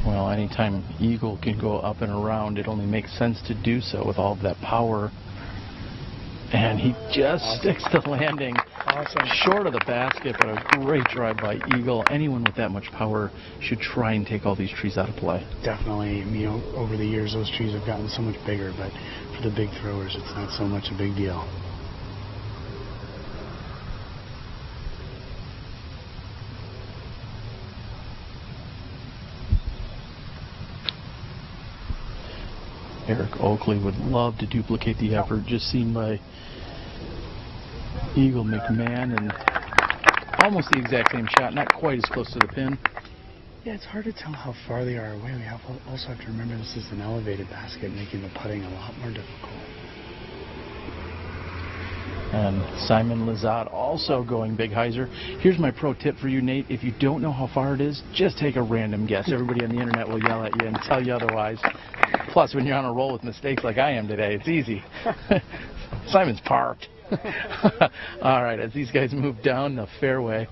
Well, anytime eagle can go up and around, it only makes sense to do so with all of that power. And he just sticks the landing short of the basket, but a great drive by eagle. Anyone with that much power should try and take all these trees out of play. Definitely. You know, over the years, those trees have gotten so much bigger, but for the big throwers, it's not so much a big deal. Eric Oakley would love to duplicate the effort just seen by Eagle McMahon, and almost the exact same shot, not quite as close to the pin. Yeah, it's hard to tell how far they are away. We also have to remember this is an elevated basket, making the putting a lot more difficult. And Simon Lizotte also going big hyzer. Here's my pro tip for you, Nate. If you don't know how far it is, just take a random guess. Everybody on the internet will yell at you and tell you otherwise. Plus, when you're on a roll with mistakes like I am today, it's easy. Simon's parked. All right, as these guys move down the fairway,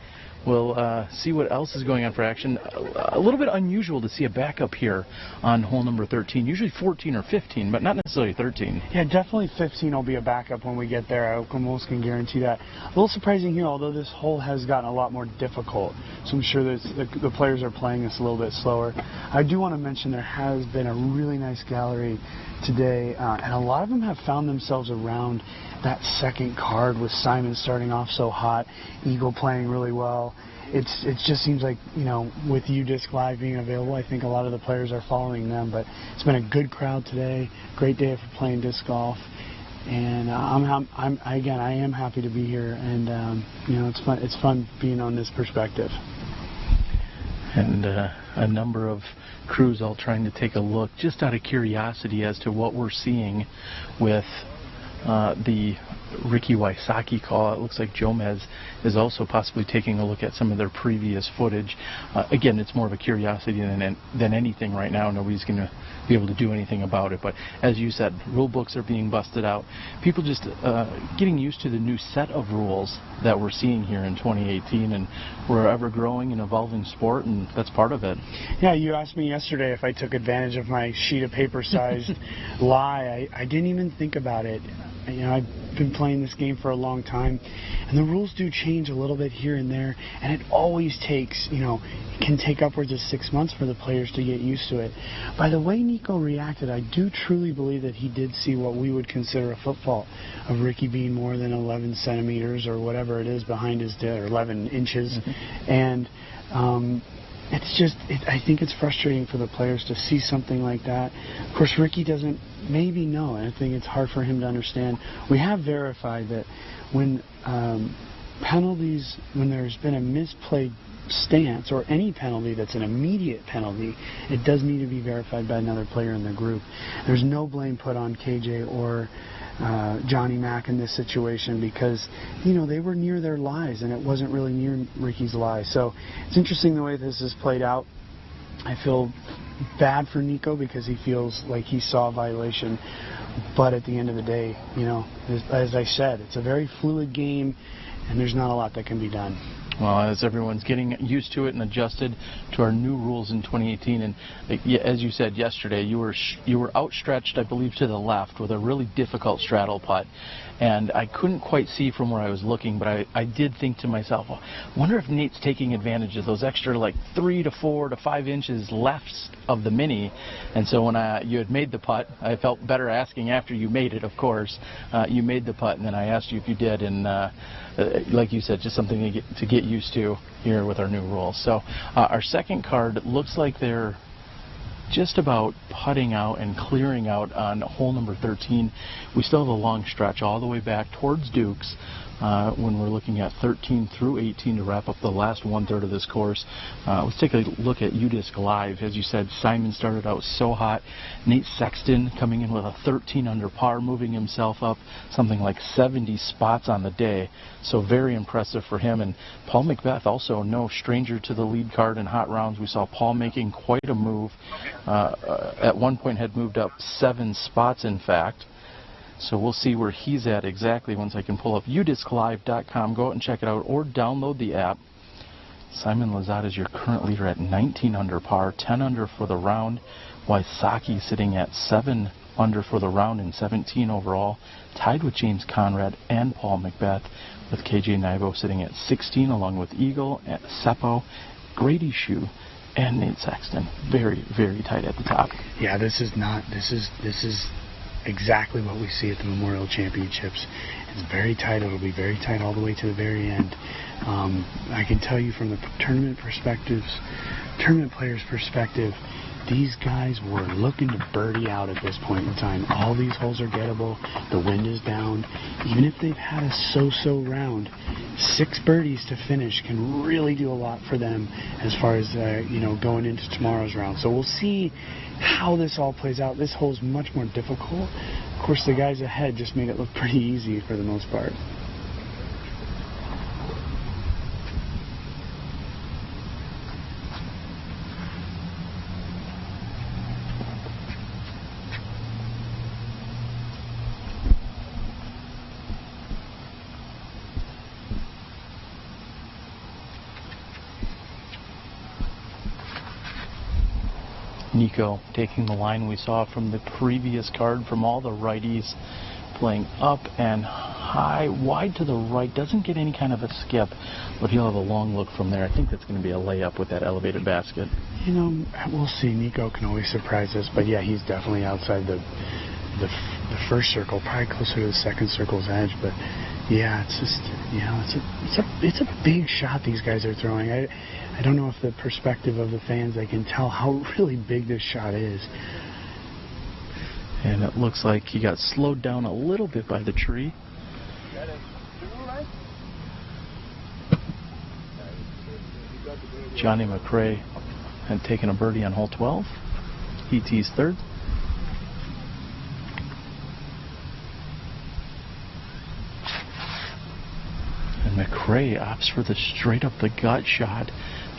we'll see what else is going on for action. A little bit unusual to see a backup here on hole number 13. Usually 14 or 15, but not necessarily 13. Yeah, definitely 15 will be a backup when we get there. I almost can guarantee that. A little surprising here, although this hole has gotten a lot more difficult. So I'm sure that the players are playing this a little bit slower. I do want to mention there has been a really nice gallery today, and a lot of them have found themselves around that second card with Simon starting off so hot, Eagle playing really well. It just seems like, you know, with UDisc Live being available, I think a lot of the players are following them. But it's been a good crowd today, great day for playing disc golf, and I am happy to be here, and you know, it's fun being on this perspective. And a number of crews all trying to take a look, just out of curiosity as to what we're seeing with the Ricky Wysocki call. It looks like Jomez is also possibly taking a look at some of their previous footage. Again, it's more of a curiosity than anything right now. Nobody's going to be able to do anything about it. But as you said, rule books are being busted out. People just getting used to the new set of rules that we're seeing here in 2018, and we're ever growing and evolving sport, and that's part of it. Yeah, you asked me yesterday if I took advantage of my sheet of paper sized lie. I didn't even think about it. You know, I've been playing this game for a long time, and the rules do change a little bit here and there, and it always takes, you know, it can take upwards of 6 months for the players to get used to it. By the way Nico reacted, I do truly believe that he did see what we would consider a foot fault of Ricky being more than 11 centimeters or whatever it is behind his disc, or 11 inches, and it's just, I think it's frustrating for the players to see something like that. Of course, Ricky doesn't maybe know, and I think it's hard for him to understand. We have verified that when penalties, when there's been a misplayed stance or any penalty that's an immediate penalty, it does need to be verified by another player in the group. There's no blame put on KJ or Johnny Mack in this situation, because, you know, they were near their lies and it wasn't really near Ricky's lie. So it's interesting the way this has played out. I feel bad for Nico because he feels like he saw a violation, But at the end of the day, you know, as I said, it's a very fluid game, and there's not a lot that can be done. Well, as everyone's getting used to it and adjusted to our new rules in 2018, and as you said yesterday, you were outstretched, I believe, to the left with a really difficult straddle putt, and I couldn't quite see from where I was looking, but I did think to myself, I wonder if Nate's taking advantage of those extra like 3 to 4 to 5 inches left of the mini. And so when you had made the putt, I felt better asking after you made it, of course. You made the putt, and then I asked you if you did, and like you said, just something to get used to here with our new rules. So our second card looks like they're just about putting out and clearing out on hole number 13. We still have a long stretch all the way back towards Dukes when we're looking at 13 through 18 to wrap up the last 1/3 of this course. Let's take a look at UDisc Live. As you said, Simon started out so hot. Nate Sexton coming in with a 13 under par, moving himself up something like 70 spots on the day. So very impressive for him. And Paul McBeth, also no stranger to the lead card in hot rounds. We saw Paul making quite a move. At one point had moved up 7 spots, in fact. So we'll see where he's at exactly once I can pull up udisclive.com. Go out and check it out or download the app. Simon Lizotte is your current leader at 19 under par, 10 under for the round. Wysocki sitting at 7 under for the round and 17 overall, tied with James Conrad and Paul McBeth, with KJ Nybo sitting at 16 along with Eagle, Seppo, Grady Shue, and Nate Sexton. Very, very tight at the top. Yeah, this is exactly what we see at the Memorial Championships. It's very tight. It'll be very tight all the way to the very end. I can tell you from the tournament players' perspective, these guys were looking to birdie out at this point in time. All these holes are gettable. The wind is down. Even if they've had a so-so round, 6 birdies to finish can really do a lot for them as far as going into tomorrow's round. So we'll see how this all plays out. This hole's much more difficult. Of course, the guys ahead just made it look pretty easy for the most part. Nico taking the line we saw from the previous card from all the righties, playing up and high, wide to the right, doesn't get any kind of a skip, but he'll have a long look from there. I think that's going to be a layup with that elevated basket. You know, we'll see. Nico can always surprise us, but yeah, he's definitely outside the first circle, probably closer to the second circle's edge, but yeah, it's just, it's a big shot these guys are throwing. I don't know if the perspective of the fans, they can tell how really big this shot is. And it looks like he got slowed down a little bit by the tree. Johnny McRae had taken a birdie on hole 12. He tees third. And McRae opts for the straight up the gut shot.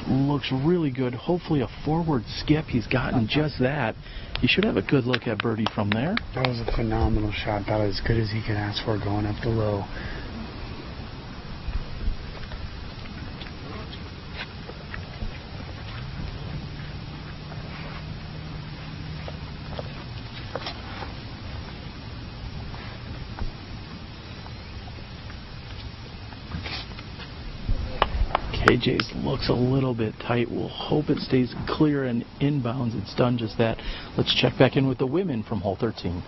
Looks really good. Hopefully a forward skip. He's gotten just that. He should have a good look at birdie from there. That was a phenomenal shot. About as good as he could ask for going up the low. KJ's looks a little bit tight. We'll hope it stays clear and inbounds. It's done just that. Let's check back in with the women from hole 13.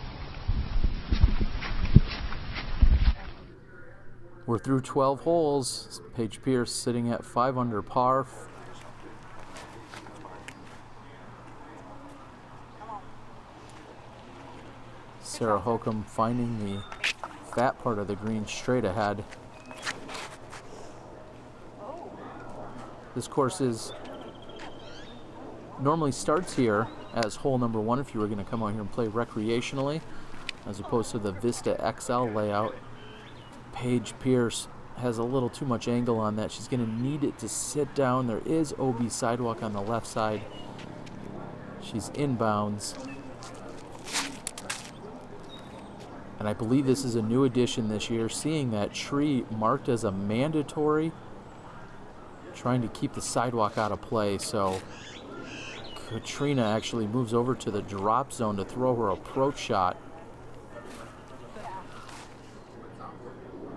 We're through 12 holes. Paige Pierce sitting at 5 under par. Sarah Hokum finding the fat part of the green straight ahead. This course normally starts here as hole number 1 if you were going to come out here and play recreationally, as opposed to the Vista XL layout. Paige Pierce has a little too much angle on that. She's going to need it to sit down. There is OB sidewalk on the left side. She's inbounds. And I believe this is a new addition this year, seeing that tree marked as a mandatory, trying to keep the sidewalk out of play. So Katrina actually moves over to the drop zone to throw her approach shot.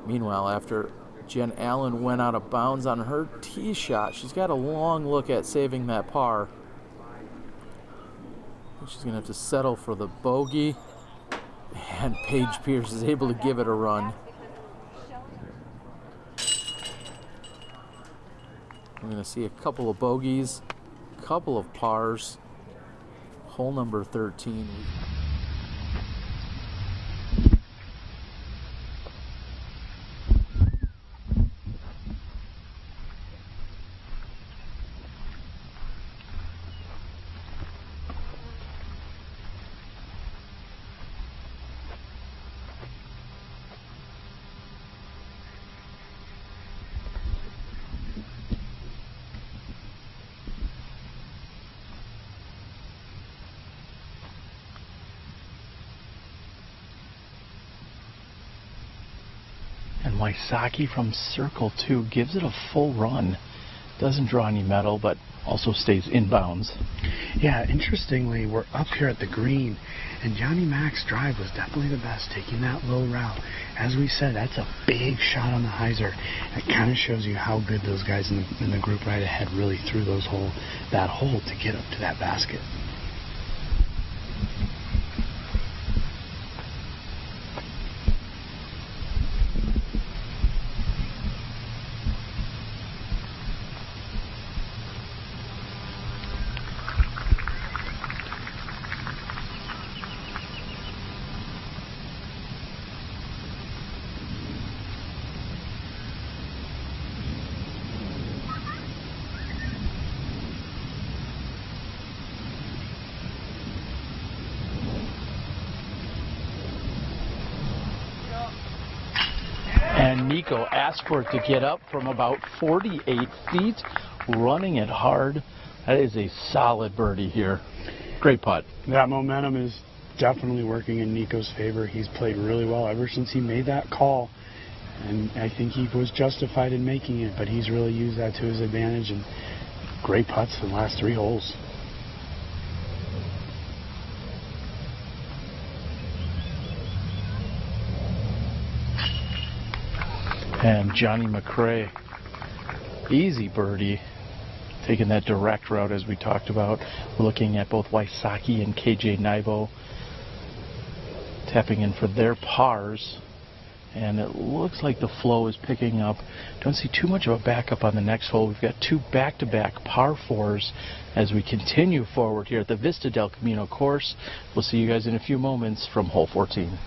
Meanwhile, after Jen Allen went out of bounds on her tee shot, she's got a long look at saving that par. She's going to have to settle for the bogey. And Paige Pierce is able to give it a run. We're going to see a couple of bogeys, a couple of pars. Hole number 13. And Wysocki from circle 2 gives it a full run. Doesn't draw any metal, but also stays inbounds. Yeah, interestingly, we're up here at the green, and Johnny Mac's drive was definitely the best, taking that low route. As we said, that's a big shot on the hyzer. It kind of shows you how good those guys in the group right ahead really threw that hole to get up to that basket. And Nico asked for it to get up from about 48 feet, running it hard. That is a solid birdie here. Great putt. That momentum is definitely working in Nico's favor. He's played really well ever since he made that call, and I think he was justified in making it, but he's really used that to his advantage, and great putts in the last 3 holes. And Johnny McRae, easy birdie, taking that direct route as we talked about. We're looking at both Wysocki and KJ Nybo tapping in for their pars. And it looks like the flow is picking up. Don't see too much of a backup on the next hole. We've got 2 back-to-back par 4s as we continue forward here at the Vista del Camino course. We'll see you guys in a few moments from hole 14.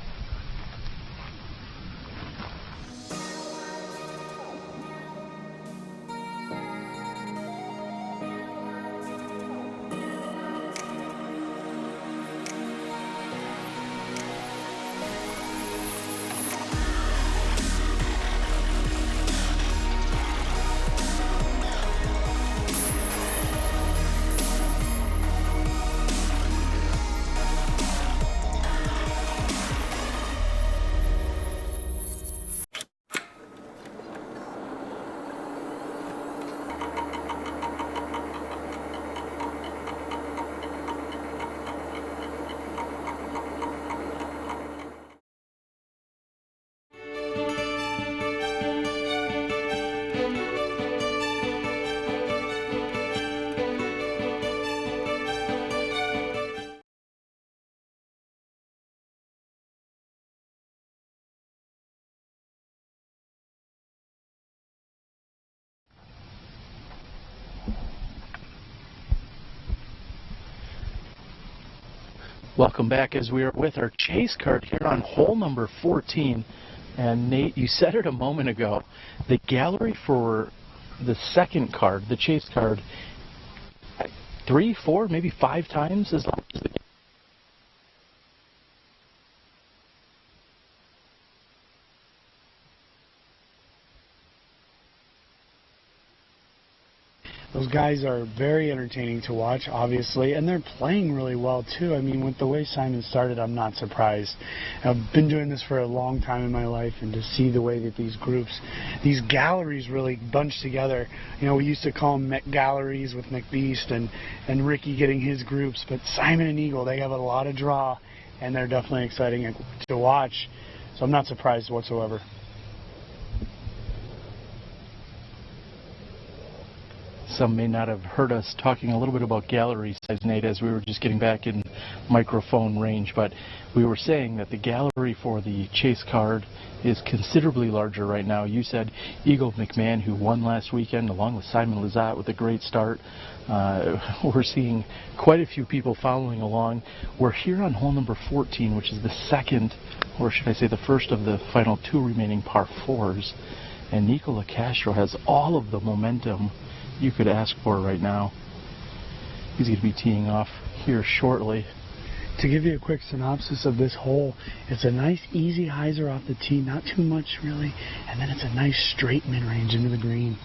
Welcome back as we are with our chase card here on hole number 14. And Nate, you said it a moment ago, the gallery for the second card, the chase card, 3, 4, maybe 5 times as long as the Those guys are very entertaining to watch, obviously, and they're playing really well, too. I mean, with the way Simon started, I'm not surprised. I've been doing this for a long time in my life, and to see the way that these groups, these galleries really bunch together. You know, we used to call them Met Galleries with McBeast and Ricky getting his groups, but Simon and Eagle, they have a lot of draw, and they're definitely exciting to watch, so I'm not surprised whatsoever. Some may not have heard us talking a little bit about gallery size, Nate, as we were just getting back in microphone range, but we were saying that the gallery for the chase card is considerably larger right now. You said Eagle McMahon, who won last weekend, along with Simon Lizotte with a great start. We're seeing quite a few people following along. We're here on hole number 14, which is the second, or should I say the first of the final two remaining par fours, and Nicola Castro has all of the momentum you could ask for right now. He's going to be teeing off here shortly. To give you a quick synopsis of this hole, it's a nice easy hyzer off the tee, not too much really, and then it's a nice straight mid-range into the green.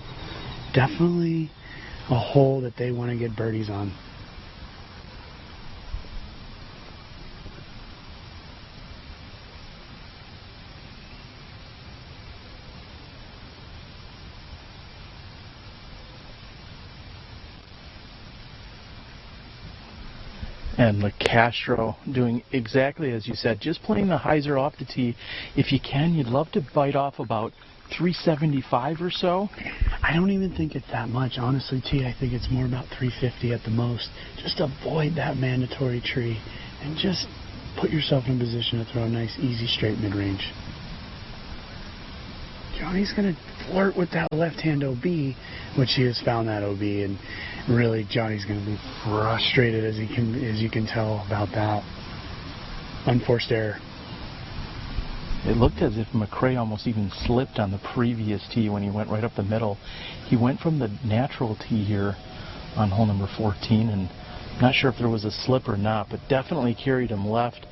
Definitely a hole that they want to get birdies on. And Castro doing exactly as you said, just playing the hyzer off the tee. If you can, you'd love to bite off about 375 or so. I don't even think it's that much, honestly, T. I think it's more about 350 at the most. Just avoid that mandatory tree and just put yourself in a position to throw a nice, easy, straight mid-range. Johnny's going to flirt with that left-hand OB, which he has found that OB, and really Johnny's going to be frustrated as you can tell about that. Unforced error. It looked as if McRae almost even slipped on the previous tee when he went right up the middle. He went from the natural tee here on hole number 14, and I'm not sure if there was a slip or not, but definitely carried him left.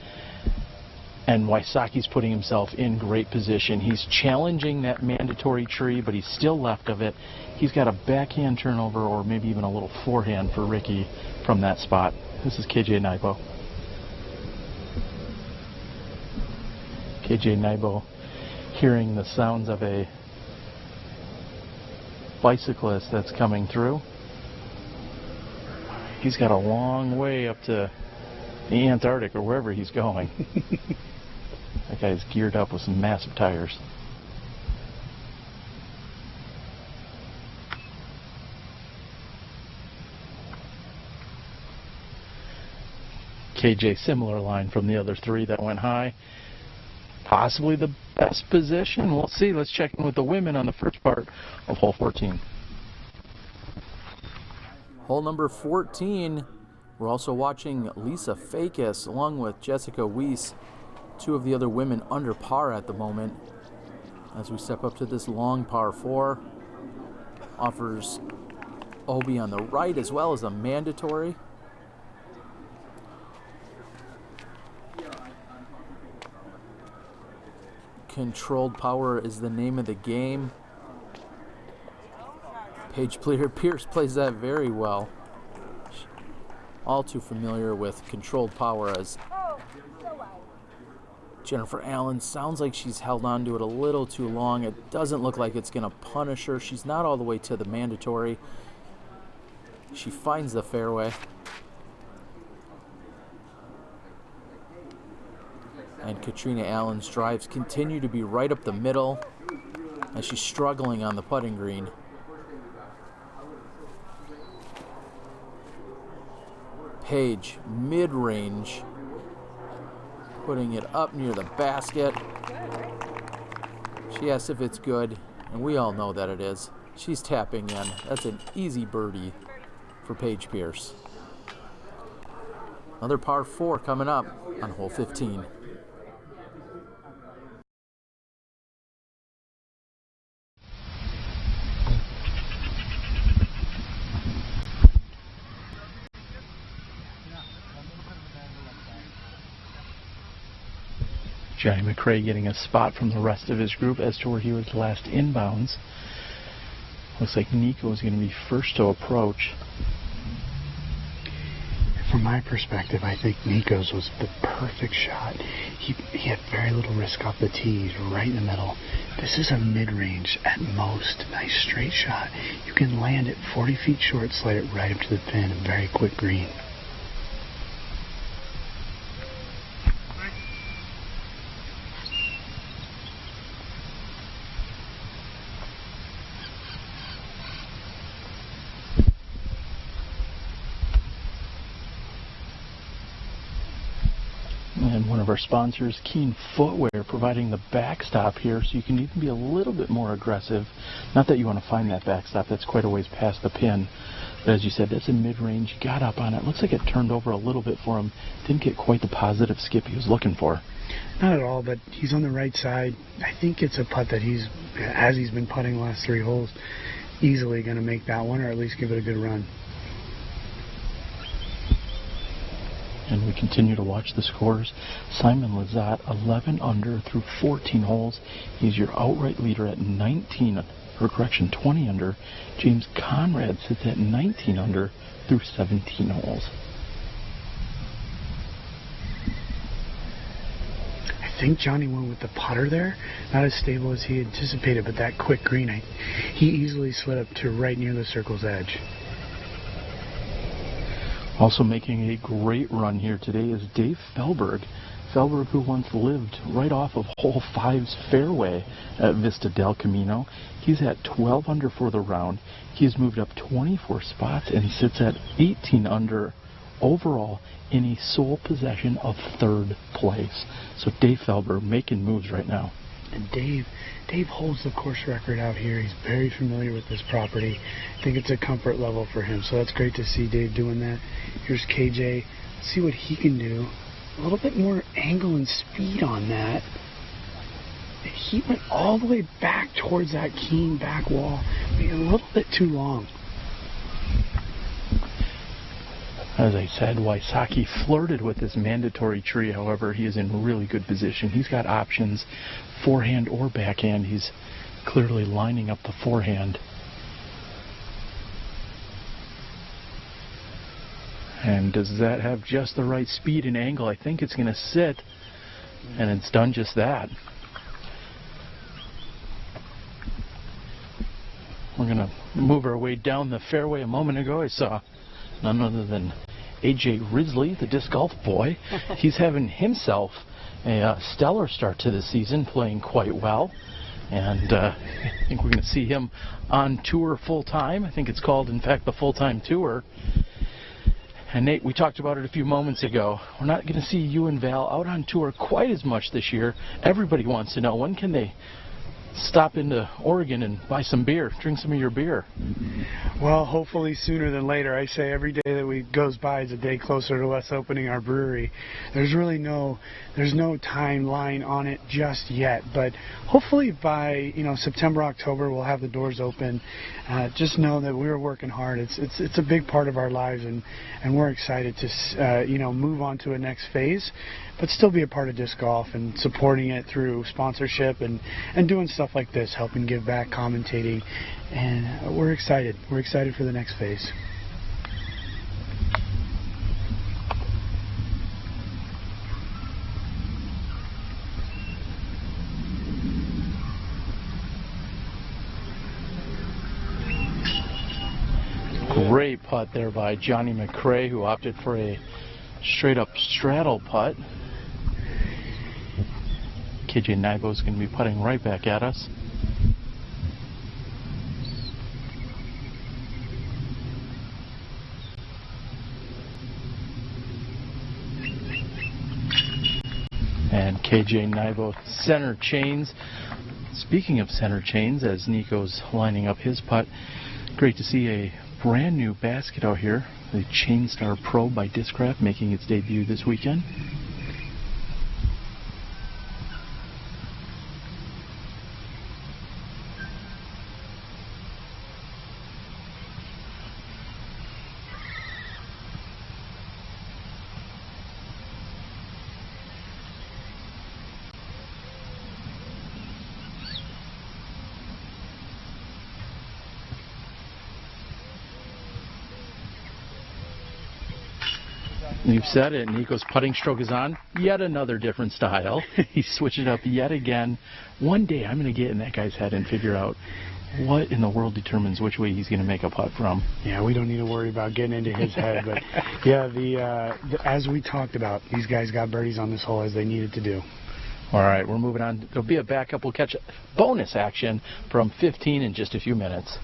And Wysocki's putting himself in great position. He's challenging that mandatory tree, but he's still left of it. He's got a backhand turnover or maybe even a little forehand for Ricky from that spot. This is KJ Nybo. KJ Nybo hearing the sounds of a bicyclist that's coming through. He's got a long way up to the Antarctic or wherever he's going. That guy's geared up with some massive tires. KJ, similar line from the other three that went high. Possibly the best position. We'll see. Let's check in with the women on the first part of hole 14. Hole number 14. We're also watching Lisa Fakis along with Jessica Weiss, two of the other women under par at the moment. As we step up to this long par 4, offers OB on the right as well as a mandatory. Controlled power is the name of the game. Paige Pierce plays that very well. All too familiar with controlled power, as Jennifer Allen sounds like she's held on to it a little too long. It doesn't look like it's going to punish her. She's not all the way to the mandatory. She finds the fairway. And Katrina Allen's drives continue to be right up the middle as she's struggling on the putting green. Paige, mid-range, putting it up near the basket. She asks if it's good, and we all know that it is. She's tapping in. That's an easy birdie for Paige Pierce. Another par 4 coming up on hole 15. Johnny McRae getting a spot from the rest of his group as to where he was last inbounds. Looks like Nico is going to be first to approach. From my perspective, I think Nico's was the perfect shot. He had very little risk off the tee. He's right in the middle. This is a mid-range, at most, nice straight shot. You can land it 40 feet short, slide it right up to the pin, a very quick green. And one of our sponsors, Keen Footwear, providing the backstop here so you can even be a little bit more aggressive. Not that you want to find that backstop, that's quite a ways past the pin. But as you said, that's a mid-range, got up on it. Looks like it turned over a little bit for him. Didn't get quite the positive skip he was looking for. Not at all, but he's on the right side. I think it's a putt that as he's been putting the last 3 holes, easily going to make that one or at least give it a good run. And we continue to watch the scores. Simon Lizotte, 11 under through 14 holes. He's your outright leader at 20 under. James Conrad sits at 19 under through 17 holes. I think Johnny went with the putter there. Not as stable as he anticipated, but that quick green, he easily slid up to right near the circle's edge. Also making a great run here today is Dave Felberg. Felberg, who once lived right off of hole 5's fairway at Vista del Camino. He's at 12 under for the round. He's moved up 24 spots and he sits at 18 under overall in a sole possession of 3rd place. So Dave Felberg making moves right now. And Dave holds the course record out here. He's very familiar with this property. I think it's a comfort level for him. So that's great to see Dave doing that. Here's KJ. Let's see what he can do. A little bit more angle and speed on that. He went all the way back towards that Keen back wall. Maybe a little bit too long. As I said, Wysocki flirted with this mandatory tree. However, he is in really good position. He's got options, forehand or backhand. He's clearly lining up the forehand. And does that have just the right speed and angle? I think it's going to sit, and it's done just that. We're going to move our way down the fairway. A moment ago, I saw none other than AJ Risley, the disc golf boy. He's having himself a stellar start to the season, playing quite well. And I think we're going to see him on tour full-time. I think it's called, in fact, the full-time tour. And Nate, we talked about it a few moments ago. We're not going to see you and Val out on tour quite as much this year. Everybody wants to know, when can they stop into Oregon and buy some beer, drink some of your beer? Well, hopefully sooner than later. I say every day that goes by is a day closer to us opening our brewery. There's no timeline on it just yet, but hopefully by September, October we'll have the doors open. Just know that we're working hard. It's a big part of our lives, and we're excited to move on to a next phase, but still be a part of disc golf and supporting it through sponsorship and doing stuff like this, helping give back, commentating, and we're excited. We're excited for the next phase. Great putt there by Johnny McRae, who opted for a straight-up straddle putt. KJ Nybo is going to be putting right back at us. And KJ Nybo center chains. Speaking of center chains, as Nico's lining up his putt, great to see a brand new basket out here, the Chainstar Pro by Discraft, making its debut this weekend. You've said it. Nico's putting stroke is on. Yet another different style. He's switched it up yet again. One day I'm going to get in that guy's head and figure out what in the world determines which way he's going to make a putt from. Yeah, we don't need to worry about getting into his head. But yeah, as we talked about, these guys got birdies on this hole as they needed to do. All right, we're moving on. There'll be a backup. We'll catch bonus action from 15 in just a few minutes.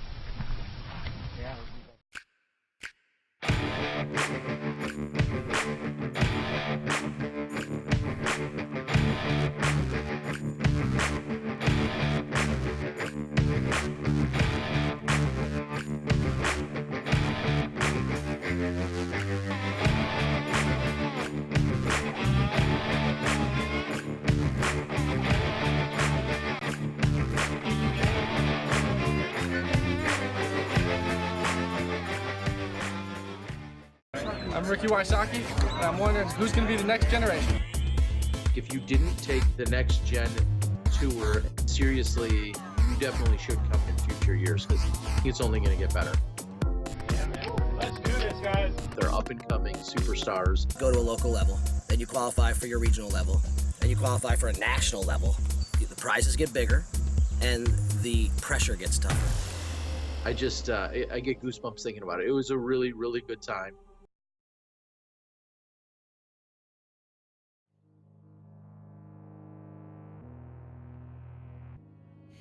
I'm Ricky Wysocki, and I'm wondering who's going to be the next generation. If you didn't take the Next Gen Tour seriously, you definitely should come in future years because it's only going to get better. Let's do this, guys. They're up-and-coming superstars. Go to a local level, then you qualify for your regional level, then you qualify for a national level. The prizes get bigger, and the pressure gets tougher. I just, I get goosebumps thinking about it. It was a really, really good time.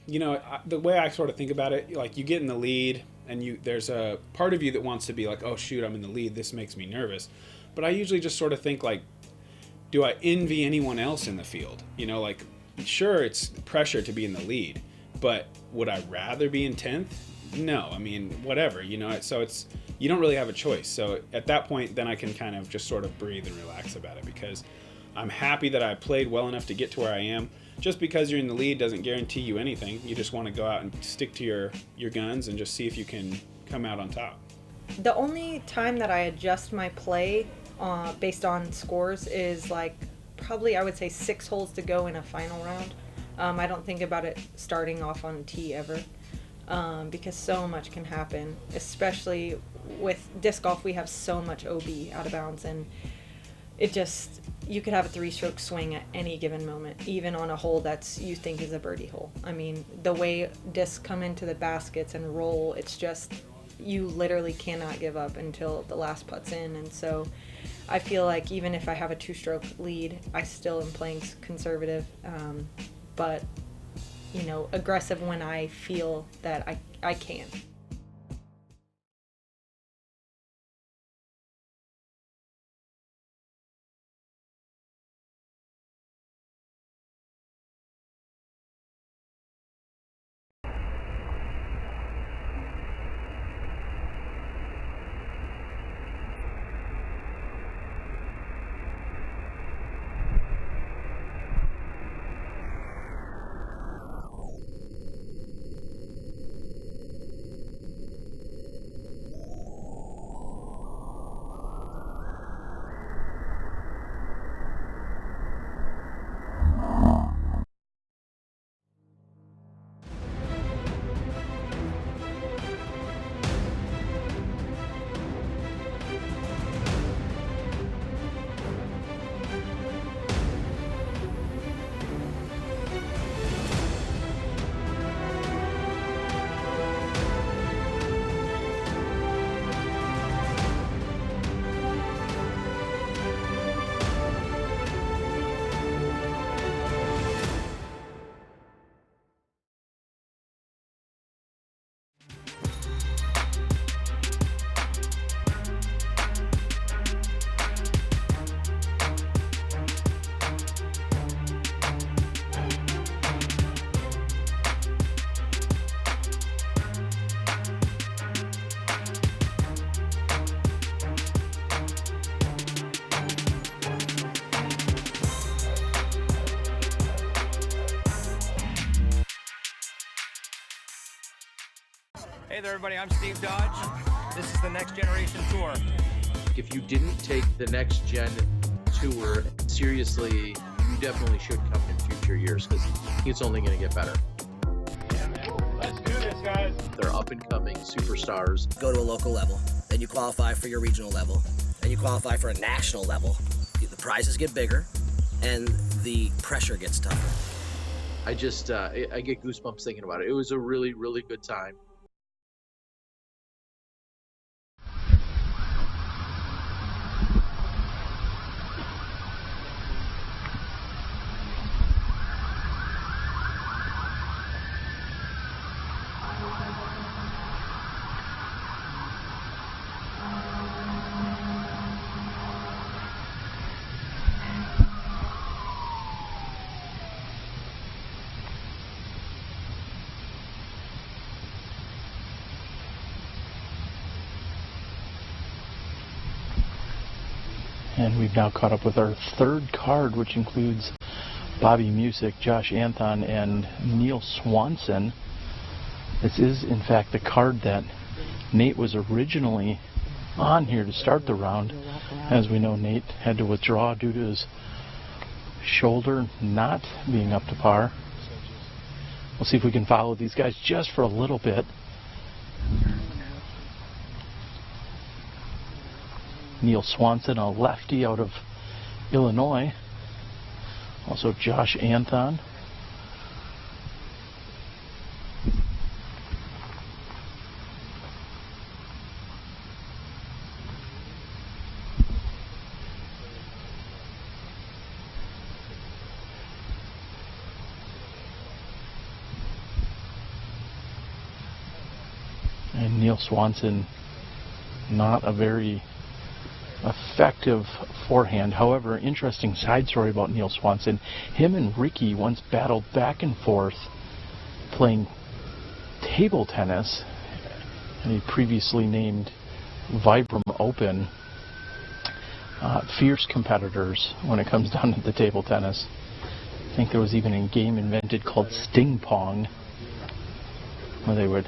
You know, the way I sort of think about it, like you get in the lead and there's a part of you that wants to be like, oh shoot, I'm in the lead, this makes me nervous. But I usually just sort of think like, do I envy anyone else in the field? You know, like, sure, it's pressure to be in the lead, but would I rather be in 10th? No, I mean, whatever, you know, so you don't really have a choice. So at that point, then I can kind of just sort of breathe and relax about it because I'm happy that I played well enough to get to where I am. Just because you're in the lead doesn't guarantee you anything. You just want to go out and stick to your guns and just see if you can come out on top. The only time that I adjust my play based on scores is like probably I would say 6 holes to go in a final round. I don't think about it starting off on tee ever because so much can happen, especially with disc golf. We have so much OB out of bounds, and it just, you could have a 3-stroke swing at any given moment, even on a hole that's you think is a birdie hole. I mean, the way discs come into the baskets and roll, it's just, you literally cannot give up until the last putt's in. And so I feel like even if I have a 2-stroke lead, I still am playing conservative, but, you know, aggressive when I feel that I can. Hey there, everybody. I'm Steve Dodge. This is the Next Generation Tour. If you didn't take the Next Gen Tour seriously, you definitely should come in future years because it's only going to get better. Let's do this, guys. They're up-and-coming superstars. Go to a local level, then you qualify for your regional level, then and you qualify for a national level, the prizes get bigger and the pressure gets tougher. I just, I get goosebumps thinking about it. It was a really, really good time. And we've now caught up with our third card, which includes Bobby Music, Josh Anthon, and Neil Swanson. This is, in fact, the card that Nate was originally on here to start the round. As we know, Nate had to withdraw due to his shoulder not being up to par. We'll see if we can follow these guys just for a little bit. Neil Swanson, a lefty out of Illinois. Also Josh Anthon. And Neil Swanson, not a very effective forehand. However, interesting side story about Neil Swanson. Him and Ricky once battled back and forth playing table tennis in a previously named Vibram Open. Fierce competitors when it comes down to the table tennis. I think there was even a game invented called Sting Pong, where they would...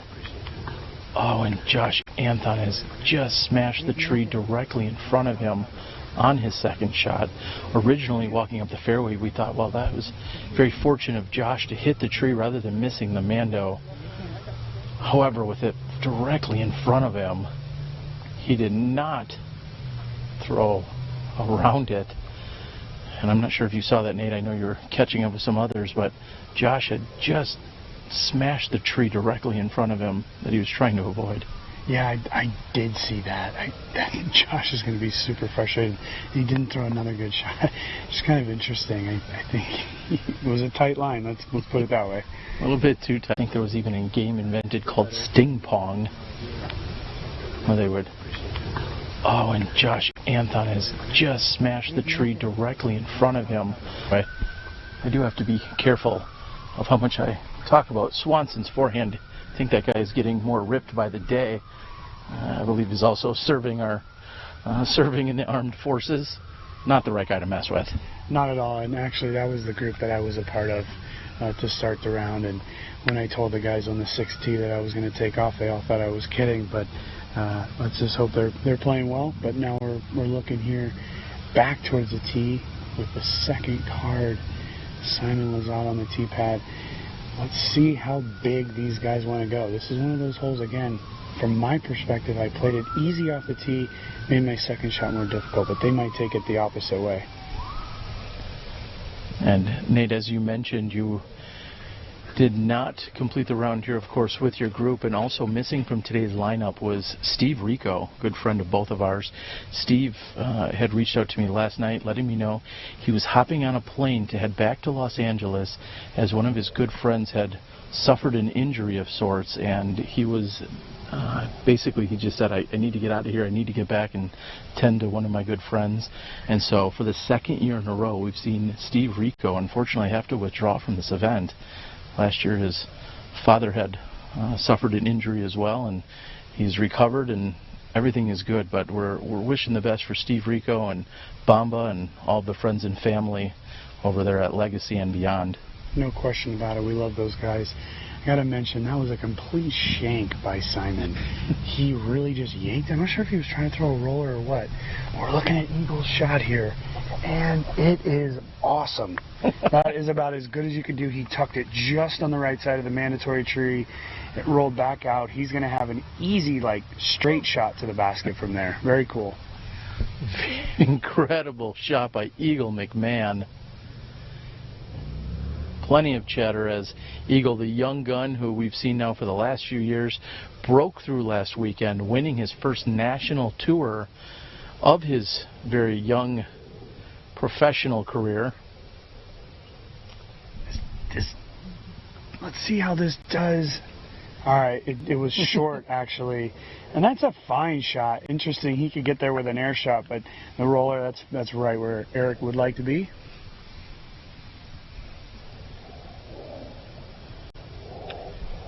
Oh, and Josh Anthon has just smashed the tree directly in front of him on his second shot. Originally walking up the fairway, we thought, well, that was very fortunate of Josh to hit the tree rather than missing the Mando. However, with it directly in front of him, he did not throw around it. And I'm not sure if you saw that, Nate. I know you were catching up with some others, but Josh had just smashed the tree directly in front of him that he was trying to avoid. Yeah, I did see that. Josh is going to be super frustrated. He didn't throw another good shot. It's kind of interesting. I think it was a tight line. Let's put it that way. A little bit too tight. I think there was even a game invented called Sting Pong, where they would... Oh, and Josh Anthon has just smashed the tree directly in front of him. I do have to be careful of how much I talk about Swanson's forehand. I think that guy is getting more ripped by the day. I believe he's also serving in the armed forces. Not the right guy to mess with. Not at all. And actually, that was the group that I was a part of to start the round. And when I told the guys on the 6th tee that I was going to take off, they all thought I was kidding. But let's just hope they're playing well. But now we're looking here back towards the tee with the second card. Simon Lizotte on the tee pad. Let's see how big these guys want to go. This is one of those holes, again, from my perspective, I played it easy off the tee, made my second shot more difficult, but they might take it the opposite way. And Nate, as you mentioned, you did not complete the round here, of course, with your group, and also missing from today's lineup was Steve Rico, good friend of both of ours. Steve had reached out to me last night letting me know he was hopping on a plane to head back to Los Angeles as one of his good friends had suffered an injury of sorts, and he was basically, he just said, I need to get out of here, I need to get back and tend to one of my good friends. And so for the second year in a row, we've seen Steve Rico unfortunately have to withdraw from this event. Last year his father had suffered an injury as well, and he's recovered and everything is good, but we're wishing the best for Steve Rico and Bamba and all the friends and family over there at Legacy and beyond. No question about it. We love those guys. I gotta mention, that was a complete shank by Simon. He really just yanked it. I'm not sure if he was trying to throw a roller or what. We're looking at Eagle's shot here, and it is awesome. That is about as good as you could do. He tucked it just on the right side of the mandatory tree. It rolled back out. He's gonna have an easy, straight shot to the basket from there. Very cool. Incredible shot by Eagle McMahon. Plenty of chatter as Eagle, the young gun who we've seen now for the last few years, broke through last weekend, winning his first national tour of his very young professional career. Let's see how this does. All right, it was short actually, and that's a fine shot. Interesting, he could get there with an air shot, but the roller, that's right where Eric would like to be.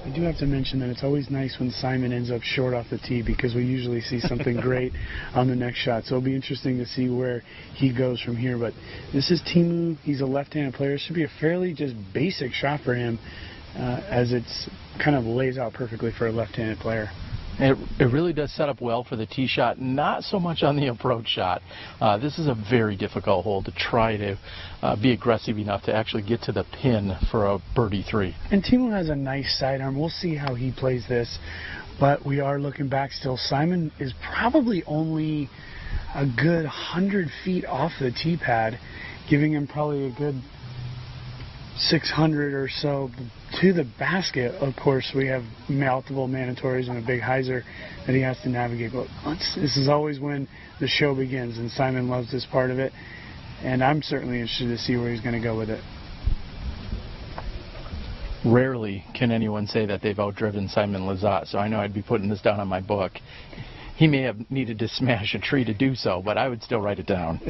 I do have to mention that it's always nice when Simon ends up short off the tee because we usually see something great on the next shot. So it'll be interesting to see where he goes from here. But this is Teemu. He's a left-handed player. It should be a fairly just basic shot for him as it's kind of lays out perfectly for a left-handed player. It really does set up well for the tee shot, not so much on the approach shot. This is a very difficult hole to try to be aggressive enough to actually get to the pin for a birdie 3. And Teemu has a nice sidearm. We'll see how he plays this, but we are looking back still. Simon is probably only a good 100 feet off the tee pad, giving him probably a good 600 or so to the basket. Of course, we have multiple mandatories and a big hyzer that he has to navigate. But this is always when the show begins, and Simon loves this part of it. And I'm certainly interested to see where he's going to go with it. Rarely can anyone say that they've outdriven Simon Lizotte, so I know I'd be putting this down on my book. He may have needed to smash a tree to do so, but I would still write it down.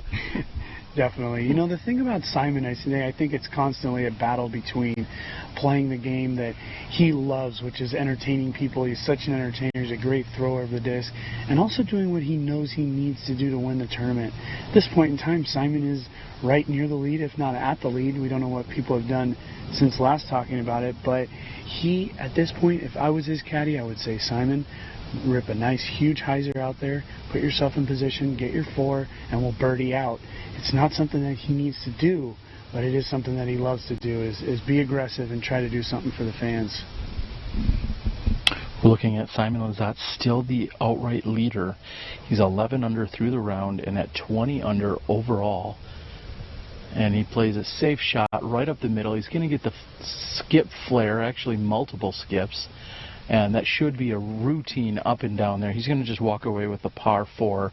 Definitely. You know, the thing about Simon, I think it's constantly a battle between playing the game that he loves, which is entertaining people. He's such an entertainer. He's a great thrower of the disc. And also doing what he knows he needs to do to win the tournament. At this point in time, Simon is right near the lead, if not at the lead. We don't know what people have done since last talking about it. But he, at this point, if I was his caddy, I would say, Simon, rip a nice huge hyzer out there, put yourself in position, get your 4, and we'll birdie out. It's not something that he needs to do, but it is something that he loves to do, is be aggressive and try to do something for the fans. We're looking at Simon Lizotte, still the outright leader. He's 11 under through the round and at 20 under overall. And he plays a safe shot right up the middle. He's going to get the skip flare, actually multiple skips. And that should be a routine up and down there. He's going to just walk away with the par 4.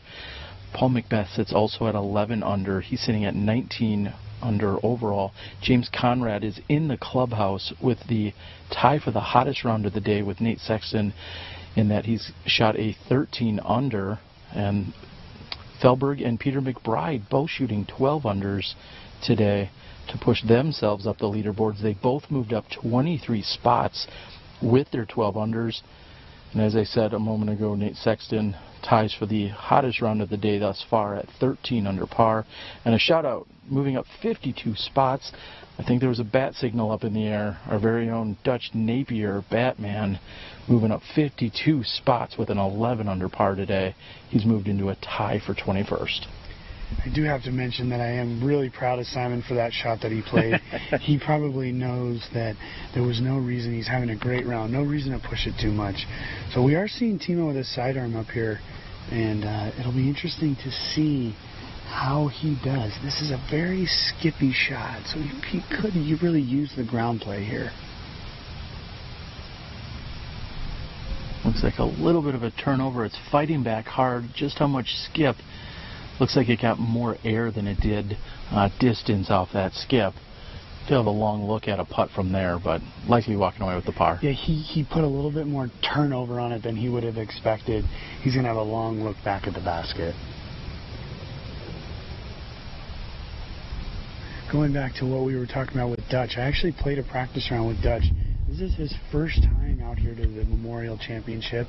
Paul McBeth sits also at 11 under. He's sitting at 19 under overall. James Conrad is in the clubhouse with the tie for the hottest round of the day with Nate Sexton, in that he's shot a 13 under. And Thelberg and Peter McBride both shooting 12 unders today to push themselves up the leaderboards. They both moved up 23 spots with their 12 unders. And as I said a moment ago, Nate Sexton ties for the hottest round of the day thus far at 13 under par. And a shout out, moving up 52 spots. I think there was a bat signal up in the air. Our very own Dutch Napier Batman moving up 52 spots with an 11 under par today. He's moved into a tie for 21st. I do have to mention that I am really proud of Simon for that shot that he played. He probably knows that there was no reason. He's having a great round, no reason to push it too much. So we are seeing Timo with his sidearm up here, and it'll be interesting to see how he does. This is a very skippy shot, so he could really use the ground play here. Looks like a little bit of a turnover. It's fighting back hard. Just how much skip. Looks like it got more air than it did distance off that skip. Still have a long look at a putt from there, but likely walking away with the par. Yeah, he put a little bit more turnover on it than he would have expected. He's going to have a long look back at the basket. Going back to what we were talking about with Dutch, I actually played a practice round with Dutch. This is his first time out here to the Memorial Championship.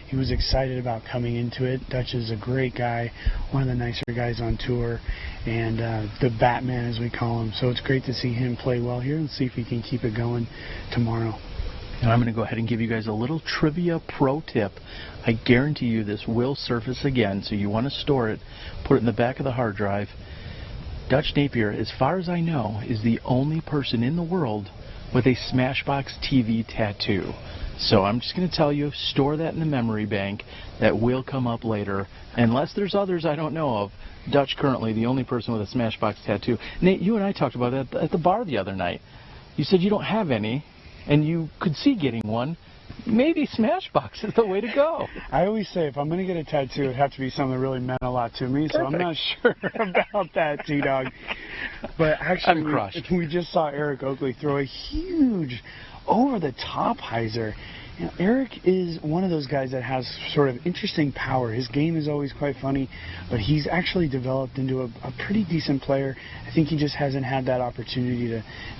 He was excited about coming into it. Dutch is a great guy, one of the nicer guys on tour, and the Batman, as we call him. So it's great to see him play well here and see if he can keep it going tomorrow. And I'm going to go ahead and give you guys a little trivia pro tip. I guarantee you this will surface again, so you want to store it, put it in the back of the hard drive. Dutch Napier, as far as I know, is the only person in the world with a Smashbox TV tattoo. So I'm just going to tell you, store that in the memory bank. That will come up later, unless there's others I don't know of. Dutch currently the only person with a Smashbox tattoo. Nate, you and I talked about that at the bar the other night. You said you don't have any, and you could see getting one. Maybe Smashbox is the way to go. I always say if I'm going to get a tattoo, it'd have to be something that really meant a lot to me. So I'm not sure about that, T-Dog. But actually, we just saw Eric Oakley throw a huge over-the-top hyzer. You know, Eric is one of those guys that has sort of interesting power. His game is always quite funny, but he's actually developed into a pretty decent player. I think he just hasn't had that opportunity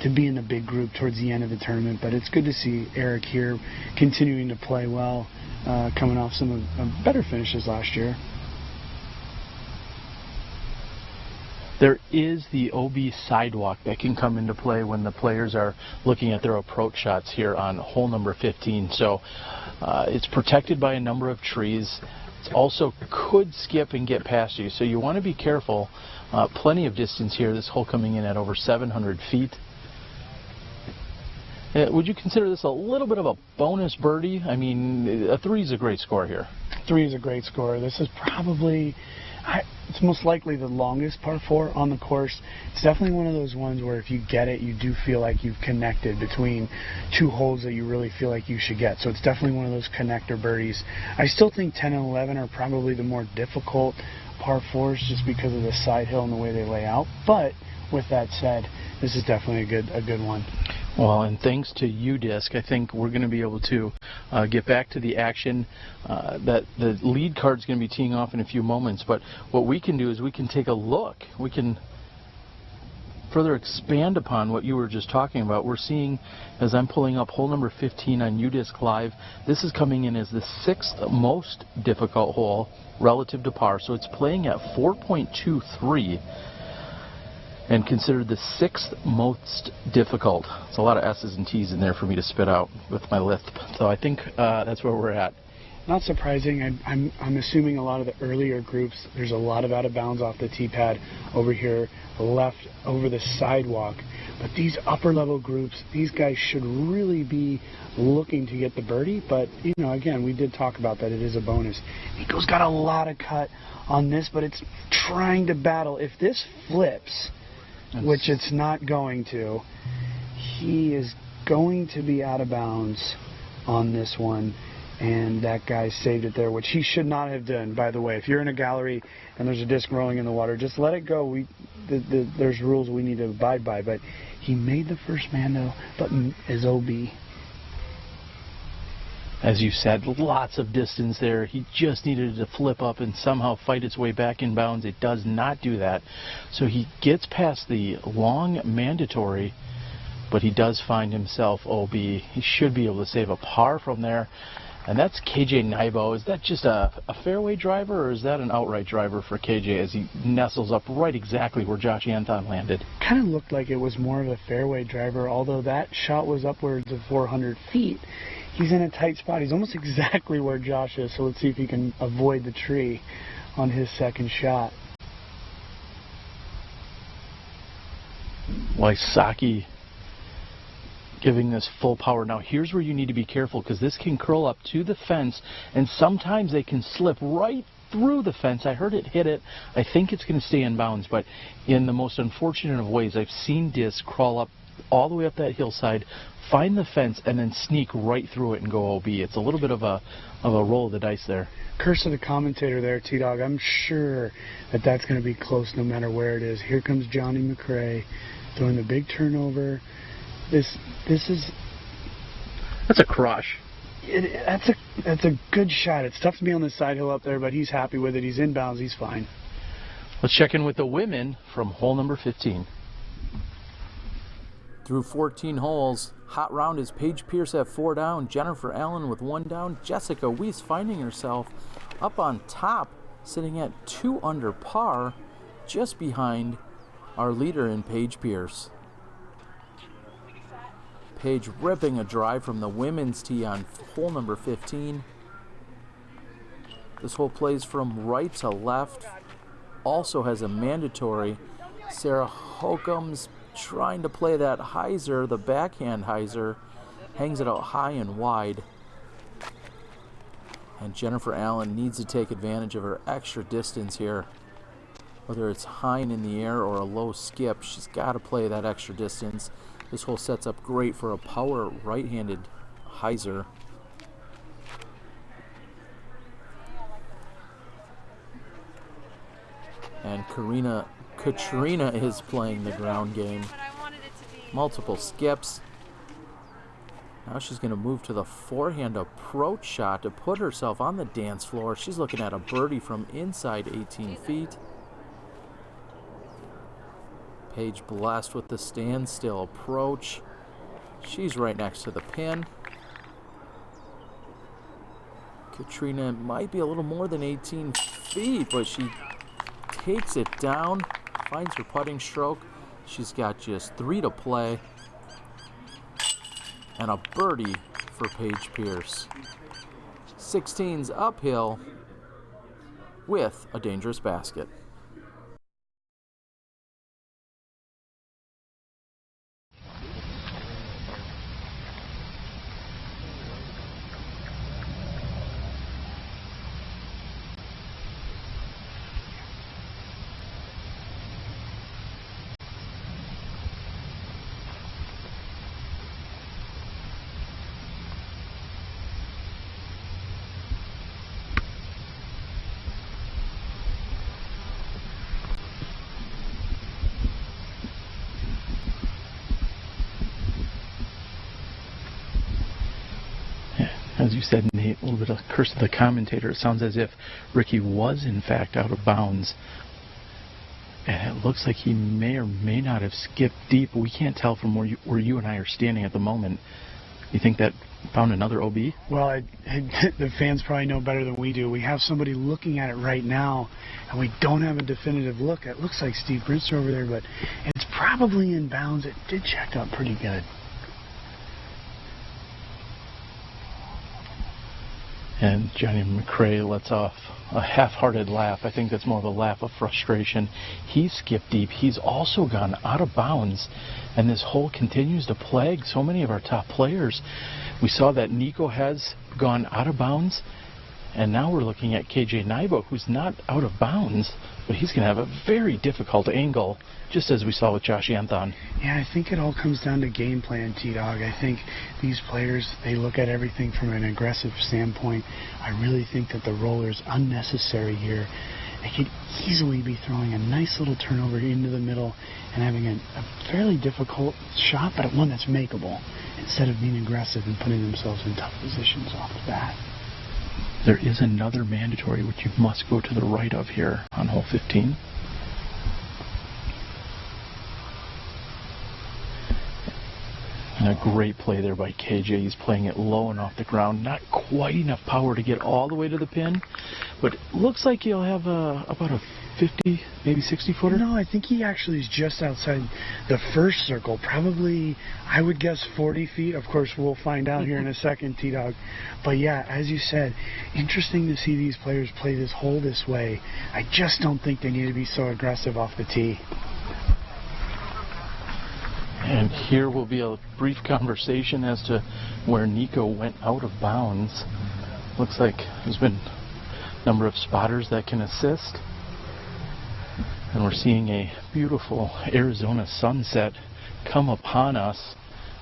to be in the big group towards the end of the tournament, but it's good to see Eric here continuing to play well, coming off some of better finishes last year. There is the OB sidewalk that can come into play when the players are looking at their approach shots here on hole number 15. So it's protected by a number of trees. It also could skip and get past you. So you want to be careful. Plenty of distance here. This hole coming in at over 700 feet. Would you consider this a little bit of a bonus birdie? I mean, a 3 is a great score here. 3 is a great score. This is probably... it's most likely the longest par 4 on the course. It's definitely one of those ones where if you get it, you do feel like you've connected between 2 holes that you really feel like you should get. So it's definitely one of those connector birdies. I still think 10 and 11 are probably the more difficult par 4s just because of the side hill and the way they lay out. But with that said, this is definitely a good one. Well, and thanks to UDisc, I think we're going to be able to get back to the action. That the lead card's going to be teeing off in a few moments, but what we can do is we can take a look. We can further expand upon what you were just talking about. We're seeing, as I'm pulling up hole number 15 on UDisc Live, this is coming in as the 6th most difficult hole relative to par, so it's playing at 4.23. and considered the 6th most difficult. It's a lot of S's and T's in there for me to spit out with my lisp. So I think that's where we're at. Not surprising. I'm assuming a lot of the earlier groups, there's a lot of out of bounds off the tee pad over here, left over the sidewalk. But these upper level groups, these guys should really be looking to get the birdie. But, you know, again, we did talk about that. It is a bonus. Nico's got a lot of cut on this, but it's trying to battle. If this flips, which it's not going to, he is going to be out of bounds on this one, and that guy saved it there, which he should not have done, by the way. If you're in a gallery and there's a disc rolling in the water, just let it go. There's rules we need to abide by, but he made the first man, though, but is OB. As you said, lots of distance there. He just needed to flip up and somehow fight its way back in bounds. It does not do that. So he gets past the long mandatory, but he does find himself OB. He should be able to save a par from there. And that's KJ Nybo. Is that just a fairway driver, or is that an outright driver for KJ as he nestles up right exactly where Josh Anton landed? Kind of looked like it was more of a fairway driver, although that shot was upwards of 400 feet. He's in a tight spot. He's almost exactly where Josh is, so let's see if he can avoid the tree on his second shot. Wysocki giving this full power. Now here's where you need to be careful, because this can curl up to the fence, and sometimes they can slip right through the fence. I heard it hit it. I think it's going to stay in bounds, but in the most unfortunate of ways, I've seen disc crawl up all the way up that hillside, find the fence, and then sneak right through it and go OB. It's a little bit of a roll of the dice there. Curse of the commentator there, T-Dog. I'm sure that's going to be close no matter where it is. Here comes Johnny McRae throwing the big turnover. This is... That's a crush. That's a good shot. It's tough to be on the side hill up there, but he's happy with it. He's in bounds. He's fine. Let's check in with the women from hole number 15. Through 14 holes, hot round is Paige Pierce at 4 down, Jennifer Allen with 1 down, Jessica Weiss finding herself up on top, sitting at 2 under par, just behind our leader in Paige Pierce. Paige ripping a drive from the women's tee on hole number 15. This hole plays from right to left, also has a mandatory. Sarah Holcomb's trying to play that hyzer, the backhand hyzer, hangs it out high and wide. And Jennifer Allen needs to take advantage of her extra distance here. Whether it's high and in the air or a low skip, she's got to play that extra distance. This hole sets up great for a power right-handed hyzer. And Katrina is playing the ground game. Multiple skips. Now she's going to move to the forehand approach shot to put herself on the dance floor. She's looking at a birdie from inside 18 feet. Paige blessed with the standstill approach. She's right next to the pin. Katrina might be a little more than 18 feet, but she takes it down, finds her putting stroke. She's got just 3 to play. And a birdie for Paige Pierce. 16's uphill with a dangerous basket. As you said, Nate, a little bit of curse of the commentator. It sounds as if Ricky was, in fact, out of bounds. And it looks like he may or may not have skipped deep. We can't tell from where you and I are standing at the moment. You think that found another OB? Well, the fans probably know better than we do. We have somebody looking at it right now, and we don't have a definitive look. It looks like Steve Brinster over there, but it's probably in bounds. It did check up pretty good. And Johnny McRae lets off a half-hearted laugh. I think that's more of a laugh of frustration. He skipped deep. He's also gone out of bounds. And this hole continues to plague so many of our top players. We saw that Nico has gone out of bounds. And now we're looking at KJ Nybo, who's not out of bounds, but he's going to have a very difficult angle, just as we saw with Josh Anthon. Yeah, I think it all comes down to game plan, T-Dog. I think these players, they look at everything from an aggressive standpoint. I really think that the roller's unnecessary here. They could easily be throwing a nice little turnover into the middle and having a fairly difficult shot, but one that's makeable, instead of being aggressive and putting themselves in tough positions off the bat. There is another mandatory which you must go to the right of here on hole 15. And a great play there by KJ. He's playing it low and off the ground. Not quite enough power to get all the way to the pin, but it looks like he'll have about a 50, maybe 60 footer. No, I think he actually is just outside the first circle. Probably, I would guess 40 feet. Of course, we'll find out here in a second, T-Dog. But yeah, as you said, interesting to see these players play this hole this way. I just don't think they need to be so aggressive off the tee. And here will be a brief conversation as to where Nico went out of bounds. Looks like there's been a number of spotters that can assist. And we're seeing a beautiful Arizona sunset come upon us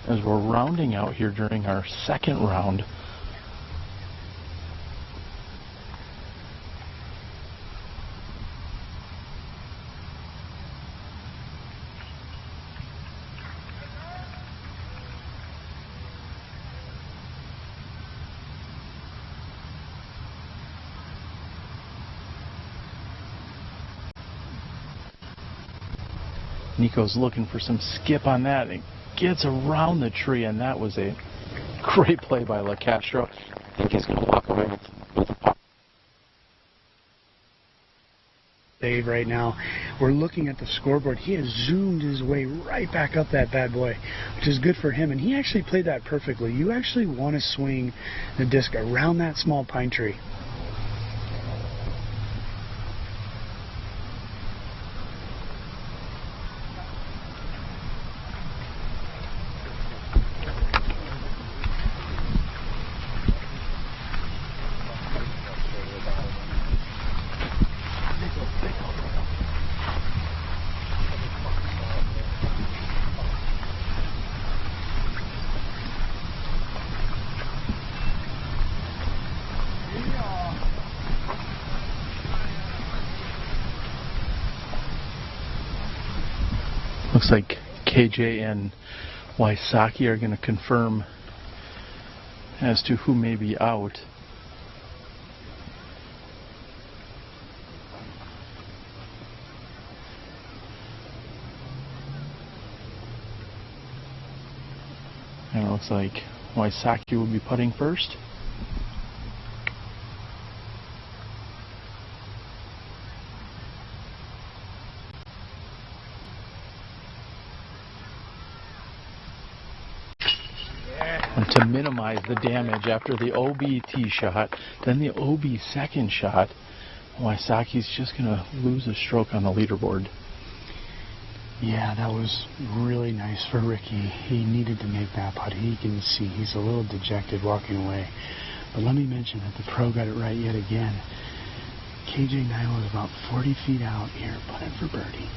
as we're rounding out here during our second round. Nico's looking for some skip on that, and gets around the tree, and that was a great play by LeCastro. I think he's going to walk away with a pop. Dave, right now, we're looking at the scoreboard. He has zoomed his way right back up that bad boy, which is good for him, and he actually played that perfectly. You actually want to swing the disc around that small pine tree. Looks like KJ and Wysocki are going to confirm as to who may be out. And it looks like Wysocki will be putting first. And to minimize the damage after the OB tee shot, then the OB second shot, Wysocki's just going to lose a stroke on the leaderboard. Yeah, that was really nice for Ricky. He needed to make that putt. He can see he's a little dejected walking away. But let me mention that the pro got it right yet again. KJ Niebel is about 40 feet out here, putting for birdie.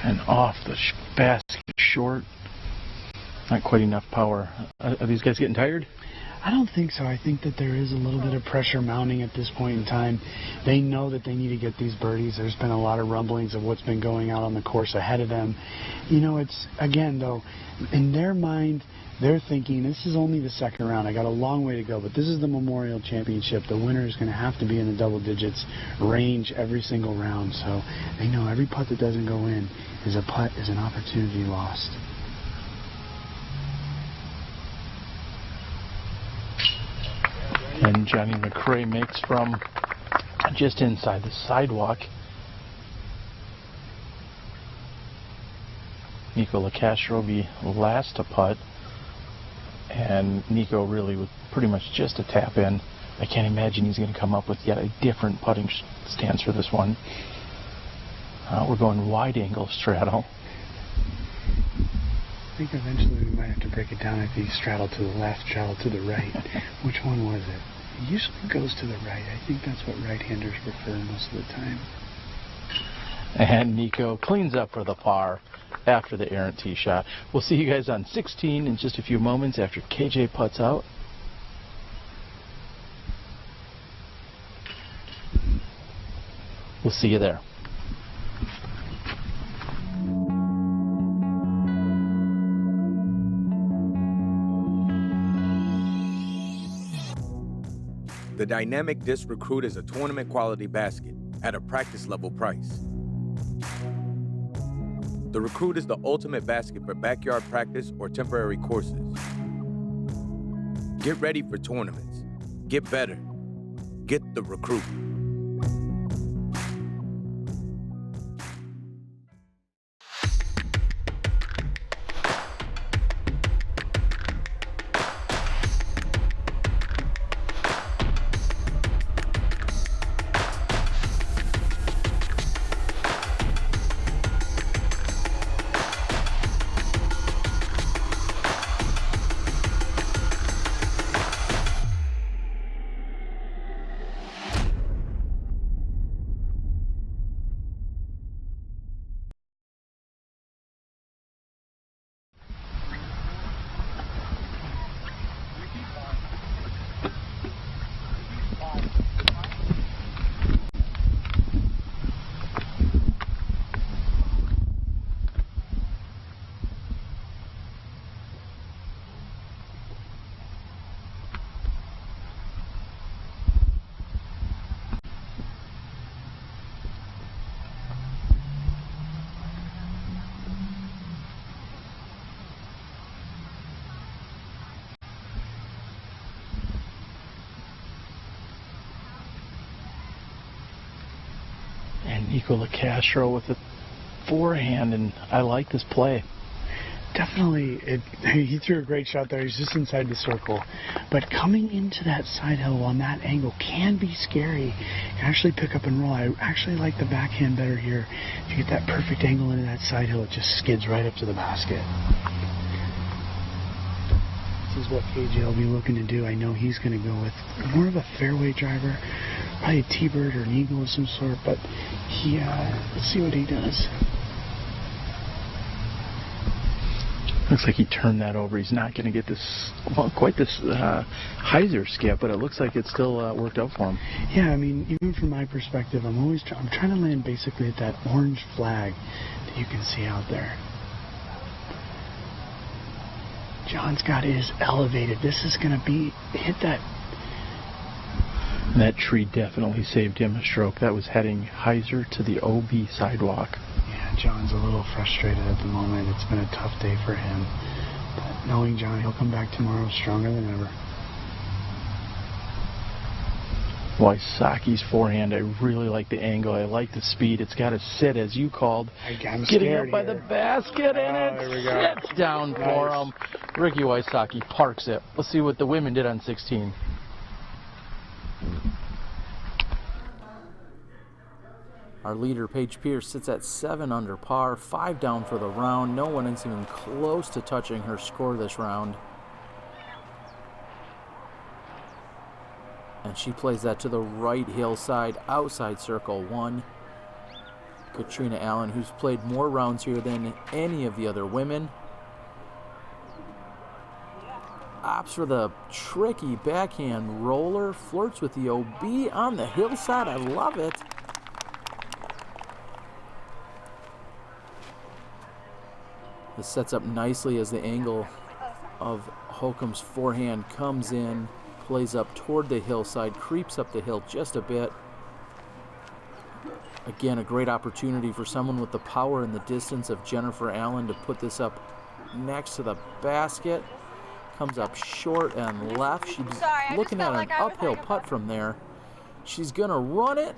And off the basket short. Not quite enough power. Are these guys getting tired? I don't think so. I think that there is a little bit of pressure mounting at this point in time. They know that they need to get these birdies. There's been a lot of rumblings of what's been going out on the course ahead of them. You know, it's, again, though, in their mind, they're thinking, this is only the second round. I got a long way to go, but this is the Memorial Championship. The winner is going to have to be in the double digits range every single round. So they know every putt that doesn't go in is a putt, is an opportunity lost. And Johnny McRae makes from just inside the sidewalk. Nico LaCastro will be last to putt. And Nico really was pretty much just a tap in. I can't imagine he's going to come up with yet a different putting stance for this one. We're going wide angle straddle. I think eventually we might have to break it down if he straddled to the left, straddled to the right. Which one was it? It usually goes to the right. I think that's what right-handers prefer most of the time. And Nico cleans up for the par after the errant tee shot. We'll see you guys on 16 in just a few moments after KJ putts out. We'll see you there. The Dynamic Disc Recruit is a tournament quality basket at a practice level price. The Recruit is the ultimate basket for backyard practice or temporary courses. Get ready for tournaments. Get better. Get the Recruit. Nico LaCastro with a forehand, and I like this play. Definitely, he threw a great shot there. He's just inside the circle. But coming into that side hill on that angle can be scary. You can actually pick up and roll. I actually like the backhand better here. If you get that perfect angle into that side hill, it just skids right up to the basket. This is what KJ will be looking to do. I know he's going to go with more of a fairway driver, probably a T-bird or an eagle of some sort, but let's see what he does. Looks like he turned that over. He's not going to get this, well, quite this hyzer skip, but it looks like it still worked out for him. Yeah, I mean, even from my perspective, I'm always I'm trying to land basically at that orange flag that you can see out there. John Scott is elevated. This is going to hit that. That tree definitely saved him a stroke. That was heading hyzer to the OB sidewalk. Yeah, John's a little frustrated at the moment. It's been a tough day for him. But knowing John, he'll come back tomorrow stronger than ever. Wysocki's forehand, I really like the angle. I like the speed. It's got to sit, as you called. I'm getting up by the basket, and it sits down for him. Ricky Wysocki parks it. Let's see what the women did on 16. Our leader, Paige Pierce, sits at 7 under par, 5 down for the round. No one is even close to touching her score this round. And she plays that to the right hillside, outside circle 1. Katrina Allen, who's played more rounds here than any of the other women, opts for the tricky backhand roller, flirts with the OB on the hillside. I love it. This sets up nicely as the angle of Holcomb's forehand comes in, plays up toward the hillside, creeps up the hill just a bit. Again, a great opportunity for someone with the power and the distance of Jennifer Allen to put this up next to the basket. Comes up short and left. She's looking at an uphill putt from there. She's going to run it.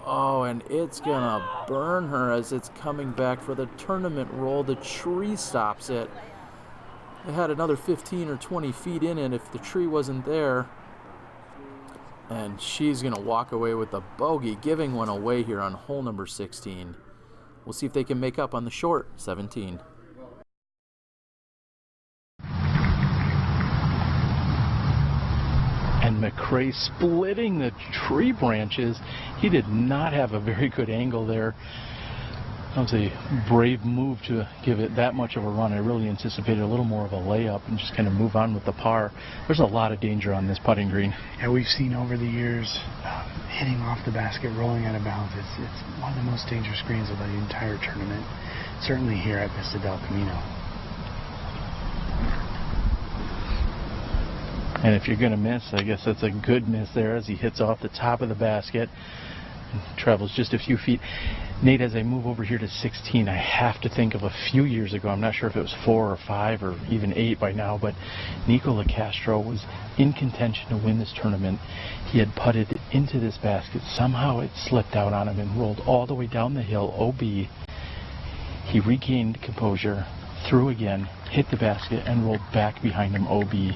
Oh, and it's going to burn her as it's coming back for the tournament roll. The tree stops it. It had another 15 or 20 feet in it if the tree wasn't there. And she's going to walk away with the bogey, giving one away here on hole number 16. We'll see if they can make up on the short 17. And McRae splitting the tree branches. He did not have a very good angle there. That was a brave move to give it that much of a run. I really anticipated a little more of a layup and just kind of move on with the par. There's a lot of danger on this putting green. Yeah, we've seen over the years hitting off the basket, rolling out of bounds. It's one of the most dangerous greens of the entire tournament, certainly here at Vista del Camino. And if you're going to miss, I guess that's a good miss there as he hits off the top of the basket and travels just a few feet. Nate, as I move over here to 16, I have to think of a few years ago. I'm not sure if it was 4 or 5 or even 8 by now, but Nico LaCastro was in contention to win this tournament. He had putted into this basket. Somehow it slipped out on him and rolled all the way down the hill, OB. He regained composure, threw again, hit the basket, and rolled back behind him, OB,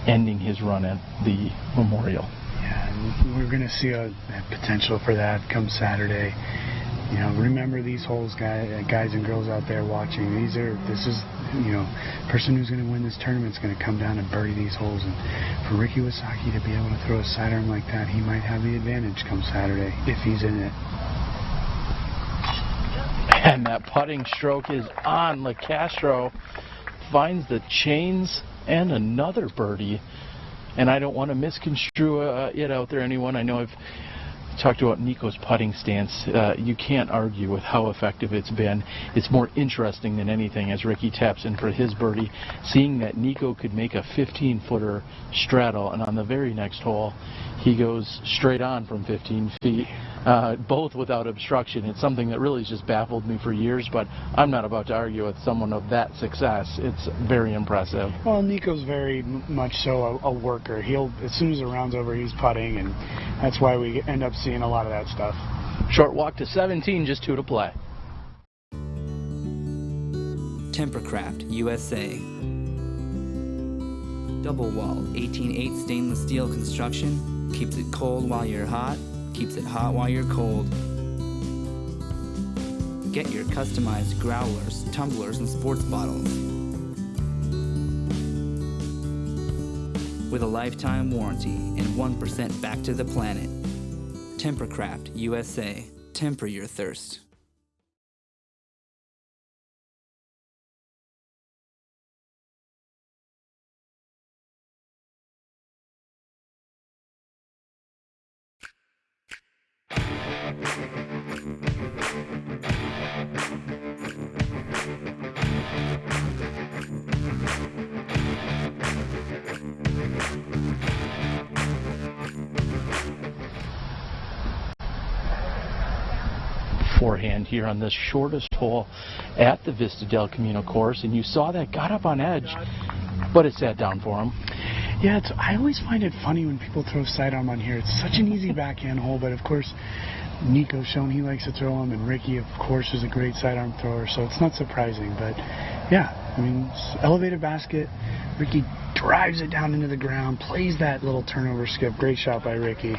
ending his run at the Memorial. Yeah, and we're going to see a potential for that come Saturday. You know, remember these holes, guys and girls out there watching. This is, you know, person who's going to win this tournament is going to come down and bury these holes. And for Ricky Wysocki to be able to throw a sidearm like that, he might have the advantage come Saturday if he's in it. And that putting stroke is on. LaCastro finds the chains and another birdie. And I don't want to misconstrue it out there, anyone. I know I've talked about Nico's putting stance. You can't argue with how effective it's been. It's more interesting than anything as Ricky taps in for his birdie, seeing that Nico could make a 15-footer straddle, and on the very next hole, he goes straight on from 15 feet, both without obstruction. It's something that really has just baffled me for years, but I'm not about to argue with someone of that success. It's very impressive. Well, Nico's very much so a worker. He'll, as soon as the round's over, he's putting, and that's why we end up seeing a lot of that stuff. Short walk to 17, just 2 to play. Tempercraft USA. Double-walled 18/8 stainless steel construction keeps it cold while you're hot, keeps it hot while you're cold. Get your customized growlers, tumblers, and sports bottles. With a lifetime warranty and 1% back to the planet. Tempercraft USA. Temper your thirst. Forehand here on this shortest hole at the Vista del Camino course, and you saw that got up on edge, but it sat down for him. Yeah, I always find it funny when people throw sidearm on here. It's such an easy backhand hole, but of course Nico's shown he likes to throw them, and Ricky, of course, is a great sidearm thrower, so it's not surprising. But yeah, I mean, elevated basket, Ricky drives it down into the ground, plays that little turnover skip. Great shot by Ricky.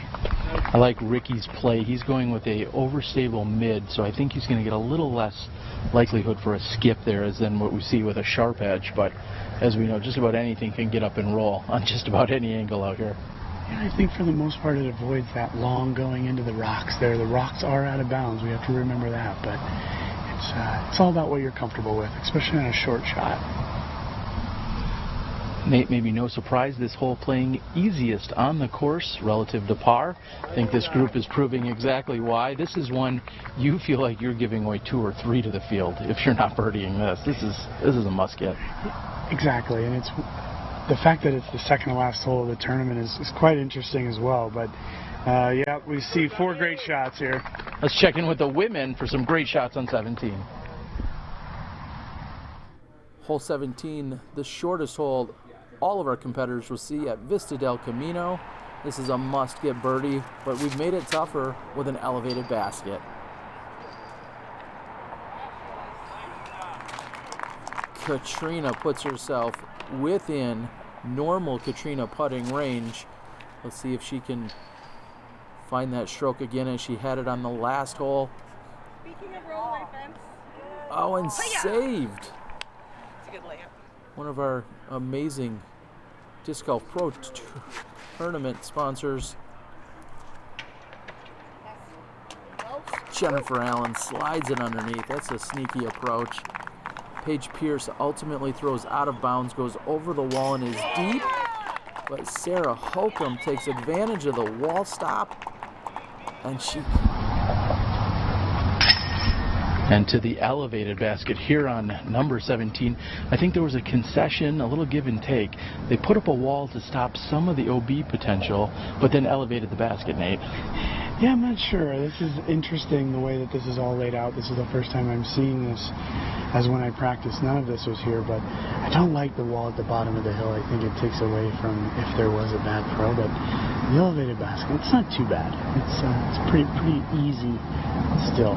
I like Ricky's play. He's going with a overstable mid, so I think he's going to get a little less likelihood for a skip there as than what we see with a sharp edge. But as we know, just about anything can get up and roll on just about any angle out here. Yeah, I think for the most part it avoids that long going into the rocks there. The rocks are out of bounds. We have to remember that. But it's all about what you're comfortable with, especially on a short shot. Nate, maybe no surprise, this hole playing easiest on the course relative to par. I think this group is proving exactly why. This is one you feel like you're giving away 2 or 3 to the field if you're not birdieing this. This is a must-get. Exactly, and it's the fact that it's the second to last hole of the tournament is quite interesting as well. But yeah, we see 4 great shots here. Let's check in with the women for some great shots on 17. Hole 17, the shortest hole all of our competitors will see at Vista del Camino. This is a must-get birdie, but we've made it tougher with an elevated basket. Katrina puts herself within normal Katrina putting range. Let's see if she can find that stroke again as she had it on the last hole. Speaking of roll fence. Oh, and saved. It's a good layup. One of our amazing Disc Golf Pro Tournament sponsors. Jennifer Allen slides it underneath. That's a sneaky approach. Paige Pierce ultimately throws out of bounds, goes over the wall and is deep. But Sarah Holcomb takes advantage of the wall stop, and she... And to the elevated basket here on number 17, I think there was a concession, a little give and take. They put up a wall to stop some of the OB potential, but then elevated the basket, Nate. Yeah, I'm not sure. This is interesting the way that this is all laid out. This is the first time I'm seeing this as when I practiced. None of this was here, but I don't like the wall at the bottom of the hill. I think it takes away from if there was a bad throw, but the elevated basket, it's not too bad. It's pretty easy still.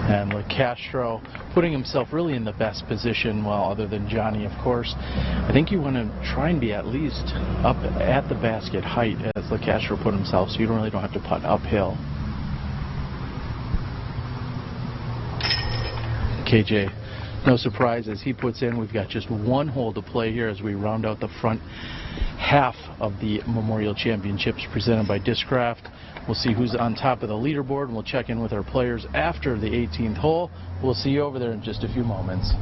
And LeCastro putting himself really in the best position, well, other than Johnny, of course. I think you want to try and be at least up at the basket height as LeCastro put himself, so you don't have to putt uphill. KJ, no surprise as he puts in. We've got just 1 hole to play here as we round out the front half of the Memorial Championships presented by Discraft. We'll see who's on top of the leaderboard, and we'll check in with our players after the 18th hole. We'll see you over there in just a few moments.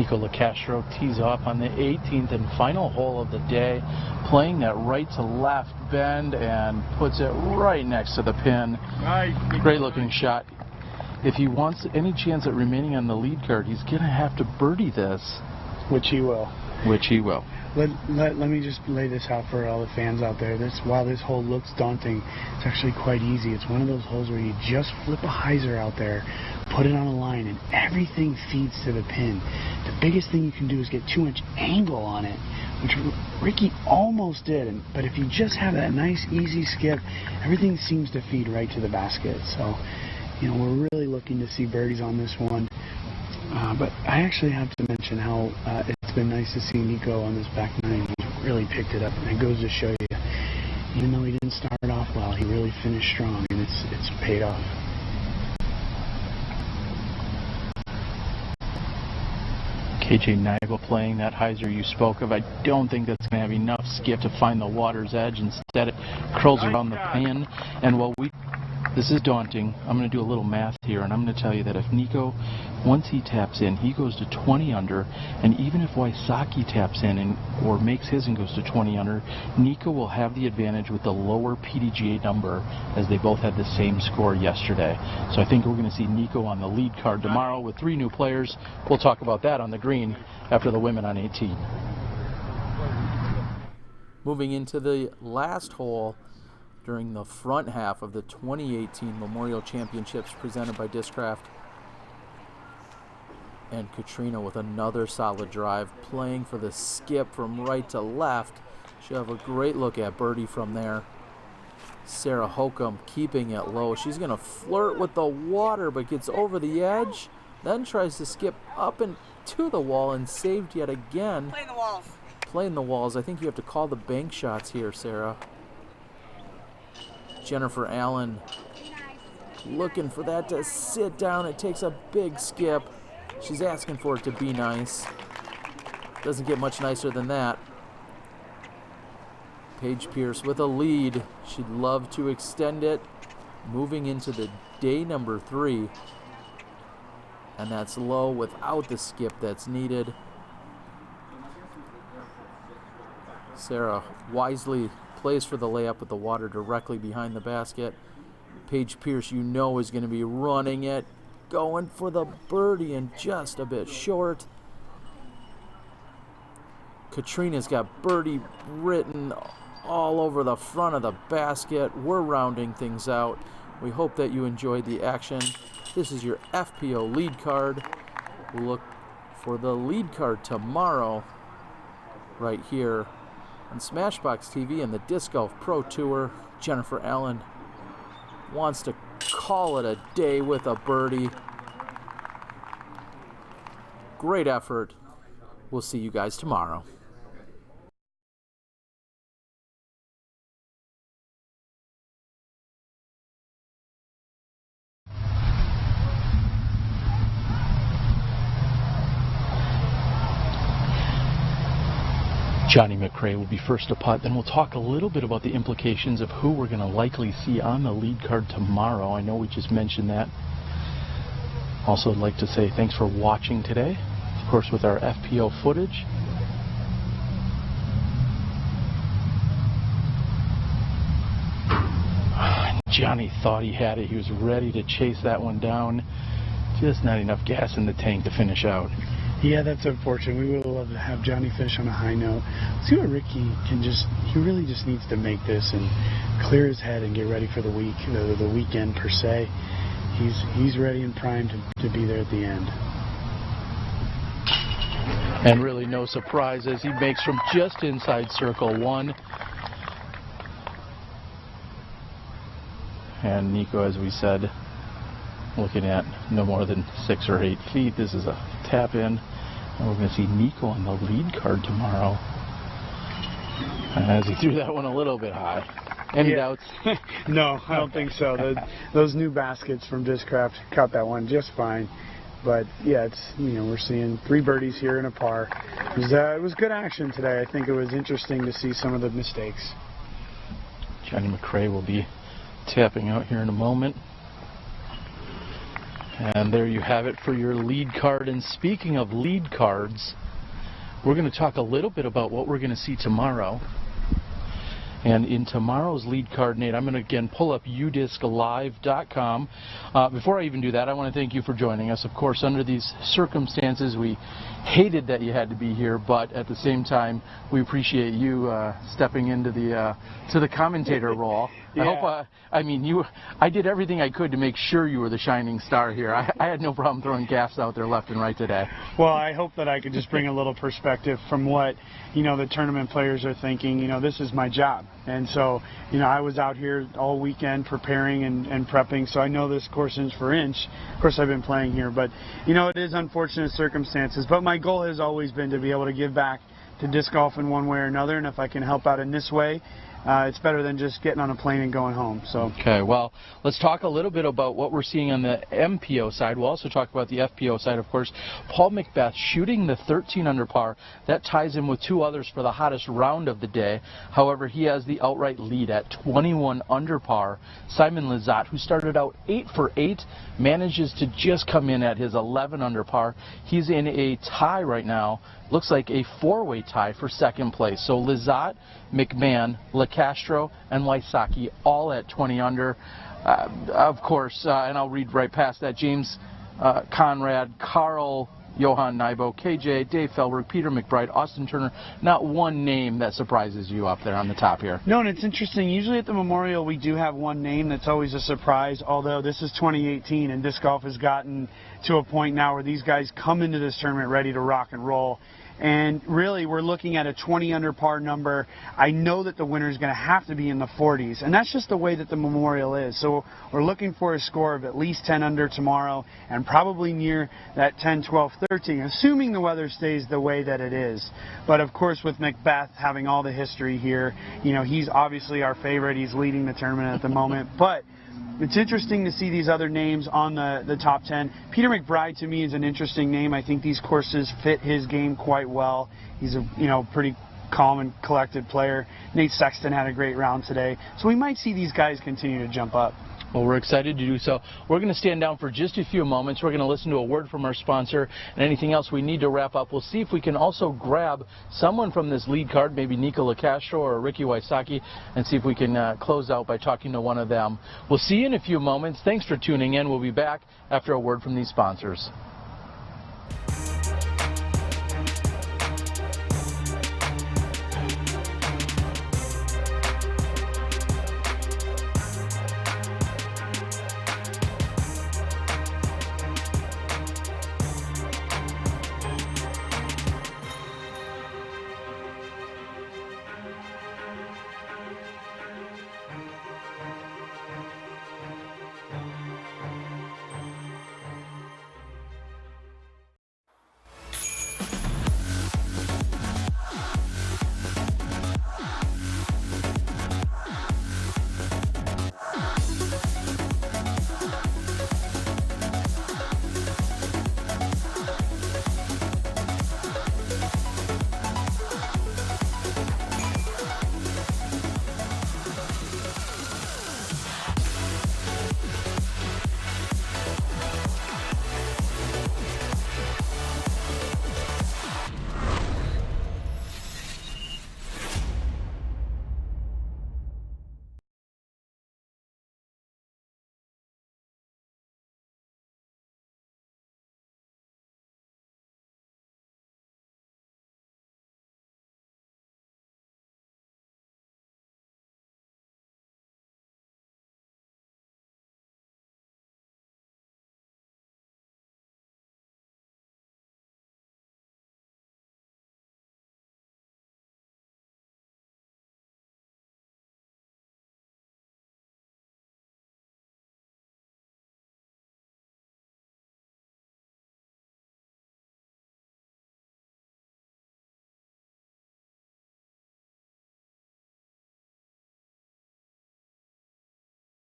Nico LaCastro tees off on the 18th and final hole of the day, playing that right to left bend and puts it right next to the pin. Great looking shot. If he wants any chance at remaining on the lead card, he's going to have to birdie this. Which he will. Which he will. Let me just lay this out for all the fans out there. While this hole looks daunting, it's actually quite easy. It's one of those holes where you just flip a hyzer out there, put it on a line, and everything feeds to the pin. The biggest thing you can do is get too much angle on it, which Ricky almost did. But if you just have that nice, easy skip, everything seems to feed right to the basket. So, we're really looking to see birdies on this one. But I actually have to mention how it's been nice to see Nico on this back nine. He's really picked it up, and it goes to show you, even though he didn't start off well, he really finished strong, and it's paid off. KJ Naiba playing that hyzer you spoke of. I don't think that's going to have enough skip to find the water's edge. Instead, it curls around the pin. And while this is daunting, I'm going to do a little math here, and I'm going to tell you that if Nico, once he taps in, he goes to 20 under, and even if Wysocki taps in or makes his and goes to 20 under, Nico will have the advantage with the lower PDGA number, as they both had the same score yesterday. So I think we're going to see Nico on the lead card tomorrow with 3 new players. We'll talk about that on the green after the women on 18. Moving into the last hole during the front half of the 2018 Memorial Championships presented by Discraft. And Katrina with another solid drive, playing for the skip from right to left. She'll have a great look at birdie from there. Sarah Hokum keeping it low. She's going to flirt with the water, but gets over the edge, then tries to skip up and to the wall and saved yet again. Playing the walls. Playing the walls. I think you have to call the bank shots here, Sarah. Jennifer Allen looking for that to sit down. It takes a big skip. She's asking for it to be nice. Doesn't get much nicer than that. Paige Pierce with a lead. She'd love to extend it. Moving into the day number 3. And that's low without the skip that's needed. Sarah wisely plays for the layup with the water directly behind the basket. Paige Pierce, is going to be running it, going for the birdie and just a bit short. Katrina's got birdie written all over the front of the basket. We're rounding things out. We hope that you enjoyed the action. This is your FPO lead card. We'll look for the lead card tomorrow right here on Smashbox TV and the Disc Golf Pro Tour. Jennifer Allen wants to call it a day with a birdie. Great effort. We'll see you guys tomorrow. Johnny McRae will be first to putt. Then we'll talk a little bit about the implications of who we're going to likely see on the lead card tomorrow. I know we just mentioned that. Also, I'd like to say thanks for watching today, of course, with our FPO footage. Johnny thought he had it. He was ready to chase that one down. Just not enough gas in the tank to finish out. Yeah, that's unfortunate. We would love to have Johnny finish on a high note. See what Ricky can he really just needs to make this and clear his head and get ready for the week, the weekend per se. He's ready and primed to be there at the end. And really no surprise as he makes from just inside circle 1. And Nico, as we said, looking at no more than 6 or 8 feet. This is a tap in. And we're going to see Nico on the lead card tomorrow. As he threw that one a little bit high. Any doubts? No, I don't think so. Those new baskets from Discraft caught that one just fine. But yeah, we're seeing 3 birdies here and a par. It was good action today. I think it was interesting to see some of the mistakes. Johnny McRae will be tapping out here in a moment. And there you have it for your lead card. And speaking of lead cards, we're going to talk a little bit about what we're going to see tomorrow. And in tomorrow's lead card, Nate, I'm going to again pull up udisclive.com. Before I even do that, I want to thank you for joining us. Of course, under these circumstances, we hated that you had to be here, but at the same time, we appreciate you stepping into the commentator role. Yeah. I hope, I did everything I could to make sure you were the shining star here. I had no problem throwing gaffes out there left and right today. Well, I hope that I could just bring a little perspective from what, the tournament players are thinking. This is my job. And so, I was out here all weekend preparing and prepping, so I know this course inch for inch. Of course, I've been playing here, but, it is unfortunate circumstances. But my goal has always been to be able to give back to disc golf in one way or another, and if I can help out in this way, it's better than just getting on a plane and going home. So. Okay, well, let's talk a little bit about what we're seeing on the MPO side. We'll also talk about the FPO side, of course. Paul McBeth shooting the 13 under par. That ties him with two others for the hottest round of the day. However, he has the outright lead at 21 under par. Simon Lizotte, who started out 8 for 8, manages to just come in at his 11 under par. He's in a tie right now. Looks like a four-way tie for second place. So Lizotte, McMahon, LeCastro, and Wysocki all at 20 under. Of course, and I'll read right past that, James Conrad, Carl Johan Nybo, KJ, Dave Felberg, Peter McBride, Austin Turner. Not one name that surprises you up there on the top here. No, and it's interesting. Usually at the Memorial we do have one name that's always a surprise, although this is 2018 and disc golf has gotten to a point now where these guys come into this tournament ready to rock and roll. And really, we're looking at a 20 under par number. I know that the winner is going to have to be in the 40s, and that's just the way that the Memorial is. So we're looking for a score of at least 10 under tomorrow, and probably near that 10, 12, 13, assuming the weather stays the way that it is. But of course, with McBeth having all the history here, he's obviously our favorite. He's leading the tournament at the moment, but it's interesting to see these other names on the top 10. Peter McBride, to me, is an interesting name. I think these courses fit his game quite well. He's a pretty calm and collected player. Nate Sexton had a great round today. So we might see these guys continue to jump up. Well, we're excited to do so. We're going to stand down for just a few moments. We're going to listen to a word from our sponsor and anything else we need to wrap up. We'll see if we can also grab someone from this lead card, maybe Nico LeCastro or Ricky Wysocki, and see if we can close out by talking to one of them. We'll see you in a few moments. Thanks for tuning in. We'll be back after a word from these sponsors.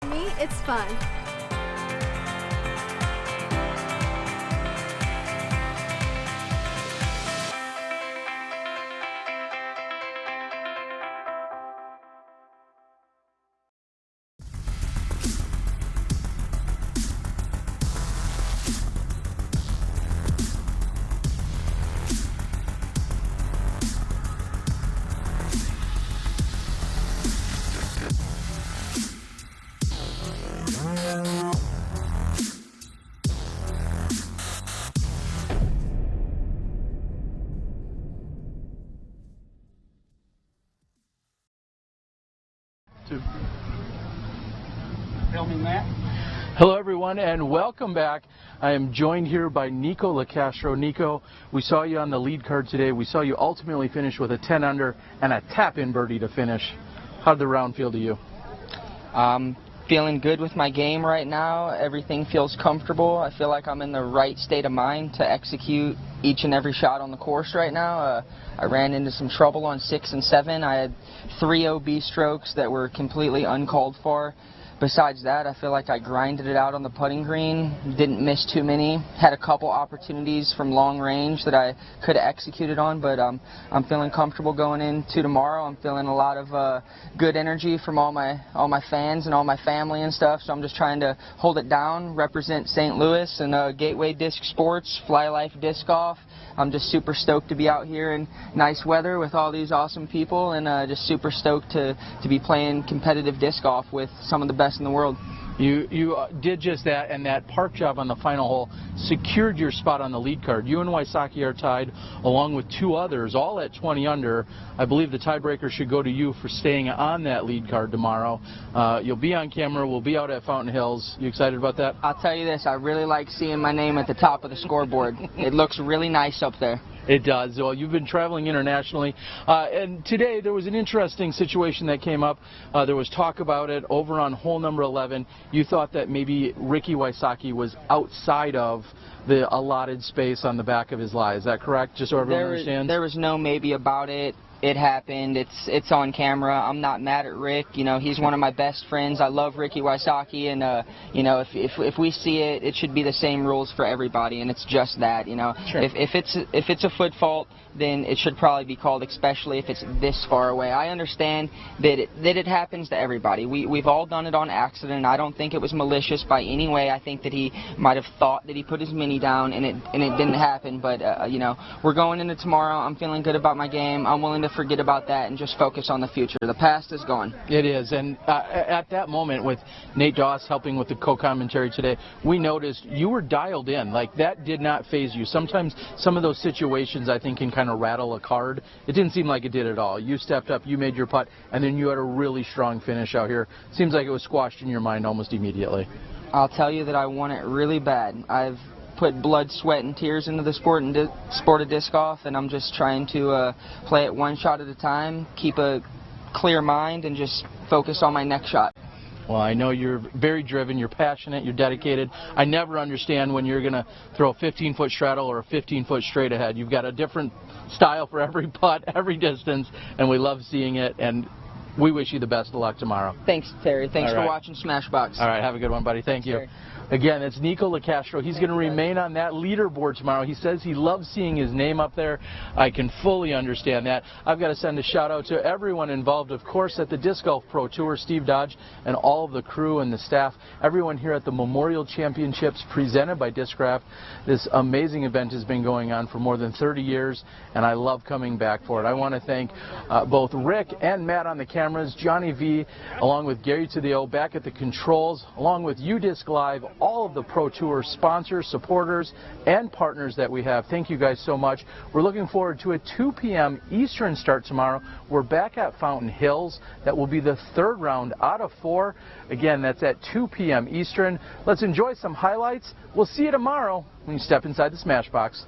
For me, it's fun. YouTube. Filming that. Hello everyone and welcome back. I am joined here by Nico LaCastro. Nico, we saw you on the lead card today. We saw you ultimately finish with a 10 under and a tap-in birdie to finish. How did the round feel to you? Feeling good with my game right now. Everything feels comfortable. I feel like I'm in the right state of mind to execute each and every shot on the course right now. I ran into some trouble on 6 and 7. I had 3 OB strokes that were completely uncalled for. Besides that, I feel like I grinded it out on the putting green, didn't miss too many, had a couple opportunities from long range that I could have executed on, but I'm feeling comfortable going into tomorrow. I'm feeling a lot of good energy from all my fans and all my family and stuff, so I'm just trying to hold it down, represent St. Louis and Gateway Disc Sports, Fly Life Disc Golf. I'm just super stoked to be out here in nice weather with all these awesome people, and just super stoked to be playing competitive disc golf with some of the best in the world. You did just that, and that park job on the final hole secured your spot on the lead card. You and Wysocki are tied, along with 2 others, all at 20 under. I believe the tiebreaker should go to you for staying on that lead card tomorrow. You'll be on camera. We'll be out at Fountain Hills. You excited about that? I'll tell you this, I really like seeing my name at the top of the scoreboard. It looks really nice up there. It does. Well, you've been traveling internationally, and today there was an interesting situation that came up. There was talk about it over on hole number 11. You thought that maybe Ricky Wysocki was outside of the allotted space on the back of his lie. Is that correct? Just so everyone understands. There was no maybe about it. It happened. It's on camera. I'm not mad at Rick. You know, he's one of my best friends. I love Ricky Wysocki, and you know, if we see it, it should be the same rules for everybody, and it's just that. You know, sure. If it's a foot fault, then it should probably be called, especially if it's this far away. I understand that it happens to everybody. We've all done it on accident. I don't think it was malicious by any way. I think that he might have thought that he put his mini down, and it didn't happen. But you know, we're going into tomorrow. I'm feeling good about my game. I'm willing to forget about that and just focus on the future. The past is gone. It is, and at that moment with Nate Doss helping with the co-commentary today, we noticed you were dialed in. Like, that did not faze you. Sometimes some of those situations, I think, can kind of rattle a card. It didn't seem like it did at all. You stepped up, you made your putt, and then you had a really strong finish out here. Seems like it was squashed in your mind almost immediately. I'll tell you that I want it really bad. I've put blood, sweat, and tears into the sport of disc golf, and I'm just trying to play it one shot at a time, keep a clear mind, and just focus on my next shot. Well, I know you're very driven, you're passionate, you're dedicated. I never understand when you're going to throw a 15-foot straddle or a 15-foot straight ahead. You've got a different style for every putt, every distance, and we love seeing it, and we wish you the best of luck tomorrow. Thanks, Terry. Thanks All right. for watching Smashbox. All right, have a good one, buddy. Thank you. Terry. Again, it's Nico LaCastro. He's going to remain on that leaderboard tomorrow. He says he loves seeing his name up there. I can fully understand that. I've got to send a shout out to everyone involved, of course, at the Disc Golf Pro Tour, Steve Dodge, and all of the crew and the staff, everyone here at the Memorial Championships presented by Discraft. This amazing event has been going on for more than 30 years, and I love coming back for it. I want to thank both Rick and Matt on the cameras, Johnny V, along with Gary to the O back at the controls, along with UDisc Live, all of the Pro Tour sponsors, supporters, and partners that we have. Thank you guys so much. We're looking forward to a 2 p.m. Eastern start tomorrow. We're back at Fountain Hills. That will be the 3rd round out of 4. Again, that's at 2 p.m. Eastern. Let's enjoy some highlights. We'll see you tomorrow when you step inside the Smashbox.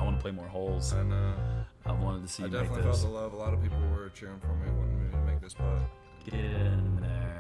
I want to play more holes. And I wanted to see I you make definitely felt those. the love. A lot of people were cheering for me, wanting me to make this putt. Get in there.